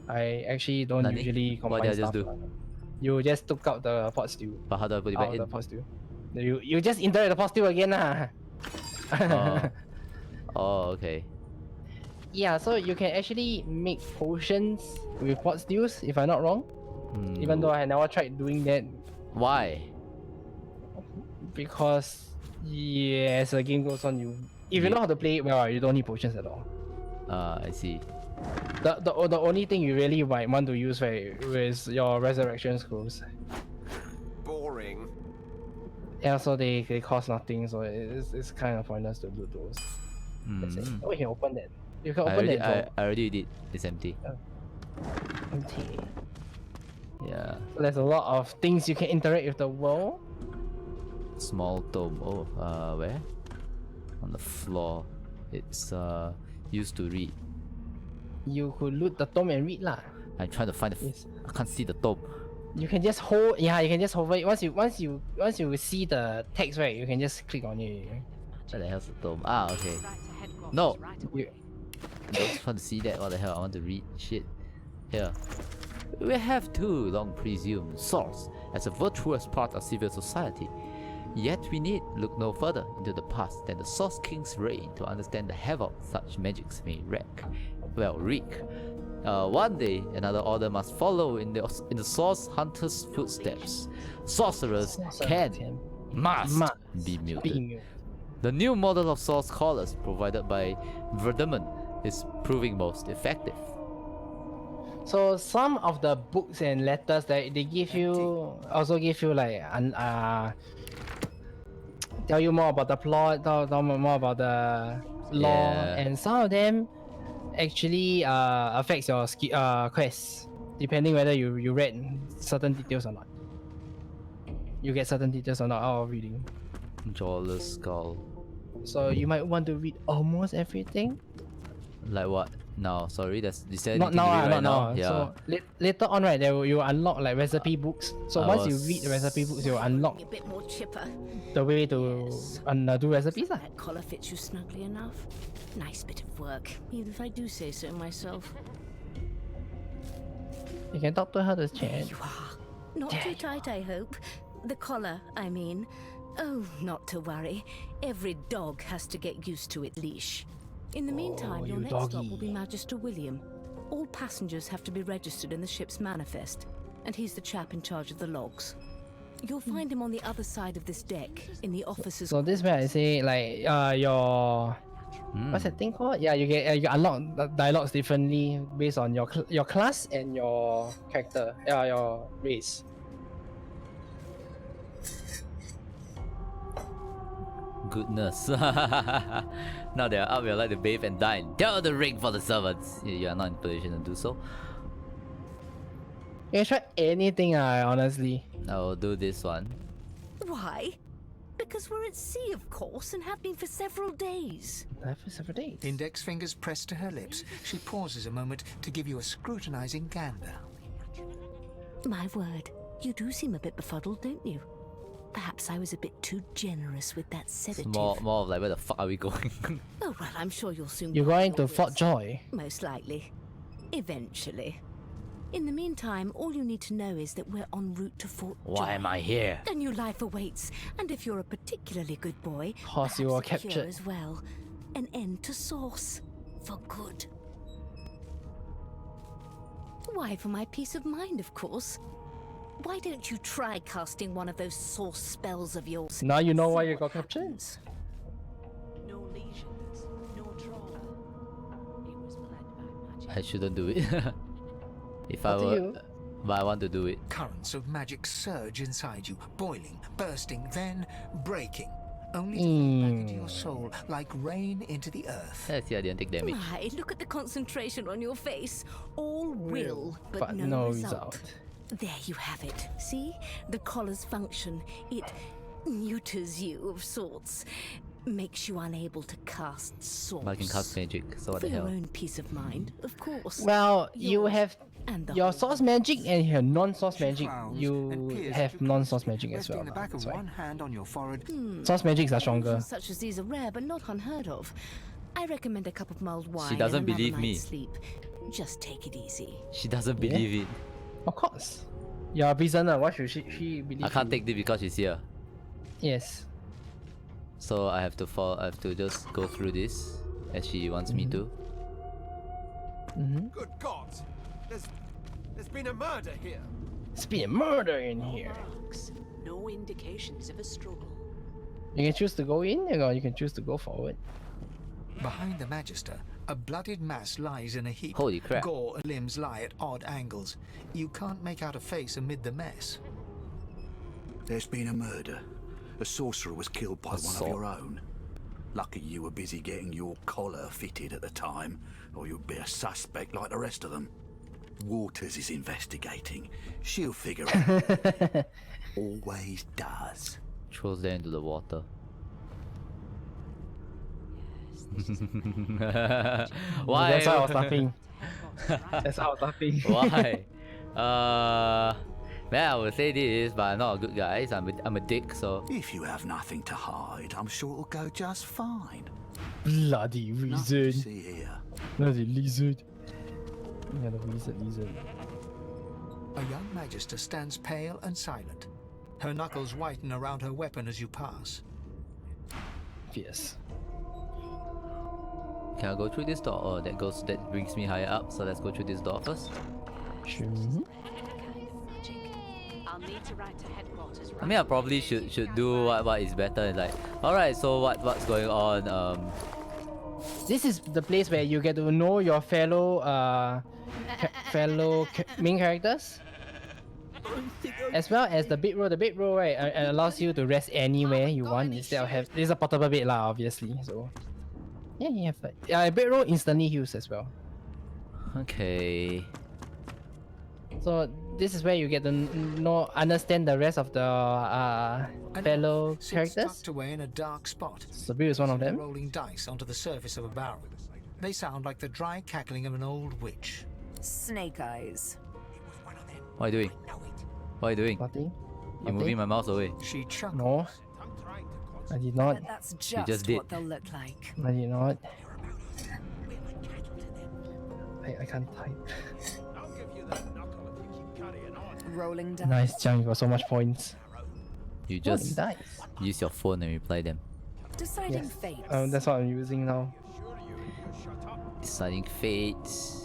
I actually don't usually combine what did I stuff. just do? You just took out the pot still. But how do I put it back in? The pot still. You just interact the pot still again. Oh, okay. Yeah, so you can actually make potions with pot stills, if I'm not wrong. Even though I never tried doing that. Why? Because yeah, as the game goes on, if you know how to play it well, you don't need potions at all. I see. The only thing you really might want to use, right, is your resurrection scrolls. Boring. Yeah, so they cost nothing, so it's kind of pointless to do those. Oh, you can open that. You can open that door. I already did. It's empty. Empty. Yeah. So there's a lot of things you can interact with the world. Small tome. Oh, where? On the floor. It's used to read. You could loot the tome and read lah. I'm trying to find the. I can't see the tome. You can just hold. Yeah, you can just hover it. Once you see the text, right, you can just click on it. Where the hell's the tome? Ah, okay. No. I don't want to see that. What the hell? I want to read shit. Here. We have too long presumed Source as a virtuous part of civil society. Yet we need look no further into the past than the Source King's reign to understand the havoc such magics may wreak. One day, another order must follow in the Source Hunter's footsteps. Sorcerers must be muted. The new model of Source Callers provided by Verdamon is proving most effective. So some of the books and letters that they give you also give you like tell you more about the plot, tell more about the lore, and some of them actually affects your quest, depending whether you read certain details or not. You get certain details or not out of reading. Jawless skull. So you might want to read almost everything. Like what? Now, sorry, is there Not anything to now, read right not now. Yeah. So later on, right, you unlock like recipe books. So once you read the recipe books, you unlock A bit more chipper. the way to do recipes. That collar fits you snugly enough. Nice bit of work, even if I do say so myself. You can talk to her to chat. You are. Not too tight, I hope. The collar, I mean. Oh, not to worry. Every dog has to get used to its leash. In the meantime, your next stop will be Magister William. All passengers have to be registered in the ship's manifest, and he's the chap in charge of the logs. You'll find him on the other side of this deck, in the officers' So this where I say like your what's that thing called? Yeah, you unlock the dialogues differently based on your class and your character, your race. Goodness. Now they are up, we're like to bathe and dine. Tell the ring for the servants. You are not in position to do so. You can try anything, honestly. I will do this one. Why? Because we're at sea, of course, and have been for several days. For several days. Index fingers pressed to her lips, she pauses a moment to give you a scrutinizing gander. My word, you do seem a bit befuddled, don't you? Perhaps I was a bit too generous with that sedative. More of like, where the fuck are we going? Oh well, I'm sure you'll soon. You're going to Fort Joy. Most likely. Eventually. In the meantime, all you need to know is that we're en route to Fort Joy. Why am I here? A new life awaits, and if you're a particularly good boy, Cause you were perhaps a cure captured as well. An end to Source. For good. Why, for my peace of mind, of course. Why don't you try casting one of those Source spells of yours? Now you know why you got captured. No lesions, no trauma. It was planned by magic. I shouldn't do it. If I Up to were, you. but I want to do it. Currents of magic surge inside you, boiling, bursting, then breaking, only to fall back into your soul like rain into the earth. Let's see, I didn't take damage. My, look at the concentration on your face. All will, but, But no, no result. result. There you have it. See? The collar's function. It neuters you of sorts. Makes you unable to cast Source. But I can cast magic, so what For the your hell? own peace of mind, of course. Well, you Yours have and the your whole source magic and your non-source She magic. frowns and You peers at have your non-source magic as resting well. the back of That's why. one hand on your forehead. Source magics are stronger. Illusions such as these are rare, but not unheard of. I recommend a cup of mulled wine. doesn't and another believe me. night's sleep. Just take it easy. She doesn't believe it. Of course. You're a prisoner. Why should she believe I can't you? take this because she's here. Yes. So I have to just go through this as she wants me to. Good God! There's been a murder here. It's been a murder in here. Marks, no indications of a struggle. You can choose to go in, or you can choose to go forward. Behind the Magister, a bloodied mass lies in a heap. Holy crap. Gore limbs lie at odd angles. You can't make out a face amid the mess. There's been a murder. A sorcerer was killed by one of your own. Lucky you were busy getting your collar fitted at the time, or you'd be a suspect like the rest of them. Waters is investigating. She'll figure it out. Always does. Throws them into the water. Why? That's why I was laughing. That's why I was laughing. Why? Man, I would say this, but I'm not a good guy. So I'm a dick, so. If you have nothing to hide, I'm sure it'll go just fine. Bloody Nothing to wizard. see here. Bloody lizard. Yeah, the lizard. A young Magister stands pale and silent. Her knuckles whiten around her weapon as you pass. Fierce. Can I go through this door? Or that brings me higher up, so let's go through this door first. Sure. I'll need to write to headquarters. I mean, I probably should do what is better. Like, alright, so what's going on? This is the place where you get to know your fellow main characters, as well as the bedroll. The bedroll, right, allows you to rest anywhere you want instead of have. This is a portable bed, lah, obviously. So Yeah, yeah, but bedroll instantly heals as well. Okay. So this is where you get to understand the rest of the fellow characters. Tucked away in a dark spot. Sabu is one of them. Rolling dice onto the surface of a barrel. They sound like the dry cackling of an old witch. Snake eyes. What are you doing? What are you doing? Nothing. You're moving my mouse away. She chuckled. No. I did not. But that's just just did. what they'll look like. I did not. I can't type. Rolling dice. Nice, Jiang, you got so much points. You just Rolling dice. use your phone and reply them. Deciding Yes. fates. That's what I'm using now. Deciding fates.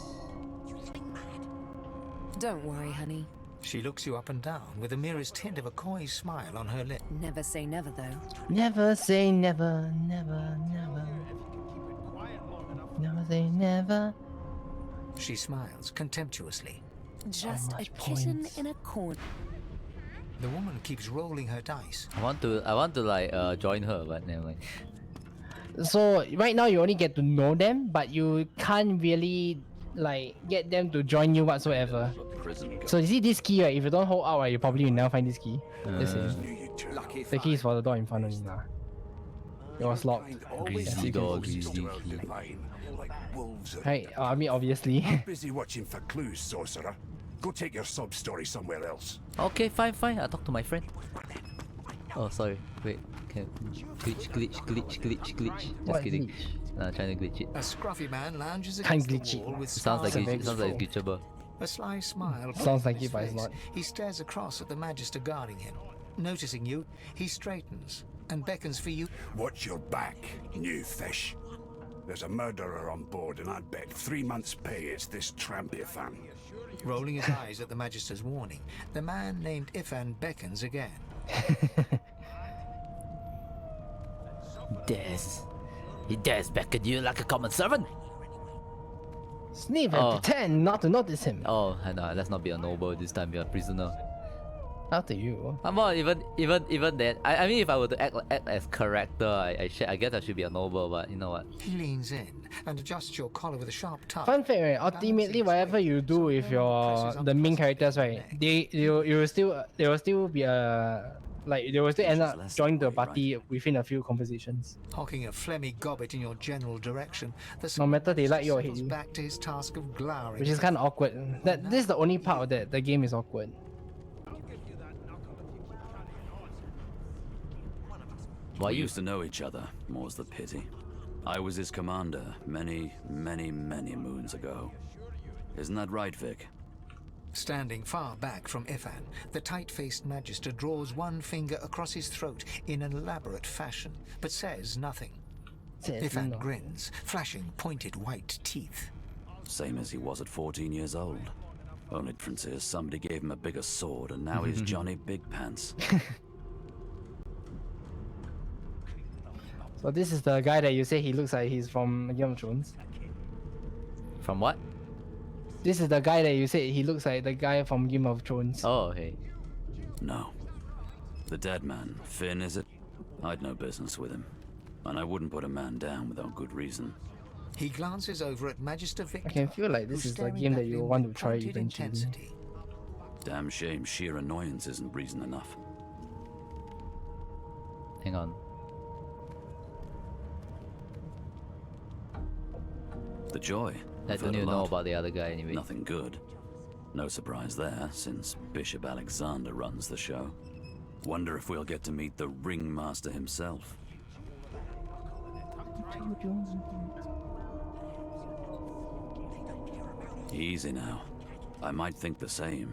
Don't worry, honey. She looks you up and down with the merest hint of a coy smile on her lip. Never say never, though. Never say never, never, never. Never say never. She smiles contemptuously. Just a much kitten points. in a corner. The woman keeps rolling her dice. I want to like join her, but never mind. So right now you only get to know them, but you can't really like get them to join you whatsoever. So you see this key, right? If you don't hold out, right, you probably will never find this key. That's it. The key is for the door in front of me now. It was locked. Greasy dog, greasy. Right, I mean obviously. Busy watching for clues, sorcerer. Go take your sob story somewhere else. Okay, fine. I'll talk to my friend. Oh, sorry. Wait. Can glitch. Just What kidding. glitch? Trying to glitch it. A scruffy man lounges Can't against glitch the wall it. with Sounds like stars it sounds like it's glitchable. A sly smile. Sounds like on his it, but it's face. not. He stares across at the Magister guarding him. Noticing you, he straightens and beckons for you. Watch your back, new fish. There's a murderer on board, and I'd bet 3 months' pay it's this tramp Ifan. Rolling his eyes at the Magister's warning, the man named Ifan beckons again. He dares beckon you like a common servant. Sniff and pretend not to notice him. Oh, no, let's not be a noble this time. You're a prisoner. Up to you. I'm not even that. I mean, if I were to act as character, I guess I should be a noble. But you know what? He leans in and adjusts your collar with a sharp touch. Fun fact, right? Ultimately, whatever you do with the main characters, right? They will still be they will still end up joining the party within a few conversations. Hawking a phlegmy gobbet in your general direction, the No matter they like you or hate settles you. back to his task of glowering. Which is kind of awkward. This is the only part of that the game is awkward. We used to know each other, more's the pity. I was his commander many moons ago. Isn't that right, Vic? Standing far back from Ifan, the tight-faced Magister draws one finger across his throat in an elaborate fashion, but says nothing. Ifan grins, flashing pointed white teeth. Same as he was at 14 years old. Only difference is somebody gave him a bigger sword and now he's Johnny Big Pants. So this is the guy that you say he looks like he's from Game of Thrones. From what? This is the guy that you said he looks like the guy from Game of Thrones. Oh, okay. No. The dead man, Finn, is it? I'd no business with him. And I wouldn't put a man down without good reason. He glances over at Magister Victor. I can feel like this is the game that you want to try eventually. Damn shame sheer annoyance isn't reason enough. Hang on. The joy. I I've don't heard a even know lot. about the other guy anyway. Nothing good. No surprise there, since Bishop Alexander runs the show. Wonder if we'll get to meet the ringmaster himself. Easy now. I might think the same.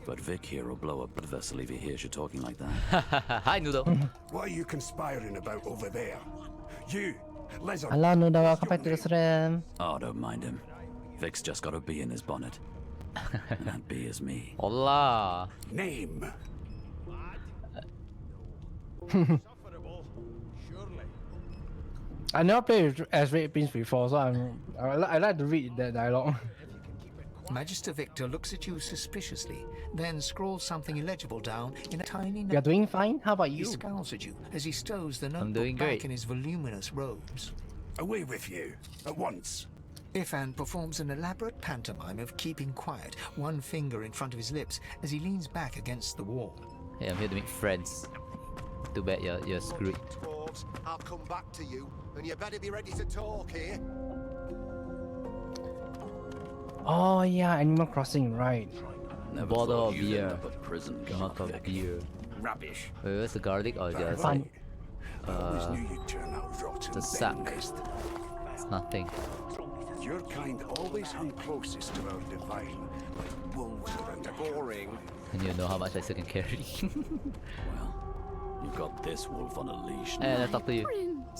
But Vic here will blow up the vessel if he hears you talking like that. Hi, Noodle. What are you conspiring about over there? You, Lizard. Hello, Noodle. Welcome back to the stream. Oh, don't mind him. Vic's just got a bee in his bonnet. And that bee is me. Hola. Name. I never played as Red Prince before, so I like to read that dialogue. Magister Victor looks at you suspiciously, then scrawls something illegible down in a tiny note. You're doing fine? How about He you? scowls at you as he stows the I'm notebook doing back great. in his voluminous robes. Away with you, at once. Ifan performs an elaborate pantomime of keeping quiet, one finger in front of his lips as he leans back against the wall. Hey, I'm here to make friends. Too bad you're screwed. Dwarves, I'll come back to you, and you better be ready to talk here. Oh yeah, Animal Crossing, right? Never Bottle thought of you'd beer. end up a prison Mug of convict. beer. Rubbish. Wait, where's the garlic or the other Fun. side? I always knew you'd turn out rotten. The sack. It's nothing. Your kind always hung closest to our divine, like wolves around a boring. And you know how much I still can carry. Well, you've got this wolf on a leash now. And I talk to you.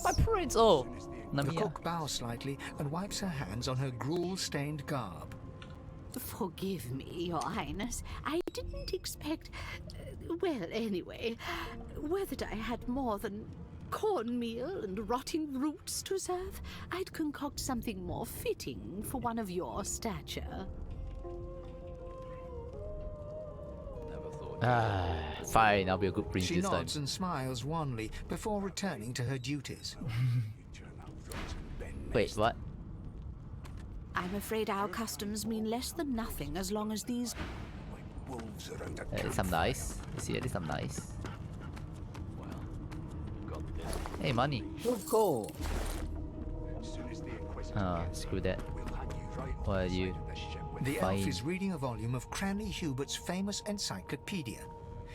My prince! Oh! The Namiya. cook bows slightly and wipes her hands on her gruel-stained garb. Forgive me, Your Highness. I didn't expect. Well, anyway, whether I had more than cornmeal and rotting roots to serve, I'd concoct something more fitting for one of your stature. Ah, fine, I'll be a good prince She this time. nods and smiles wanly before returning to her duties. Wait, what? I'm afraid our customs mean less than nothing as long as these. Wolves around a At least I'm nice. You see, at least I'm nice. Hey, money. Let's go. Ah, screw that. What are you? The elf Fine. is reading a volume of Cranley Hubert's famous encyclopedia.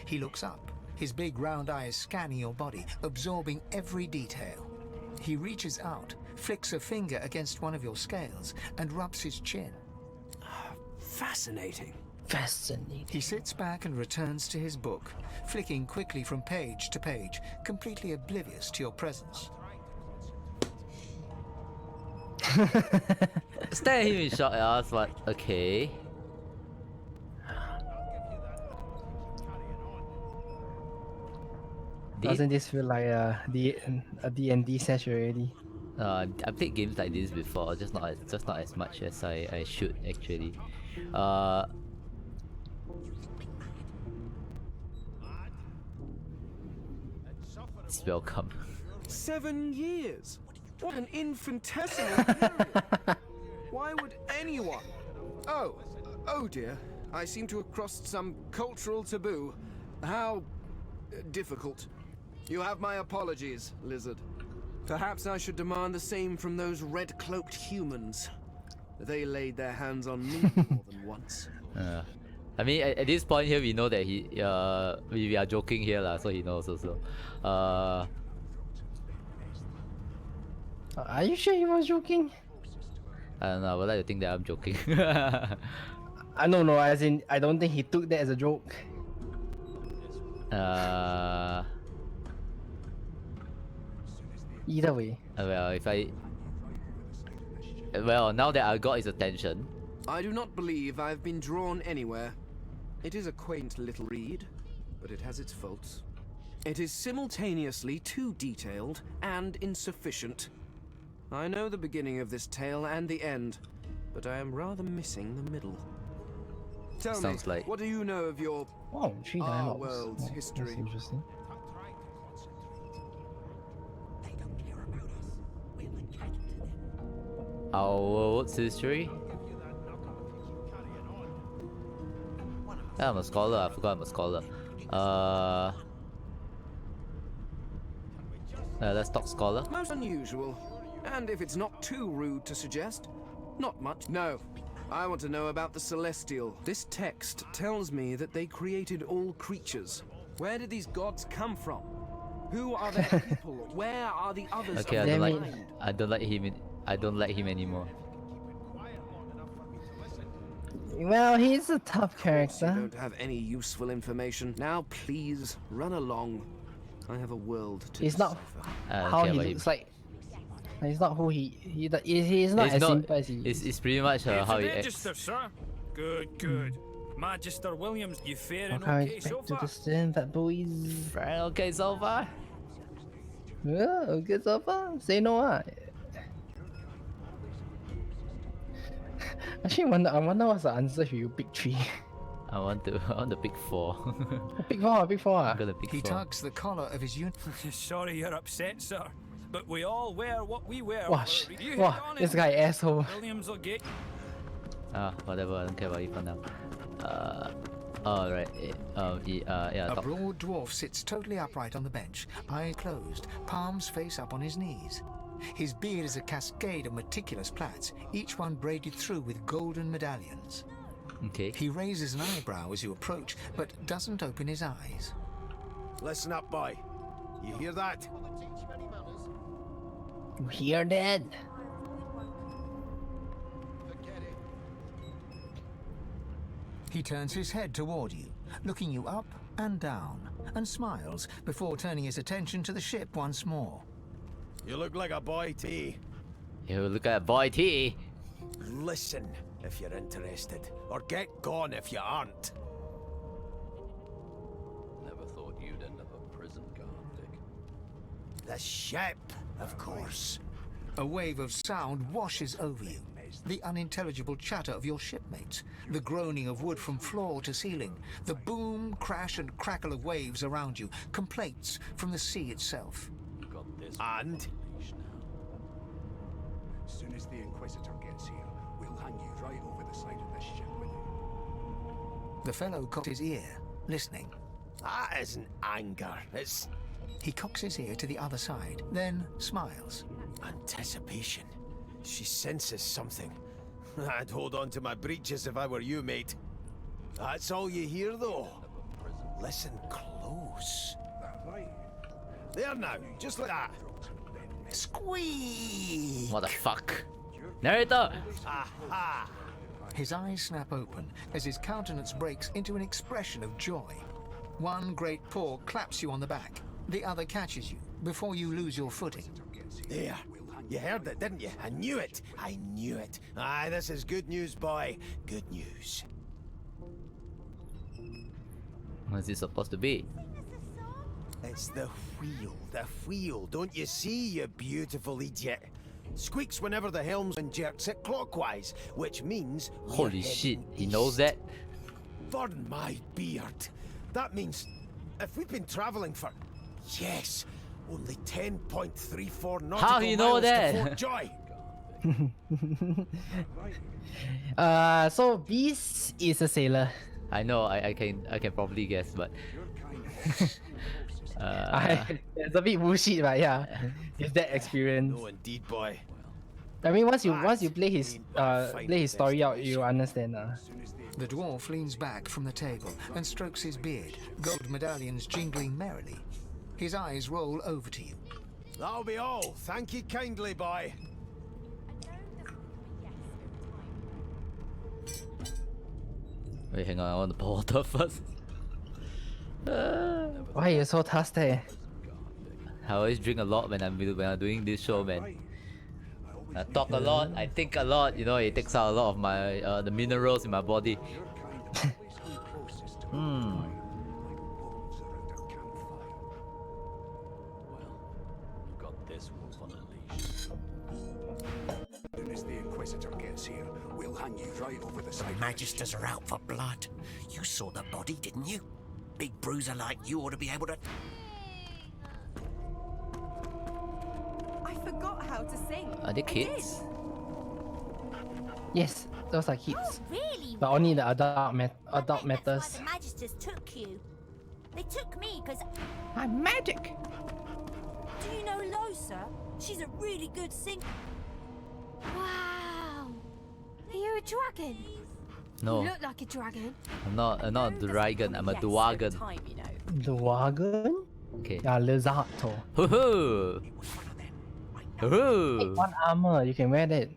He looks up, his big round eyes scanning your body, absorbing every detail. He reaches out, flicks a finger against one of your scales, and rubs his chin. Fascinating. Fascinating. He sits back and returns to his book, flicking quickly from page to page, completely oblivious to your presence. Stare at him in shock. I was like, okay. Doesn't this feel like a D&D session already? I played games like this before, just not as much as I should actually. It's welcome. 7 years. What an infinitesimal period. Why would anyone? Oh dear. I seem to have crossed some cultural taboo. How difficult. You have my apologies, Lizard. Perhaps I should demand the same from those red-cloaked humans. They laid their hands on me more than once. I mean, at this point here, we know that we are joking here, lah. So he knows also. Are you sure he was joking? I don't know. I would like to think that I'm joking. I don't know. As in, I don't think he took that as a joke. Either way. Well, now that I got his attention. I do not believe I've been drawn anywhere. It is a quaint little read, but it has its faults. It is simultaneously too detailed and insufficient. I know the beginning of this tale and the end, but I am rather missing the middle. Tell me, what do you know of your our world's history? That's interesting. Our world's history? Yeah, I'm a scholar. I forgot I'm a scholar. Let's talk scholar. Most unusual. And if it's not too rude to suggest, not much. No. I want to know about the Celestial. This text tells me that they created all creatures. Where did these gods come from? Who are their people? Where are the others? Okay, I don't like him. I don't like him anymore. Well, he's a tough character. You don't have any useful information. Now, please run along. I have a world to He's not how he looks like. He's not who he's not as simple as he is. It's pretty much how he acts. Register, sir. Good. Magister Williams, you faring How I okay so expect to far? discern that boys. Fair okay so far. Yeah, okay so far. Say no, Actually, I wonder what's the answer for you pick 3. I want the pick 4. Pick 4. I'm gonna pick 4. He tugs the collar of his uniform. Sorry you're upset, sir. but we all wear what we wear. Wash. For a reason. Wow, this guy asshole. Williams will get. Whatever. I don't care about you for now. Oh right. Yeah. A Talk. broad dwarf sits totally upright on the bench, eyes closed, palms face up on his knees. His beard is a cascade of meticulous plaits, each one braided through with golden medallions. Okay. He raises an eyebrow as you approach, but doesn't open his eyes. Listen up, boy. You hear that? You hear that? He turns his head toward you, looking you up and down, and smiles before turning his attention to the ship once more. You look like a boy, T. You look at boy T. Listen if you're interested, or get gone if you aren't. Never thought you'd end up a prison guard, Dick. The ship, of course. A wave of sound washes over you. The unintelligible chatter of your shipmates, the groaning of wood from floor to ceiling, the boom, crash and crackle of waves around you, complaints from the sea itself. And? As soon as the Inquisitor gets here, we'll hang you right over the side of this ship with him. The fellow cocks his ear, listening. That isn't anger, it's... He cocks his ear to the other side, then smiles. anticipation. She senses something. I'd hold on to my breeches if I were you, mate. That's all you hear, though. Listen close. There now, just like that. Squeak! What the fuck? Narrator! Aha! His eyes snap open as his countenance breaks into an expression of joy. One great paw claps you on the back. The other catches you before you lose your footing. There. You heard it, didn't you? I knew it. I knew it. Aye, this is good news, boy. Good news. What's this supposed to be? It's the wheel. The wheel. Don't you see, you beautiful idiot? Squeaks whenever the helmsman jerks it clockwise, which means... Holy shit, he knows that? Burn my beard. That means if we've been traveling for... Yes, only 10.34 nautical How do you know miles to that? Fort Joy. So Beast is a sailor. I know, I can probably guess, but... It's a bit bullshit, but yeah, it's that experience. No, indeed, boy. I mean, once you play his story out, you understand. The dwarf leans back from the table and strokes his beard, gold medallions jingling merrily. His eyes roll over to you. That'll be all. Thank you kindly, boy. Wait, hang on, I want to pour water first. Why are you so thirsty? I always drink a lot when I'm doing this show, man. I talk a lot, I think a lot, you know, it takes out a lot of my the minerals in my body. Got this wolf on a leash. As soon as the Inquisitor gets here, we'll hang you right over the side. Magisters are out for blood. You saw the body, didn't you? Big bruiser like you ought to be able to... I forgot how to sing. Are they kids? Yes, those are kids. Oh, really? But only the adult That's matters. why the Magisters took you. They took me because... I'm magic. Do you know Losa? She's a really good singer. Wow! Are you a dragon? No, You look like a dragon. I'm not a dragon, I'm a dwagon. Time, you know. The wagon? Okay. Yeah, Lizardo. Hoo-hoo! Hoo-hoo! One armor, you can wear that.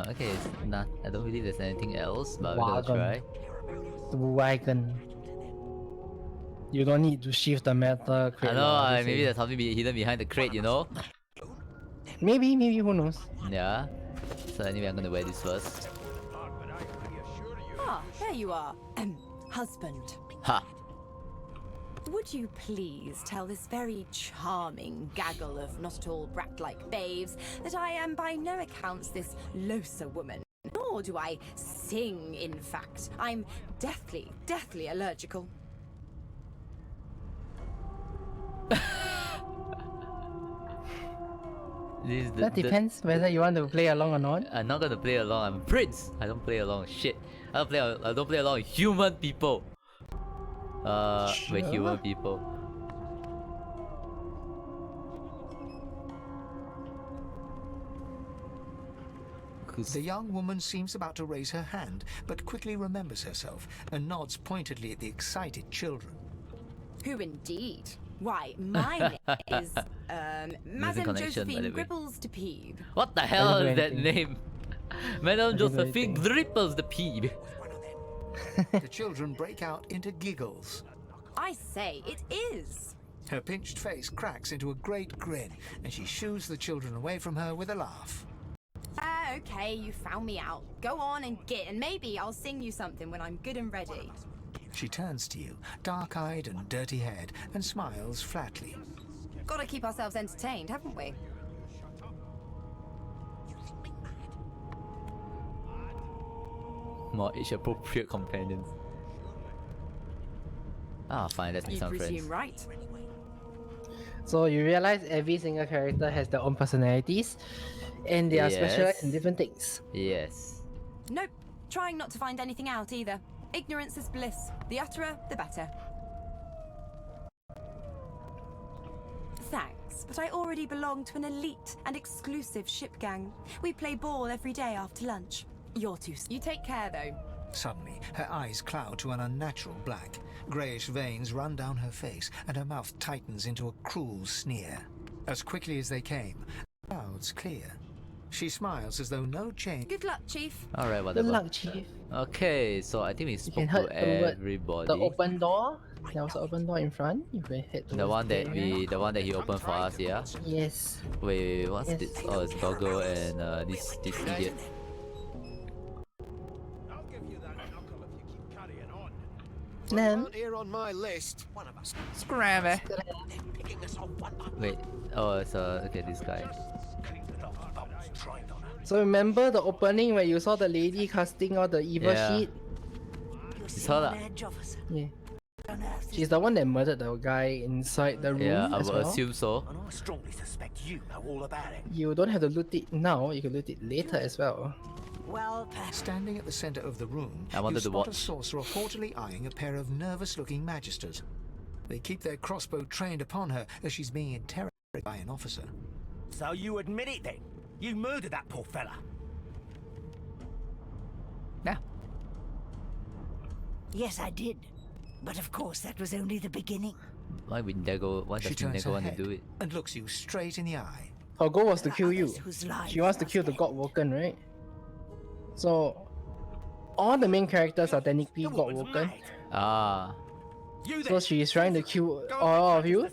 Okay, it's not, I don't believe there's anything else, but we're gonna Wagon. try. The wagon. You don't need to shift the metal crate. I know, maybe there's something hidden behind the crate, you know? Maybe, who knows? Yeah. So anyway, I'm gonna wear this first. Ah, there you are. Husband. Ha! Would you please tell this very charming gaggle of not at all brat-like babes that I am by no accounts this Losa woman? Nor do I sing, in fact. I'm deathly allergical. That depends whether you want to play along or not. I'm not gonna play along. I'm a prince. I don't play along. Shit. I don't play along with human people. With human people. The young woman seems about to raise her hand, but quickly remembers herself and nods pointedly at the excited children. Who indeed? Why, my name is Madame Josephine Gripples de Peeb. What the hell is that name? Madame Josephine Gripples de Peeb. The children break out into giggles. I say, it is. Her pinched face cracks into a great grin, and she shoos the children away from her with a laugh. Okay, you found me out. Go on and get, and maybe I'll sing you something when I'm good and ready. She turns to you, dark-eyed and dirty-haired, and smiles flatly. Gotta keep ourselves entertained, haven't we? More age-appropriate companions. Ah, fine, let's make some friends. You presume right. So you realize every single character has their own personalities, and they are specialized in different things. Yes. Nope. Trying not to find anything out either. Ignorance is bliss. The utterer, the better. Thanks, but I already belong to an elite and exclusive ship gang. We play ball every day after lunch. You're too... You take care, though. Suddenly, her eyes cloud to an unnatural black. Greyish veins run down her face, and her mouth tightens into a cruel sneer. As quickly as they came, the clouds clear. She smiles as though no change... Good luck, Chief. Alright, whatever. Good luck, Chief. Okay, so I think we spoke head to everybody. The open door. There was an open door in front. You can head the one that he opened for us, yeah? Yes. Wait, what's this? Oh, it's Doggo and this idiot. Here on my list. Scrammy. Wait, oh, it's okay, this guy. So remember the opening where you saw the lady casting all the evil shit? It's her lah. Yeah. She's the one that murdered the guy inside the room. Yeah, I as would well. assume so. And I strongly suspect you know all about it. You don't have to loot it now, you can loot it later as well. Well, standing at the center of the room, I wanted you to spot watch. a sorcerer haughtily eyeing a pair of nervous-looking magisters. They keep their crossbow trained upon her as she's being interrogated by an officer. So you admit it then? You murdered that poor fella? Yeah. yes, I did. But of course, that was only the beginning. Why does Nego want to do it? And looks you straight in the eye. Her goal was to kill you. Whose lives She wants to kill the God Woken, right? So, all the main characters are technically God Woken. Ah. So she is trying to kill all of you.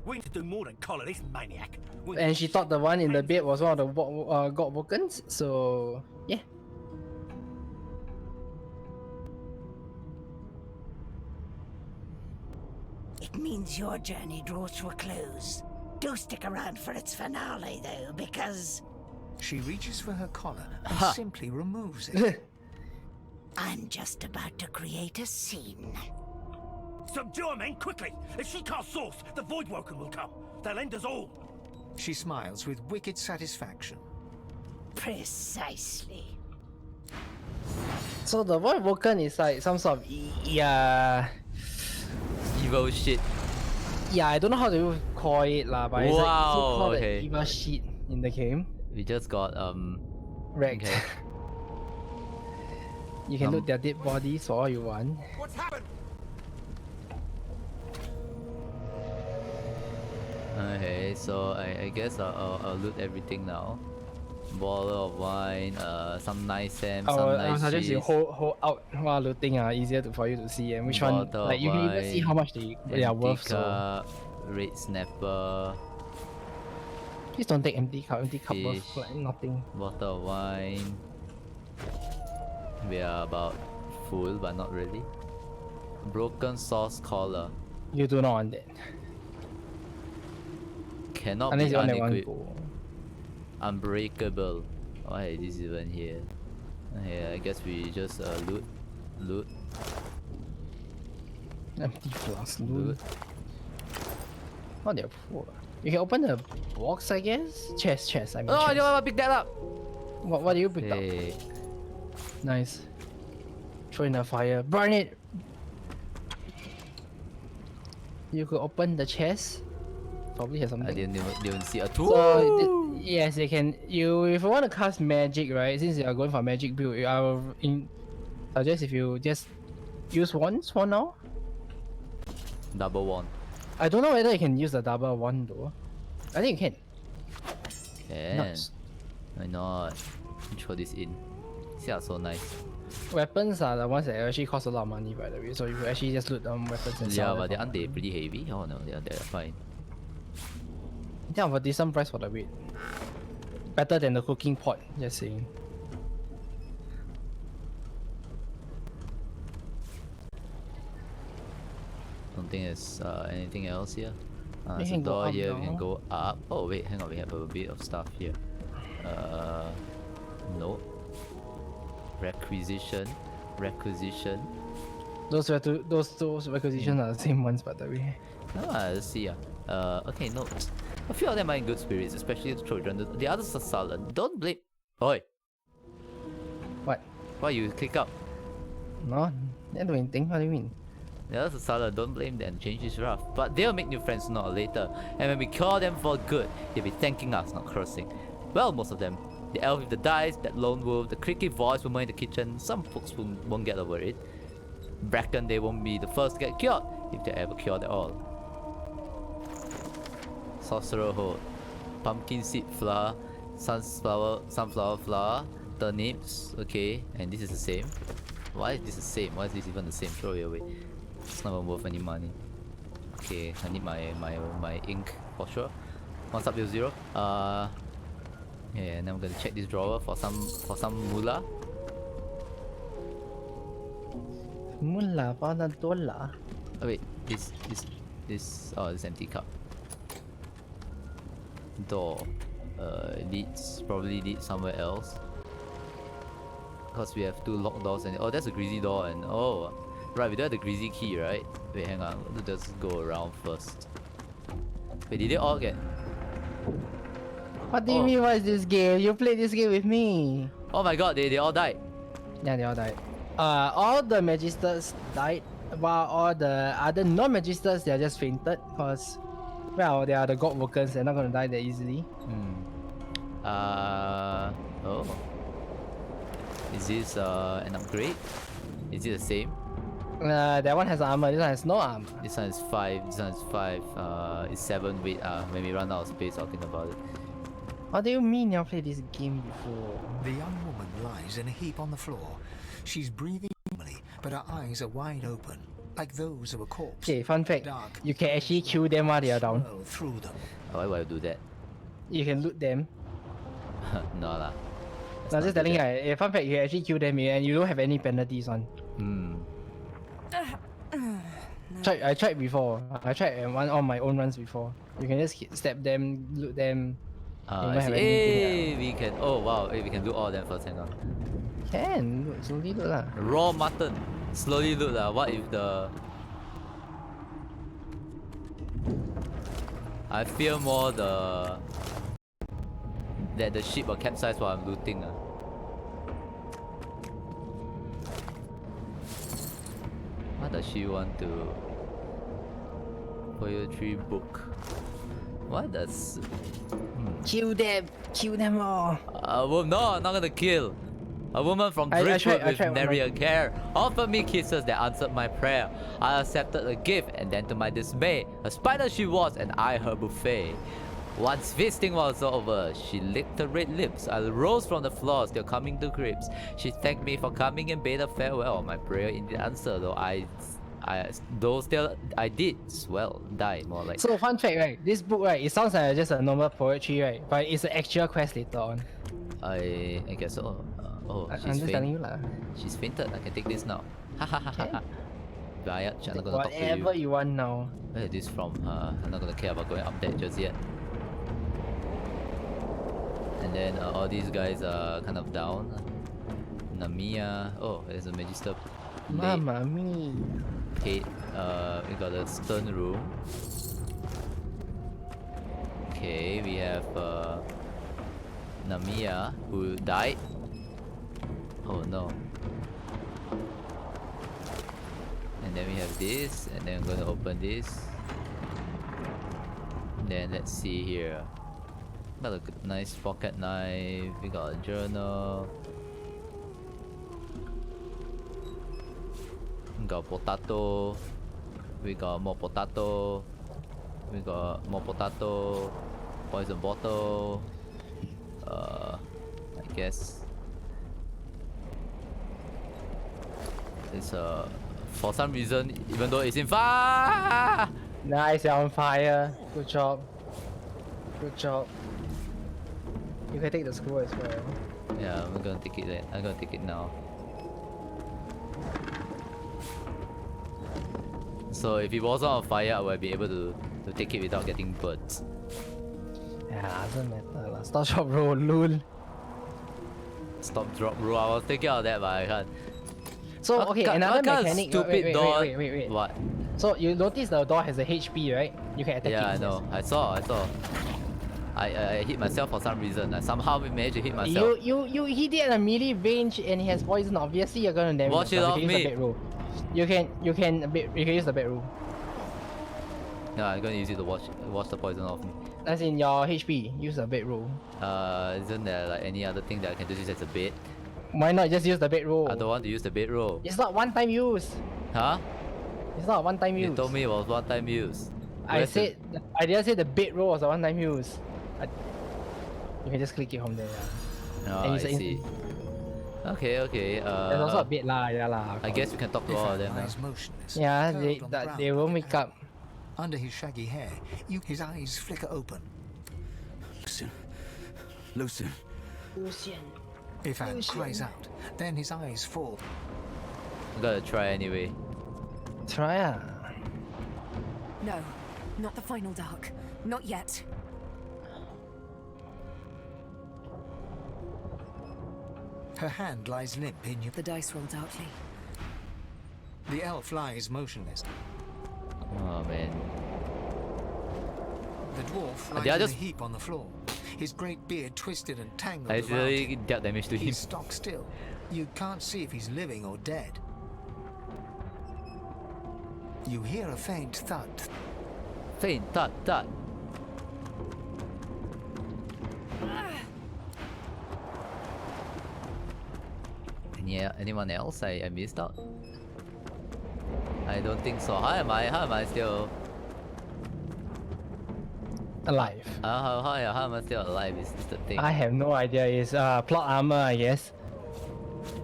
We need to do more than collar this maniac. And she thought the one in the bed was one of the God Wokens. So, yeah. It means your journey draws to a close. Do stick around for its finale, though, because... She reaches for her collar and simply removes it. I'm just about to create a scene. Subdue her, men, quickly! If she casts source, the Voidwoken will come. They'll end us all. She smiles with wicked satisfaction. Precisely. So the Void Woken is like some sort of evil shit. Yeah, I don't know how to call it lah, but it's like so-called evil shit in the game. We just got wrecked. Okay. You can loot their dead bodies for all you want. What's happened? Okay, so I guess I'll loot everything now. Bottle of wine, some nice Sam, some I nice would suggest you cheese. hold out while looting, easier for you to see, and which one, Bottle like of you can even see how much they are worth. empty So cup, red snapper, please don't take empty cup. Empty cup worth fish, like nothing. bottle of wine. We are about full, but not really. Broken sauce collar. You do not want that. Cannot Unless be you want that one unequipped. gold. Unbreakable. Why is this even here? Okay, I guess we just loot. Empty flask loot. Oh, they're poor. You can open the box, I guess? Chest, I mean Oh, chest. I don't want to pick that up. What do you pick up? Nice. Throw in the fire. Burn it! You could open the chest. Probably has something. I didn't even see a tool. So, yes, you can. If you want to cast magic, right? Since you are going for magic build, I will suggest if you just use wands for now. Double wand. I don't know whether you can use the double wand though. I think you can. Can. Nuts. Why not? Throw this in. See how so nice. Weapons are the ones that actually cost a lot of money, by the way. So you actually just loot weapons and Yeah, sell but them. aren't they pretty heavy? Oh no, they're fine. Yeah, for decent price for the weight. Better than the cooking pot, just saying. Don't think there's anything else here. There's a can go door up here, we now. can go up. Oh wait, hang on, we have a bit of stuff here. No. Requisition. Those requisitions are the same ones, by the way. Let's see. Okay, no. A few of them are in good spirits, especially the children. The others are sullen. Don't blame. Oi! What? Why you click up? No, they're doing anything. What do you mean? The others are sullen. Don't blame them. Change is rough. But they'll make new friends sooner or later. And when we call them for good, they'll be thanking us, not cursing. Well, most of them. The elf with the dice, that lone wolf, the creaky voice woman in the kitchen. Some folks won't get over it. Bracken, they won't be the first to get cured, if they're ever cured at all. Sorcerer Hold. Pumpkin seed flour, sunflower flour, turnips, okay, and this is the same. Why is this the same? Why is this even the same? Throw it away. It's not even worth any money. Okay, I need my ink for sure. What's up, 0? Yeah, and then I'm gonna check this drawer for some moolah. Mullah, $1. Oh wait, this empty cup. Door. Probably leads somewhere else. Because we have 2 locked doors and oh, that's a greasy door and oh, right, we don't have the greasy key, right? Wait, hang on, let's just go around first. Wait, did they all get? What do you mean? What is this game? You played this game with me. Oh my god, they all died. Yeah, they all died. All the magisters died, while all the other non-magisters, they are just fainted because, well, they are the god workers. They're not gonna die that easily. Oh. Is this an upgrade? Is it the same? That one has armor. This one has no armor. This one is 5. This one is 5. It's 7. Wait. When we run out of space, I'll think about it. What do you mean you played this game before? The young woman lies in a heap on the floor. She's breathing normally, but her eyes are wide open, like those of a corpse. Okay, fun fact. You can actually kill them while they are down. Through them. Why would I do that? You can loot them. No lah. No, just telling you, fun fact, you can actually kill them and you don't have any penalties on. I tried before. I tried on my own runs before. You can just stab them, loot them. Hey, we can. Oh wow, hey, we can do all of them first. Hang on. Can slowly loot lah. Raw mutton. Slowly loot lah. What if the? I fear more that the ship will capsize while I'm looting. What does she want to? Poetry book. What does? Kill them all. No, I'm not gonna kill. A woman from Driftwood with nary a care offered me kisses that answered my prayer. I accepted a gift, and then to my dismay, a spider she was, and I her buffet. Once feasting was over, she licked her red lips. I rose from the floor, still coming to grips. She thanked me for coming and bade her farewell. My prayer indeed answered, though I did swell, die more like. So fun fact, right? This book, right? It sounds like just a normal poetry, right? But it's an actual quest later on. I guess so. I'm just telling you lah. She's fainted. I can take this now. Ha ha ha ha. Biatch, I'm not gonna talk to you. Whatever you want now. Where is this from? I'm not gonna care about going up there just yet. And then all these guys are kind of down. Namiya. Oh, there's a Magister. Mamma mia. Kate. We got a stern room. Okay, we have Namiya who died. Oh no. And then we have this, and then I'm gonna open this. Then let's see here. Got a nice pocket knife. We got a journal. We got potato. We got more potato. We got more potato. Poison bottle. I guess it's for some reason, even though it's in fire. Nice, you're on fire. Good job. Good job. You can take the screw as well. Yeah, I'm gonna take it. I'm gonna take it now. So if it wasn't on fire, I would be able to take it without getting burnt. Yeah, doesn't matter lah. Stop, drop, roll, lul. Stop, drop, roll. I was thinking of that, but I can't. So okay, another mechanic. Stupid door. Wait. What? So you notice the door has a HP, right? You can attack it. Yeah, I know. I saw. I hit myself for some reason. I somehow managed to hit myself. You hit it at a melee range and he has poison. Obviously, you're gonna damage. Watch it off me. You can use the bedroom. No, I'm gonna use it to watch the poison off me. That's in your HP. Use the bedroll. Isn't there like any other thing that I can do as a bed? Why not just use the bedroll? I don't want to use the bedroll. It's not one-time use. Huh? It's not one-time use. You told me it was one-time use. I didn't say the bedroll was a one-time use. You can just click it from there. Oh, I see. Okay. There's also a bed lah, yeah lah. I guess we can talk to all of them now. Yeah, they won't wake up. Under his shaggy hair, his eyes flicker open. Lucian. Ifan cries out, then his eyes fall. I'm gonna try anyway. Try ah. No, not the final dark. Not yet. Her hand lies limp in you. The dice roll darkly. The elf lies motionless. Oh man. The dwarf lies in a heap on the floor. His great beard twisted and tangled I around really him. dealt damage to him. He's stock still. You can't see if he's living or dead. You hear a faint thud. Faint thud. Yeah, anyone else I missed out? I don't think so. How am I still alive? How am I still alive is the thing. I have no idea. It's plot armor, I guess.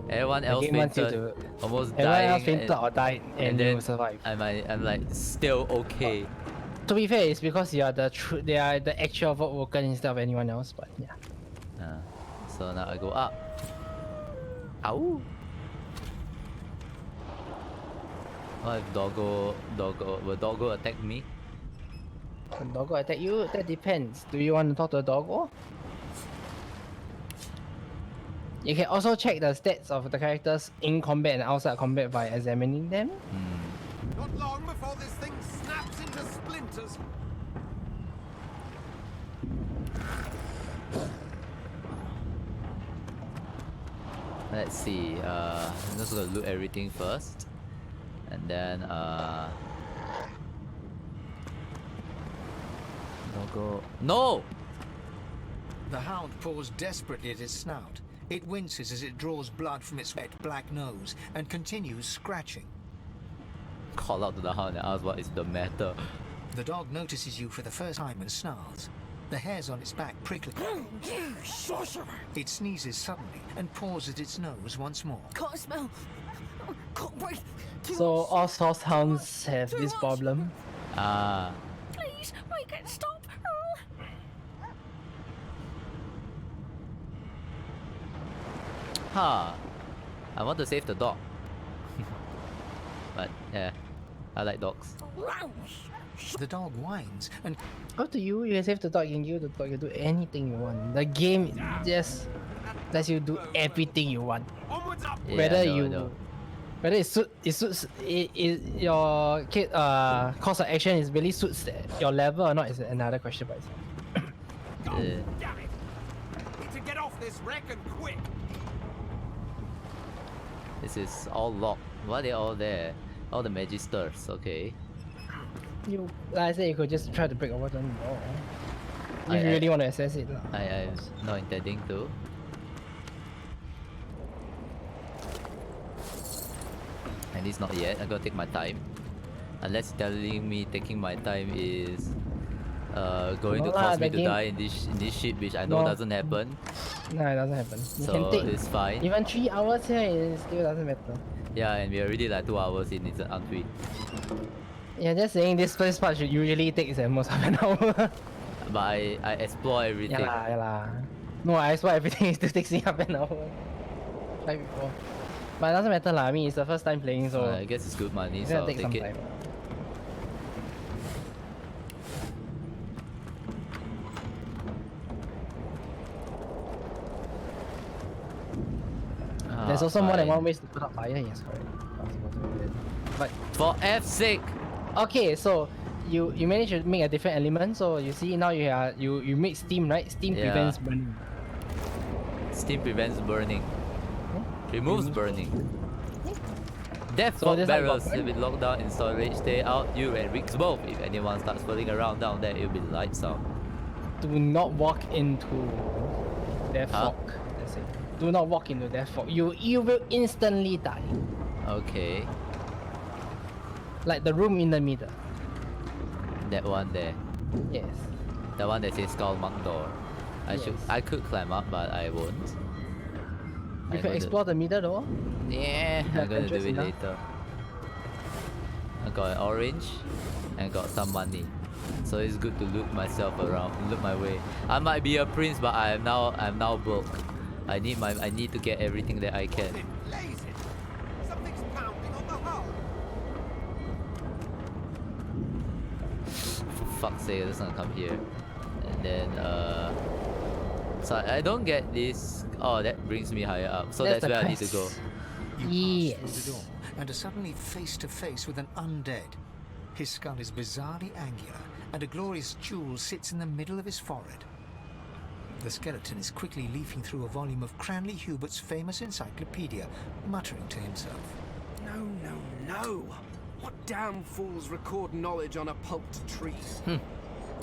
Everyone else fainted, almost dying. Everyone else fainted or died, and then you survive. I'm like still okay. To be fair, it's because you are they are the actual vote worker instead of anyone else. But yeah. So now I go up. Ow! What if will doggo attack me? Will doggo attack you? That depends. Do you want to talk to the doggo? You can also check the stats of the characters in combat and outside combat by examining them. Not long before this thing snaps into splinters. Let's see. I'm just gonna loot everything first, and then doggo. No! The hound paws desperately at its snout. It winces as it draws blood from its wet black nose and continues scratching. Call out to the hound and ask what is the matter. The dog notices you for the first time and snarls. The hairs on its back prickle. You sorcerer! It sneezes suddenly and paws at its nose once more. Can't smell. Can't breathe. So all source hounds have this problem. Please, make it stop. I want to save the dog. But yeah, I like dogs. The dog whines and up to you. You can save the dog. You can use the dog. You can do anything you want. The game just lets you do everything you want. Yeah, whether it suits your kid course of action is really suits your level or not is another question by itself. Damn it! Need to get off this wreck and quick. This is all locked. Why are they all there? All the magisters, okay. You, like I said, you could just try to break open the door. If you really want to access it. I'm not intending to. And it's not yet. I gotta take my time. Unless telling me taking my time is going to cause me to die in this ship, which I know doesn't happen. No, it doesn't happen. You so can take it's fine. Even 3 hours here, it still doesn't matter. Yeah, and we're already like 2 hours in, aren't we? Yeah, just saying this first part should usually take at most half an hour. But I explore everything. Yeah lah. No, I explore everything, it still takes me half an hour. Try before. But it doesn't matter lah, I mean it's the first time playing, so... I guess it's good money, it's so gonna I'll take some take it. time. There's also more than one way to put out fire, yes, correct. But for F's sake! Okay, so you managed to make a different element, so you see now you make steam, right? Steam prevents burning. Steam prevents burning. Removes burning. Death So fog this barrels one got have been locked down in storage. Stay out, you and Riggs both. If anyone starts floating around down there, it'll be lights out. Do not walk into death fog. That's it. Do not walk into death fog. You will instantly die. Okay. Like the room in the middle. That one there. Yes. The one that says skull mark door. Yes. I could climb up, but I won't. You can explore the middle door. Yeah, I'm gonna do it enough. later. I got an orange and got some money. So it's good to loot myself around, loot my way. I might be a prince, but I'm now broke. I need to get everything that I can. Something's pounding on the hull. For fuck's sake, I'm just gonna come here. And then so I don't get this. Oh, that brings me higher up. So that's where I need to go. You pass through the door and are suddenly face to face with an undead. His skull is bizarrely angular, and a glorious jewel sits in the middle of his forehead. The skeleton is quickly leafing through a volume of Cranley Hubert's famous encyclopedia, muttering to himself. No. What damn fools record knowledge on a pulped tree?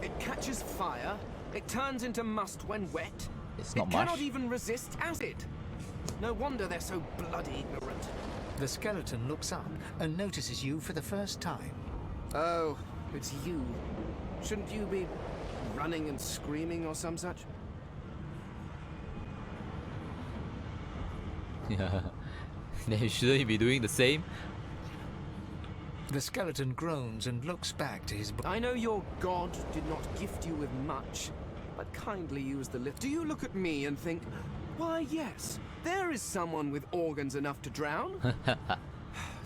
It catches fire, it turns into must when wet. It's not it much. cannot even resist acid. No wonder they're so bloody ignorant. The skeleton looks up and notices you for the first time. Oh, it's you. Shouldn't you be running and screaming or some such? Yeah. Then shouldn't you be doing the same? The skeleton groans and looks back to his... I know your god did not gift you with much, but kindly use the lift. Do you look at me and think, why yes, there is someone with organs enough to drown?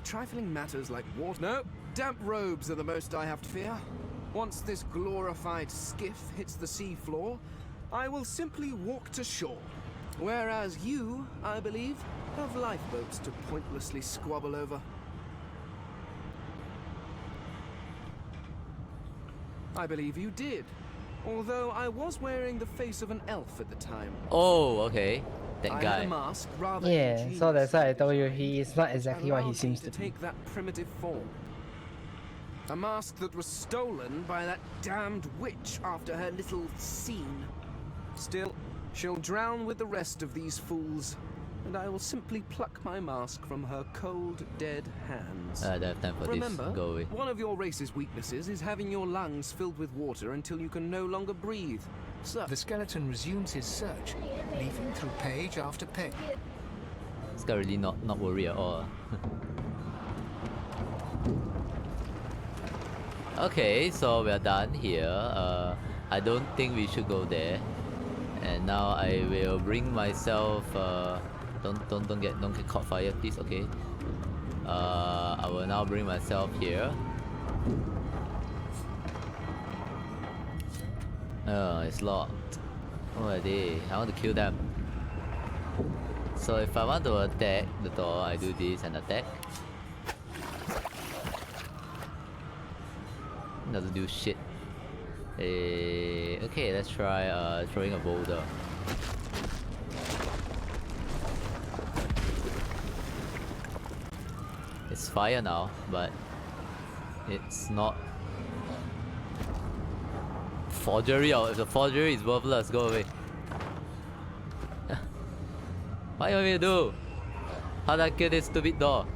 Trifling matters like water. No, damp robes are the most I have to fear. Once this glorified skiff hits the sea floor, I will simply walk to shore. Whereas you, I believe, have lifeboats to pointlessly squabble over. I believe you did, although I was wearing the face of an elf at the time. Oh, okay. That I guy. had a mask rather Yeah, ingenious, so that's why I told you he is not exactly what he allowed seems me to be. take that primitive form. A mask that was stolen by that damned witch after her little scene. Still, she'll drown with the rest of these fools, and I will simply pluck my mask from her cold, dead hands. I don't have time for Remember, this. Go away. one of your race's weaknesses is having your lungs filled with water until you can no longer breathe. So The skeleton resumes his search, leafing through page after page. This guy really not worried at all. Okay, so we're done here. I don't think we should go there. And now I will bring myself. Don't get caught fire, please. Okay. I will now bring myself here. Oh, it's locked. What are they? I want to kill them. So if I want to attack the door, I do this and attack. Doesn't do shit. Okay, let's try throwing a boulder. It's fire now, but it's not forgery. Or if the forgery is worthless, go away. What do you want me to do? How do I kill this stupid door?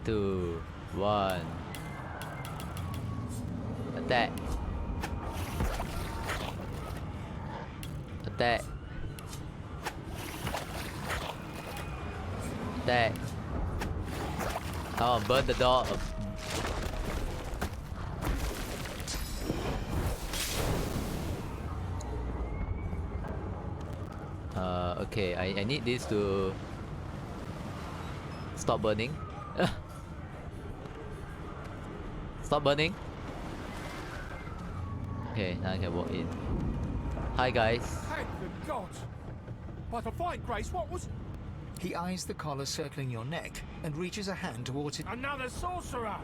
Two, one. Attack. Attack. Attack. Oh, burn the door. Okay, I need this to stop burning. Stop burning. Okay, now I can walk in. Hi guys. Thank the gods! But a fine grace, what was... He eyes the collar circling your neck and reaches a hand towards it. Another sorcerer!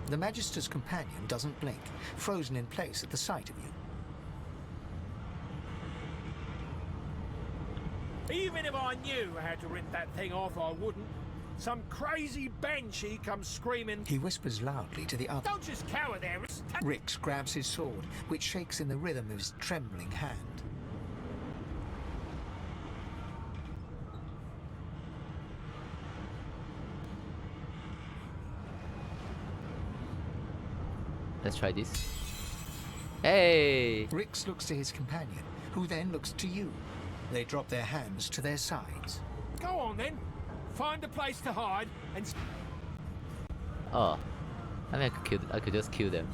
The Magister's companion doesn't blink, frozen in place at the sight of you. Even if I knew how to rip that thing off, I wouldn't. Some crazy banshee comes screaming. He whispers loudly to the other. Don't just cower there. Rix grabs his sword, which shakes in the rhythm of his trembling hand. Let's try this. Hey! Rix looks to his companion, who then looks to you. They drop their hands to their sides. Go on then. Find a place to hide and... Oh. I mean, I could just kill them.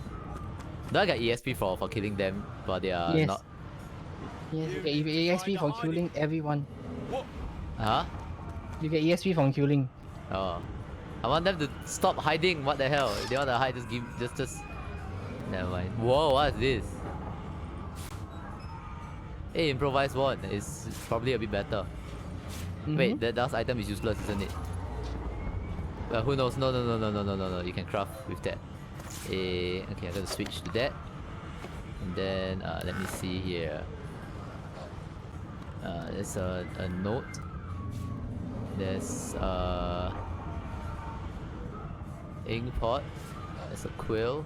Do I get EXP for killing them, but they are Yes. not... Yes, you get EXP for killing everyone. Huh? You get EXP from killing. Oh. I want them to stop hiding, what the hell? If they want to hide, just... Never mind. Whoa, what is this? Hey, improvised one is probably a bit better. Wait, that dust item is useless, isn't it? Well, who knows? No. You can craft with that. Okay, I'm gonna switch to that. And then, let me see here. There's a note. There's ink pot. There's a quill.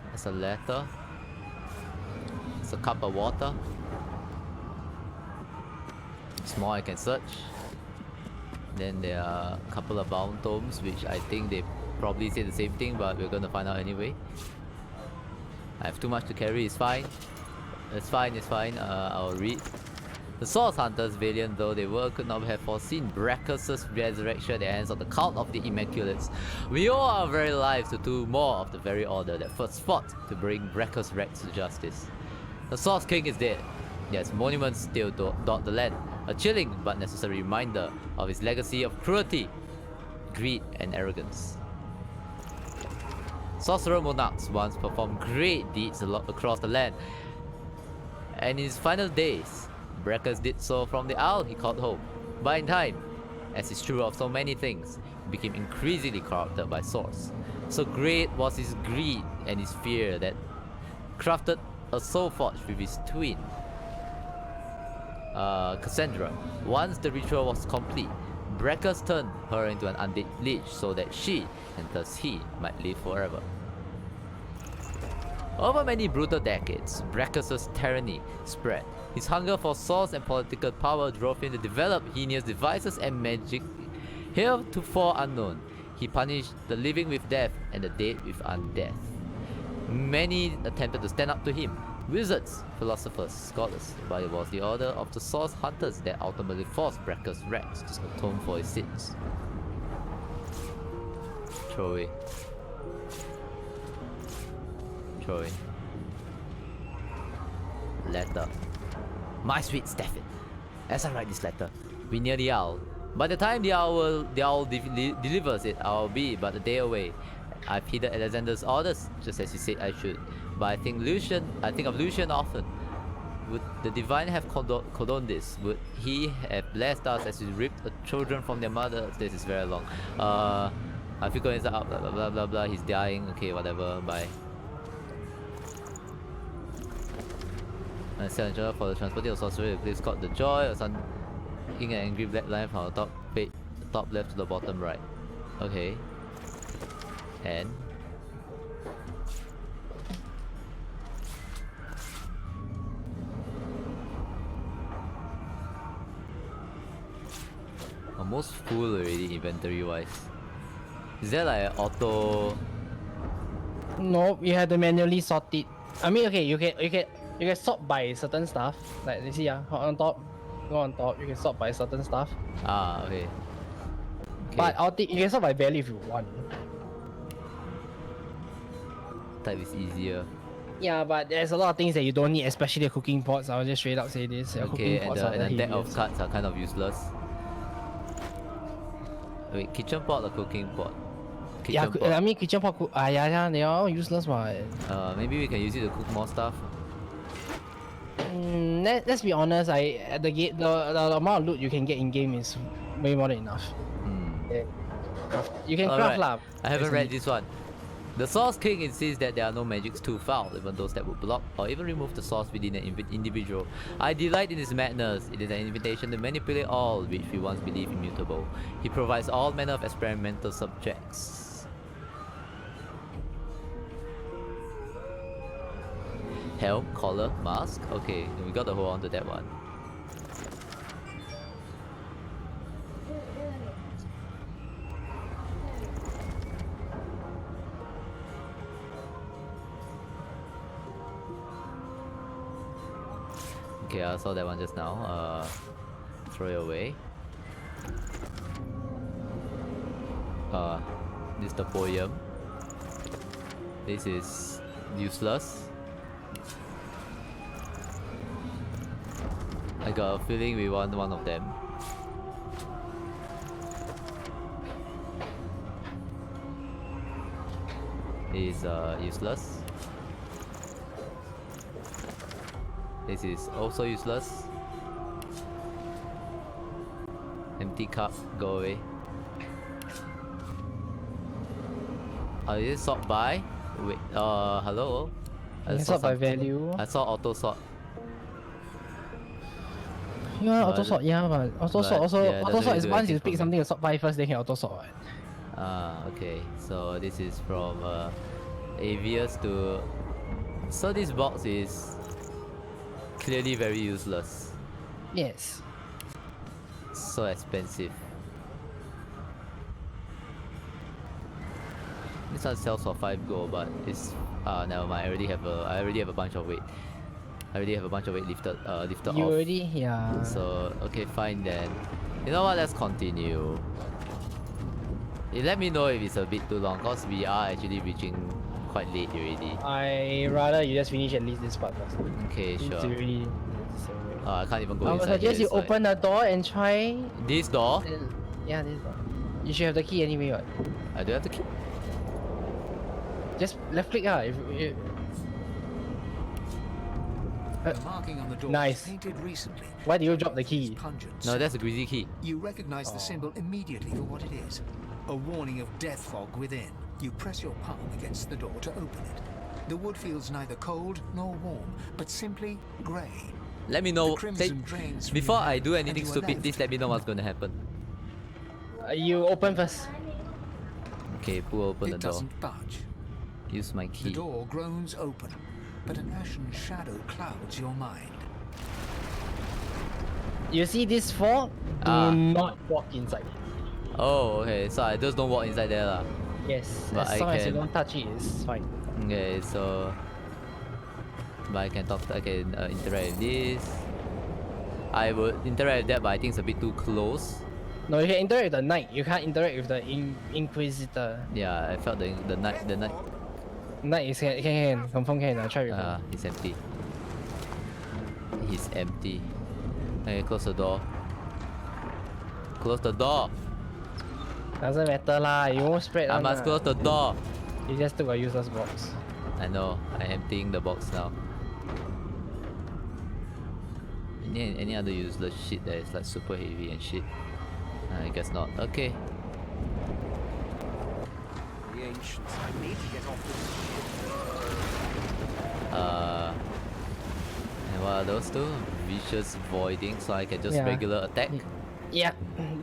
There's a letter. There's a cup of water. Small I can search. Then there are a couple of bound tomes, which I think they probably say the same thing, but we're gonna find out anyway. I have too much to carry, it's fine. It's fine. I'll read. The Source Hunters, valiant though they were, could not have foreseen Brachus' resurrection at the hands of the Cult of the Immaculates. We owe our very lives to two more of the very order that first fought to bring Brachus Rex to justice. The Source King is dead. Yes, monuments still dot the land. A chilling but necessary reminder of his legacy of cruelty, greed, and arrogance. Sorcerer monarchs once performed great deeds across the land, and in his final days, Brachus did so from the isle he called home. But in time, as is true of so many things, he became increasingly corrupted by Source. So great was his greed and his fear that crafted a soul forge with his twin, Cassandra. Once the ritual was complete, Brachus turned her into an undead lich so that she, and thus he, might live forever. Over many brutal decades, Brachus' tyranny spread. His hunger for source and political power drove him to develop heinous devices and magic heretofore unknown. He punished the living with death and the dead with undeath. Many attempted to stand up to him, wizards, philosophers, scholars, but it was the order of the Source Hunters that ultimately forced Brachus Rex to atone for his sins. Throw away. Throw away. Letter. My sweet Stefan, as I write this letter, we near the owl. By the time the owl delivers it, I'll be but a day away. I've heeded Alexander's orders, just as you said I should. But I think of Lucian often. would the divine have condoned this? Would he have blessed us as we ripped the children from their mothers? This is very long. I figure it's out, blah blah blah blah blah. He's dying. Okay, whatever. Bye. And challenger for the transporting of sorcery. Please called the joy or something. An angry black line from the top left to the bottom right. Okay. And almost full already inventory wise. Is there like an auto? No, you have to manually sort it. I mean, okay, you can sort by certain stuff. Like you see, on top, go on top. You can sort by certain stuff. Ah, okay. But you can sort by value if you want. Type is easier. Yeah, but there's a lot of things that you don't need, especially the cooking pots. I'll just straight up say this. Okay, and the deck of cards are kind of useless. Wait, kitchen pot or cooking pot? Kitchen pot. I mean kitchen pot. Yeah, they are all useless, but. Maybe we can use it to cook more stuff. Let's be honest. The amount of loot you can get in game is way more than enough. You can craft lah. I haven't read this one. The Source King insists that there are no magics too foul, even those that would block or even remove the source within an individual. I delight in his madness. It is an invitation to manipulate all which we once believed immutable. He provides all manner of experimental subjects. Helm, collar, mask. Okay, we got to hold on to that one. Okay, I saw that one just now. Throw it away. This is the poem. This is useless. I got a feeling we want one of them. Is useless. This is also useless. Empty cup, go away. Is it sort by? Wait, hello? You can sort by value. I saw auto sort. Yeah, auto sort, yeah, but auto sort is once you pick something to sort by first, then you can auto sort. Okay, so this is from Avius to. So this box is clearly very useless. Yes. So expensive. This one sells for 5 gold, but it's never mind. I already have a bunch of weight. I already have a bunch of weight lifted off. You already, yeah. So okay, fine then. You know what? Let's continue. Let me know if it's a bit too long, cause we are actually reaching quite late already. I rather you just finish at least this part first. Okay, sure. Really, I can't even go inside. I would suggest you open the door and try. This door? Yeah, this door. You should have the key anyway, what? I do have the key. Just left click if marking on the door nice. Painted recently. Why do you drop the key? No, that's a greasy key. You recognize the symbol immediately for what it is. A warning of death fog within. You press your palm against the door to open it. The wood feels neither cold nor warm, but simply grey. Let me know. Before I do anything stupid, please let me know what's going to happen. You open first. Okay, pull open the door. It doesn't budge. Use my key. The door groans open, but an ashen shadow clouds your mind. You see this fog? Do not walk inside. Oh, okay. So I just don't walk inside there lah. Yes, but as long as you don't touch it, it's fine. Okay, so but I can interact with this. I would interact with that, but I think it's a bit too close. No, you can interact with the knight. You can't interact with the Inquisitor. Yeah, I felt the knight. Knight is can confirm can. I try with him. He's empty. He's empty. Okay, close the door. Close the door. Doesn't matter lah. You won't spread. I must close the door. You just took a useless box. I know. I'm emptying the box now. any other useless shit that is like super heavy and shit? I guess not. Okay. The ancients, I need to get off this and what are those two? Vicious voiding, so I can just regular attack. Yeah,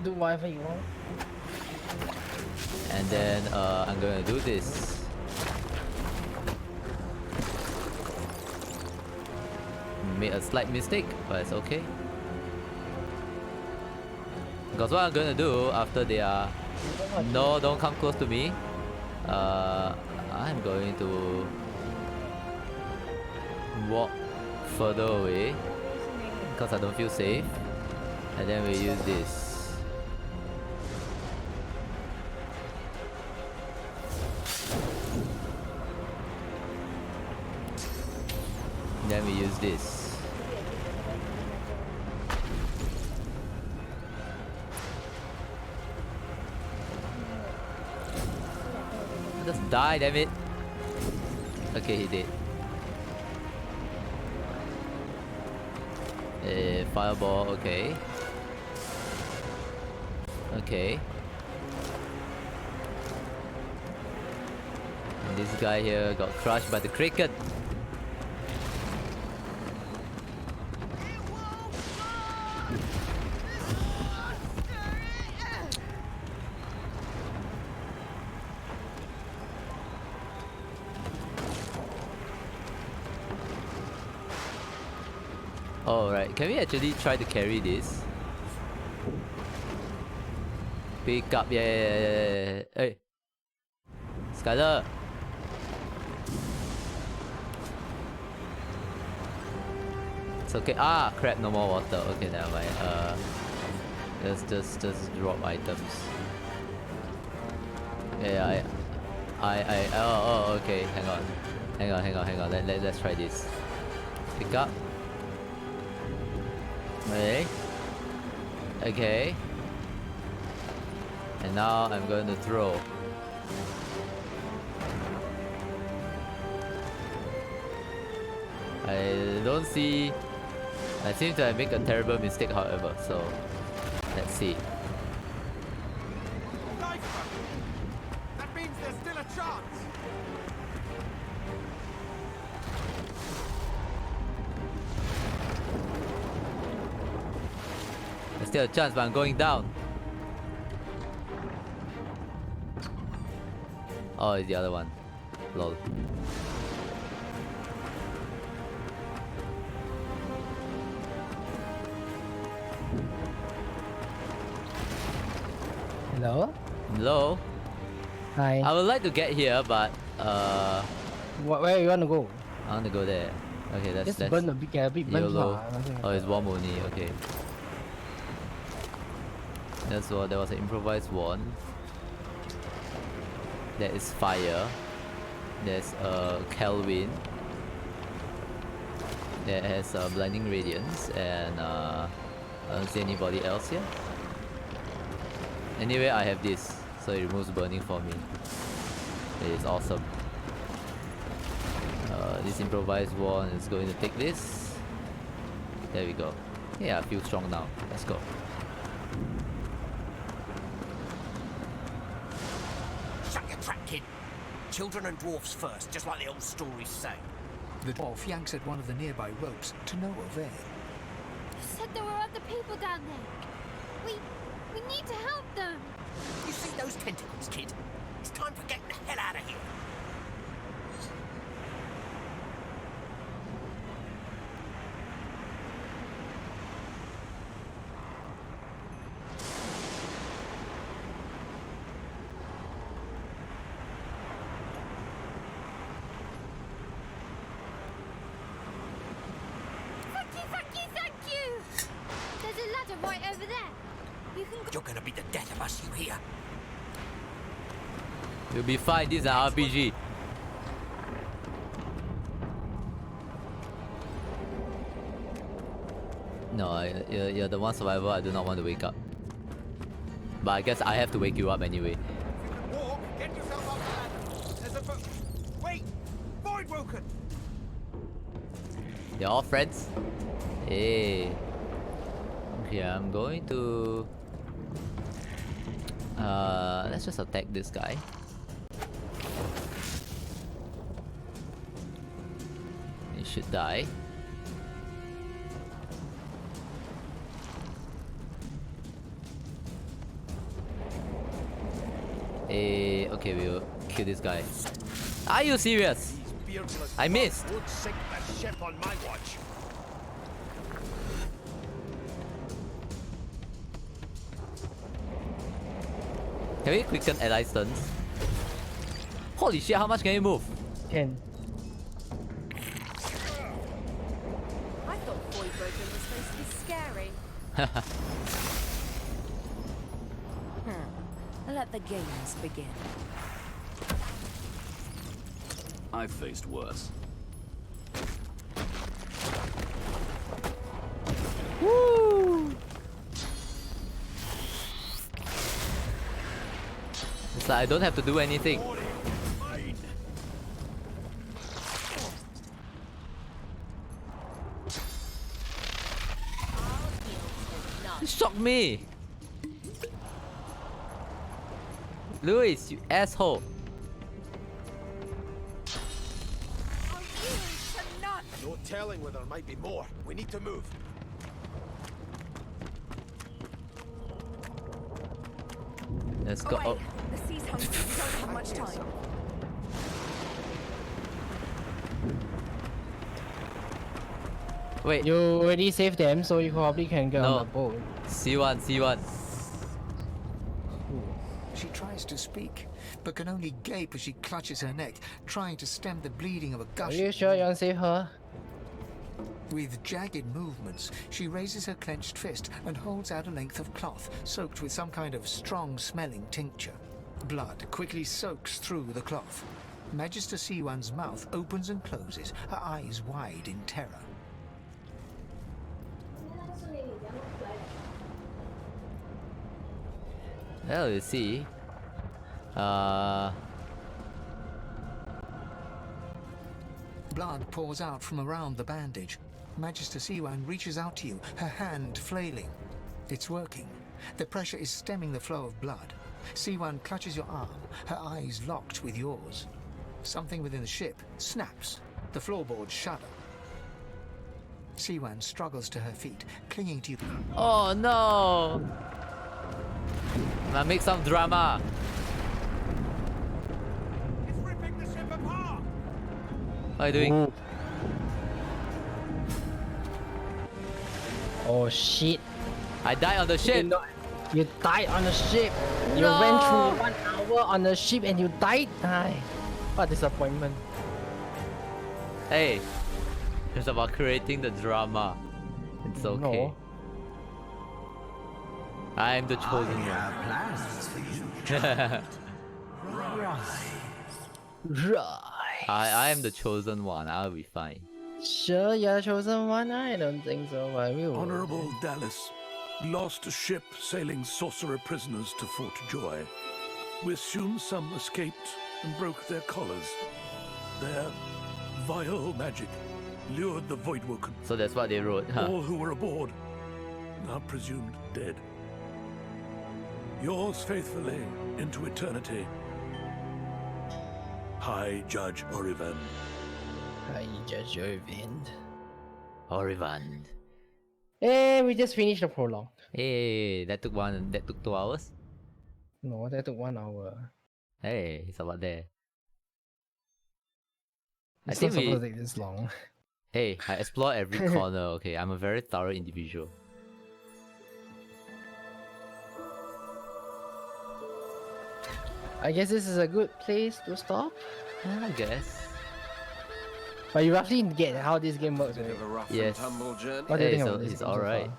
do whatever you want. And then I'm gonna do this. Made a slight mistake, but it's okay. Because what I'm gonna do after they are no, don't come close to me. I'm going to walk further away because I don't feel safe, and then we use this. Then we use this. Just die, damn it. Okay, he did. Fireball, okay. Okay. And this guy here got crushed by the cricket. Alright, can we actually try to carry this? Pick up, yeah. Hey! Skyler! It's okay. Ah, crap, no more water. Okay, never mind. Just drop items. Yeah, oh, okay, hang on. Let's try this. Pick up. Okay. And now I'm going to throw. I don't see... I seem to make a terrible mistake, however, so... Let's see. That means there's still a chance. There's still a chance, but I'm going down. Oh, it's the other one. Lol. Hello? Hello? Hi. I would like to get here, but Where you want to go? I want to go there. Okay, that's burn a bit burn YOLO. nothing like Oh, it's that. warm only. Okay. That's what. There was an improvised one. There is fire. There's Kelvin. That has blinding radiance, and I don't see anybody else here. Anyway, I have this, so it removes burning for me. It is awesome. This improvised one is going to take this. There we go. Yeah, I feel strong now. Let's go. Shut your trap, kid. Children and dwarfs first, just like the old stories say. The dwarf yanks at one of the nearby ropes to no avail. You said there were other people down there. We need to help them. You see those tentacles, kid? It's time for getting the hell out of here. Thank you! There's a ladder right over there. You can go. You're gonna be the death of us, you hear? You'll be fine. This is an RPG. No, you're the one survivor I do not want to wake up. But I guess I have to wake you up anyway. Walk, get yourself up the ladder. There's a book. Wait! Void Woken! You're all friends? Hey. Okay, I'm going to... let's just attack this guy. He should die. Okay, we'll kill this guy. Are you serious? I missed. Would sink the ship on my watch. Can we quicken ally stunts? Holy shit, how much can you move? 10. I thought Void Broken was supposed to be scary. Let the games begin. I've faced worse. Woo! It's like I don't have to do anything. You shocked me! Louis, you asshole! No telling where there might be more. We need to move. Let's go. Oh. The sea's hungry. We don't have much time. Wait. You already saved them, so you probably can get on the boat. C1, C1. She tries to speak, but can only gape as she clutches her neck, trying to stem the bleeding of a Are gush. you sure you want to save her? With jagged movements, she raises her clenched fist and holds out a length of cloth soaked with some kind of strong-smelling tincture. Blood quickly soaks through the cloth. Magister Siwan's mouth opens and closes, her eyes wide in terror. Well, you see. Blood pours out from around the bandage. Magister Siwan reaches out to you, her hand flailing. It's working. The pressure is stemming the flow of blood. Siwan clutches your arm, her eyes locked with yours. Something within the ship snaps. The floorboards shudder. Siwan struggles to her feet, clinging to you. Oh no! Now make some drama. It's ripping the ship apart. What are you doing? Ooh. Oh shit! I died on the ship. You died on the ship. You No. went through 1 hour on the ship and you died. Ay, what disappointment! Hey, it's about creating the drama. It's okay. No. I am the chosen one. Right. I am the chosen one. I'll be fine. Sure, you're the chosen one? I don't think so, but we will. Honorable Dallas, lost a ship sailing sorcerer prisoners to Fort Joy. We assume some escaped and broke their collars. Their vile magic lured the Voidwoken. So that's what they wrote, huh? All who were aboard are presumed dead. Yours faithfully into eternity, High Judge Orivan. High Judge Orivan. Orivan. Hey, we just finished the prologue. Hey, that took 2 hours? No, that took 1 hour. Hey, it's about there. It's not supposed to take this long. Hey, I explore every corner, okay? I'm a very thorough individual. I guess this is a good place to stop. Yeah, I guess. But you roughly get how this game works, right? Bit of a rough Yes. and tumble journey. What do you Hey, think so about this it's game so alright. far?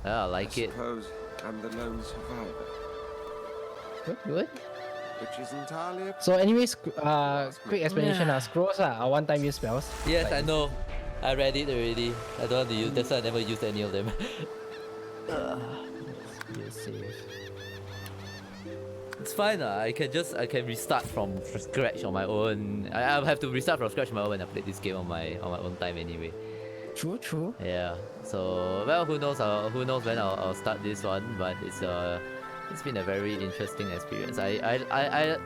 Yeah, I like it. Suppose I'm the lone survivor, Good, good. which is entirely a So anyways, quick explanation, scrolls are one-time use spells. Yes, I know. I read it already. I don't want to use. That's why I never used any of them. Let's save. It's fine. I can restart from scratch on my own. I'll have to restart from scratch on my own when I play this game on my own time anyway. True. Yeah. So well, who knows when I'll start this one, but it's been a very interesting experience. I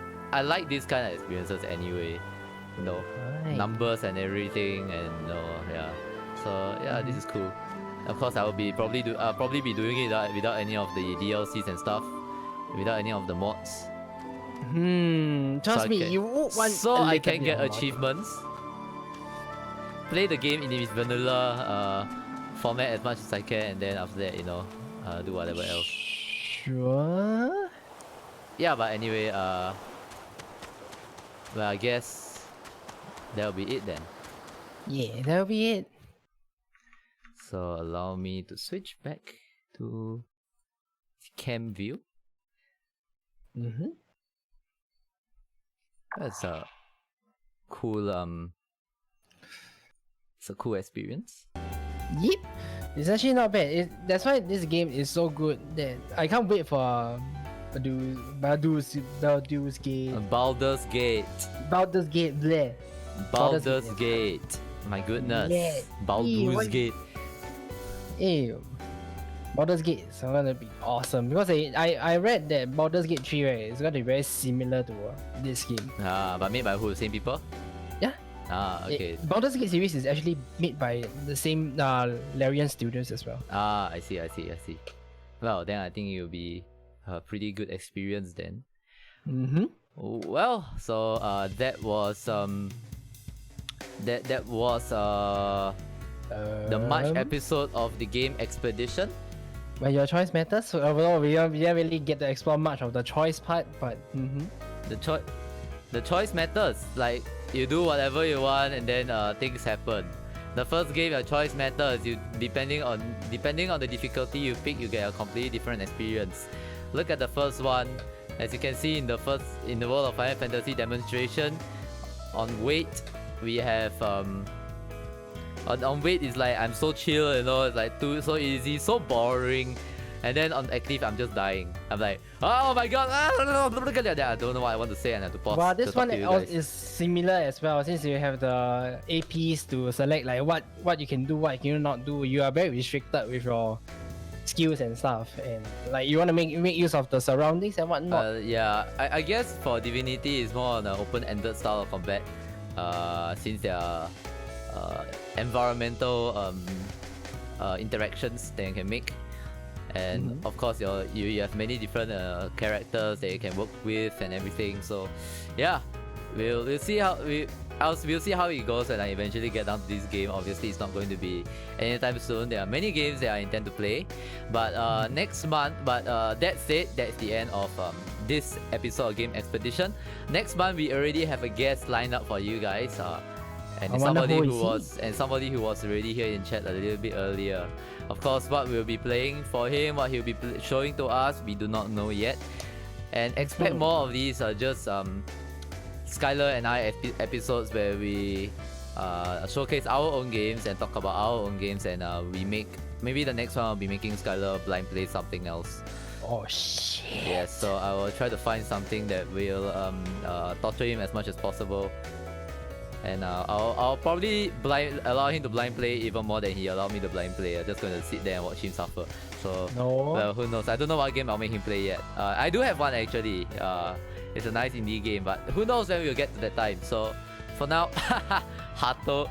like these kind of experiences anyway. You know, numbers and everything, and yeah. So yeah, this is cool. Of course, I'll probably be doing it without any of the DLCs and stuff, without any of the mods. Trust me, you would want. So I can get achievements. Play the game in its vanilla format as much as I can, and then after that, do whatever else. Sure. Yeah, but anyway, well, I guess that'll be it then. Yeah, that'll be it. So allow me to switch back to cam view. That's a cool it's a cool experience. Yep, it's actually not bad. That's why this game is so good that I can't wait for Baldur's Gate. Baldur's Gate. Bleh. Baldur's Gate. My goodness. Bleh. Baldur's Gate. Ew. Baldur's Gate is gonna be awesome because I read that Baldur's Gate 3 is gonna be very similar to this game. But made by who? Same people? Yeah. Okay. Baldur's Gate series is actually made by the same Larian Studios as well. I see. Well, then I think it'll be a pretty good experience then. Well, so that was the March episode of the game Expedition. Well, your choice matters. So overall, we didn't really get to explore much of the choice part, but the choice matters. Like, you do whatever you want, and then things happen. The first game, your choice matters. You depending on the difficulty you pick, you get a completely different experience. Look at the first one. As you can see in the World of Final Fantasy demonstration, on weight we have on weight is like I'm so chill, it's like so easy, so boring. And then on active, I'm just dying. I'm like, oh my god, I don't know what I want to say, and I have to pause. Well, this one is similar as well, since you have the APs to select like what you can do, what you cannot do. You are very restricted with your skills and stuff, and like you want to make use of the surroundings and whatnot. Yeah, I guess for Divinity it's more on an open-ended style of combat, since there are environmental interactions that you can make. And of course, you have many different characters that you can work with and everything. So, yeah, we'll see how we'll see how it goes when I eventually get down to this game. Obviously, it's not going to be anytime soon. There are many games that I intend to play, but next month. But that's it. That's the end of this episode of Game Expedition. Next month, we already have a guest lined up for you guys. And somebody who was already here in chat a little bit earlier. Of course, what we'll be playing for him, what he'll be showing to us, we do not know yet. And expect more of these just Skyler and I episodes where we showcase our own games and talk about our own games, and maybe the next one I'll be making Skyler Blindplay something else. Oh shit. Yes, so I will try to find something that will torture him as much as possible. And I'll probably allow him to blind play even more than he allowed me to blind play. I'm just going to sit there and watch him suffer. So, well, who knows? I don't know what game I'll make him play yet. I do have one actually. It's a nice indie game, but who knows when we'll get to that time. So, for now, Hatoful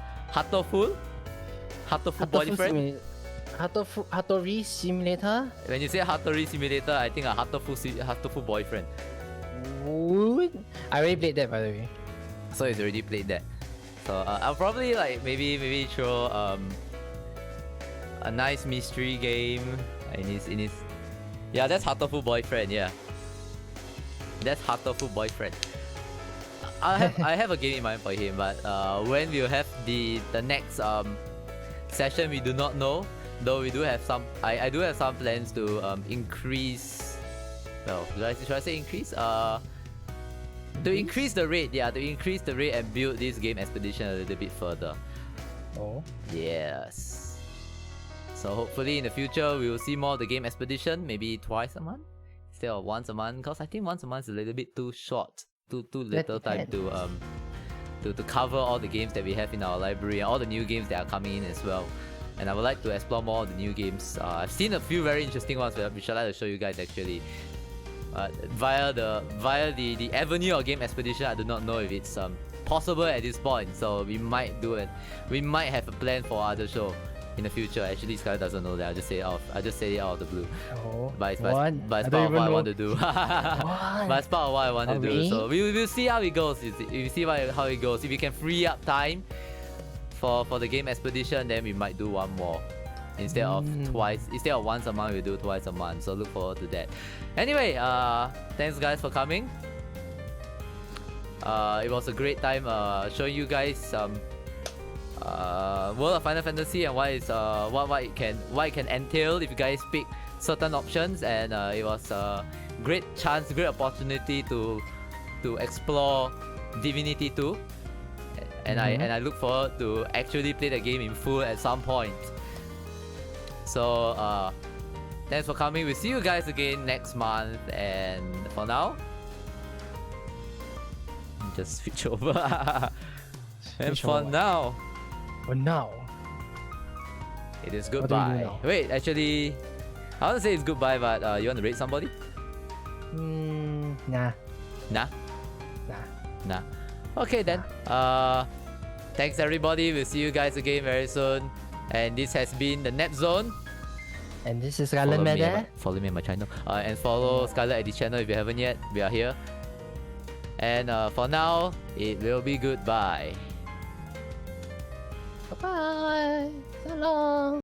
boyfriend. Hattori Simulator? When you say Hattori Simulator, I think a Hatoful boyfriend. Would? I already played that, by the way. So he's already played that. So I'll probably like maybe throw a nice mystery game in his yeah, that's Hatoful boyfriend. Yeah, that's Hatoful boyfriend. I have a game in mind for him, but when we'll have the next session, we do not know. Though we do have some, I do have some plans to increase. Well, should I say increase? To increase the rate, and build this game Expedition a little bit further. Oh. Yes. So hopefully in the future we will see more of the game Expedition, maybe twice a month instead of once a month. Because I think once a month is a little bit too short, too little time to to cover all the games that we have in our library and all the new games that are coming in as well. And I would like to explore more of the new games. I've seen a few very interesting ones which I'd like to show you guys actually. Via the avenue or game expedition, I do not know if it's possible at this point. So we might do it. We might have a plan for other show in the future. Actually, Skyler doesn't know that. I just say it out of the blue. Oh, but it's part of what I want to do. But it's part of what I want to do. So we'll see how it goes. We see how it goes. If we can free up time for the game expedition, then we might do one more. Instead of once a month, we'll do twice a month. So look forward to that. Anyway, thanks guys for coming. It was a great time showing you guys World of Final Fantasy and what it can entail if you guys pick certain options, and it was a great chance, great opportunity to explore Divinity 2, and I look forward to actually play the game in full at some point. So thanks for coming. We'll see you guys again next month, and for now, just switch over. For now, it is goodbye. Wait, actually, I want to say it's goodbye, but you want to rate somebody? Nah. Okay then. Thanks everybody. We'll see you guys again very soon. And this has been the NepZone. And this is SkylerMayday. Follow me on my channel. And follow Skyler at this channel if you haven't yet. We are here. And for now, it will be goodbye. Bye-bye. So long.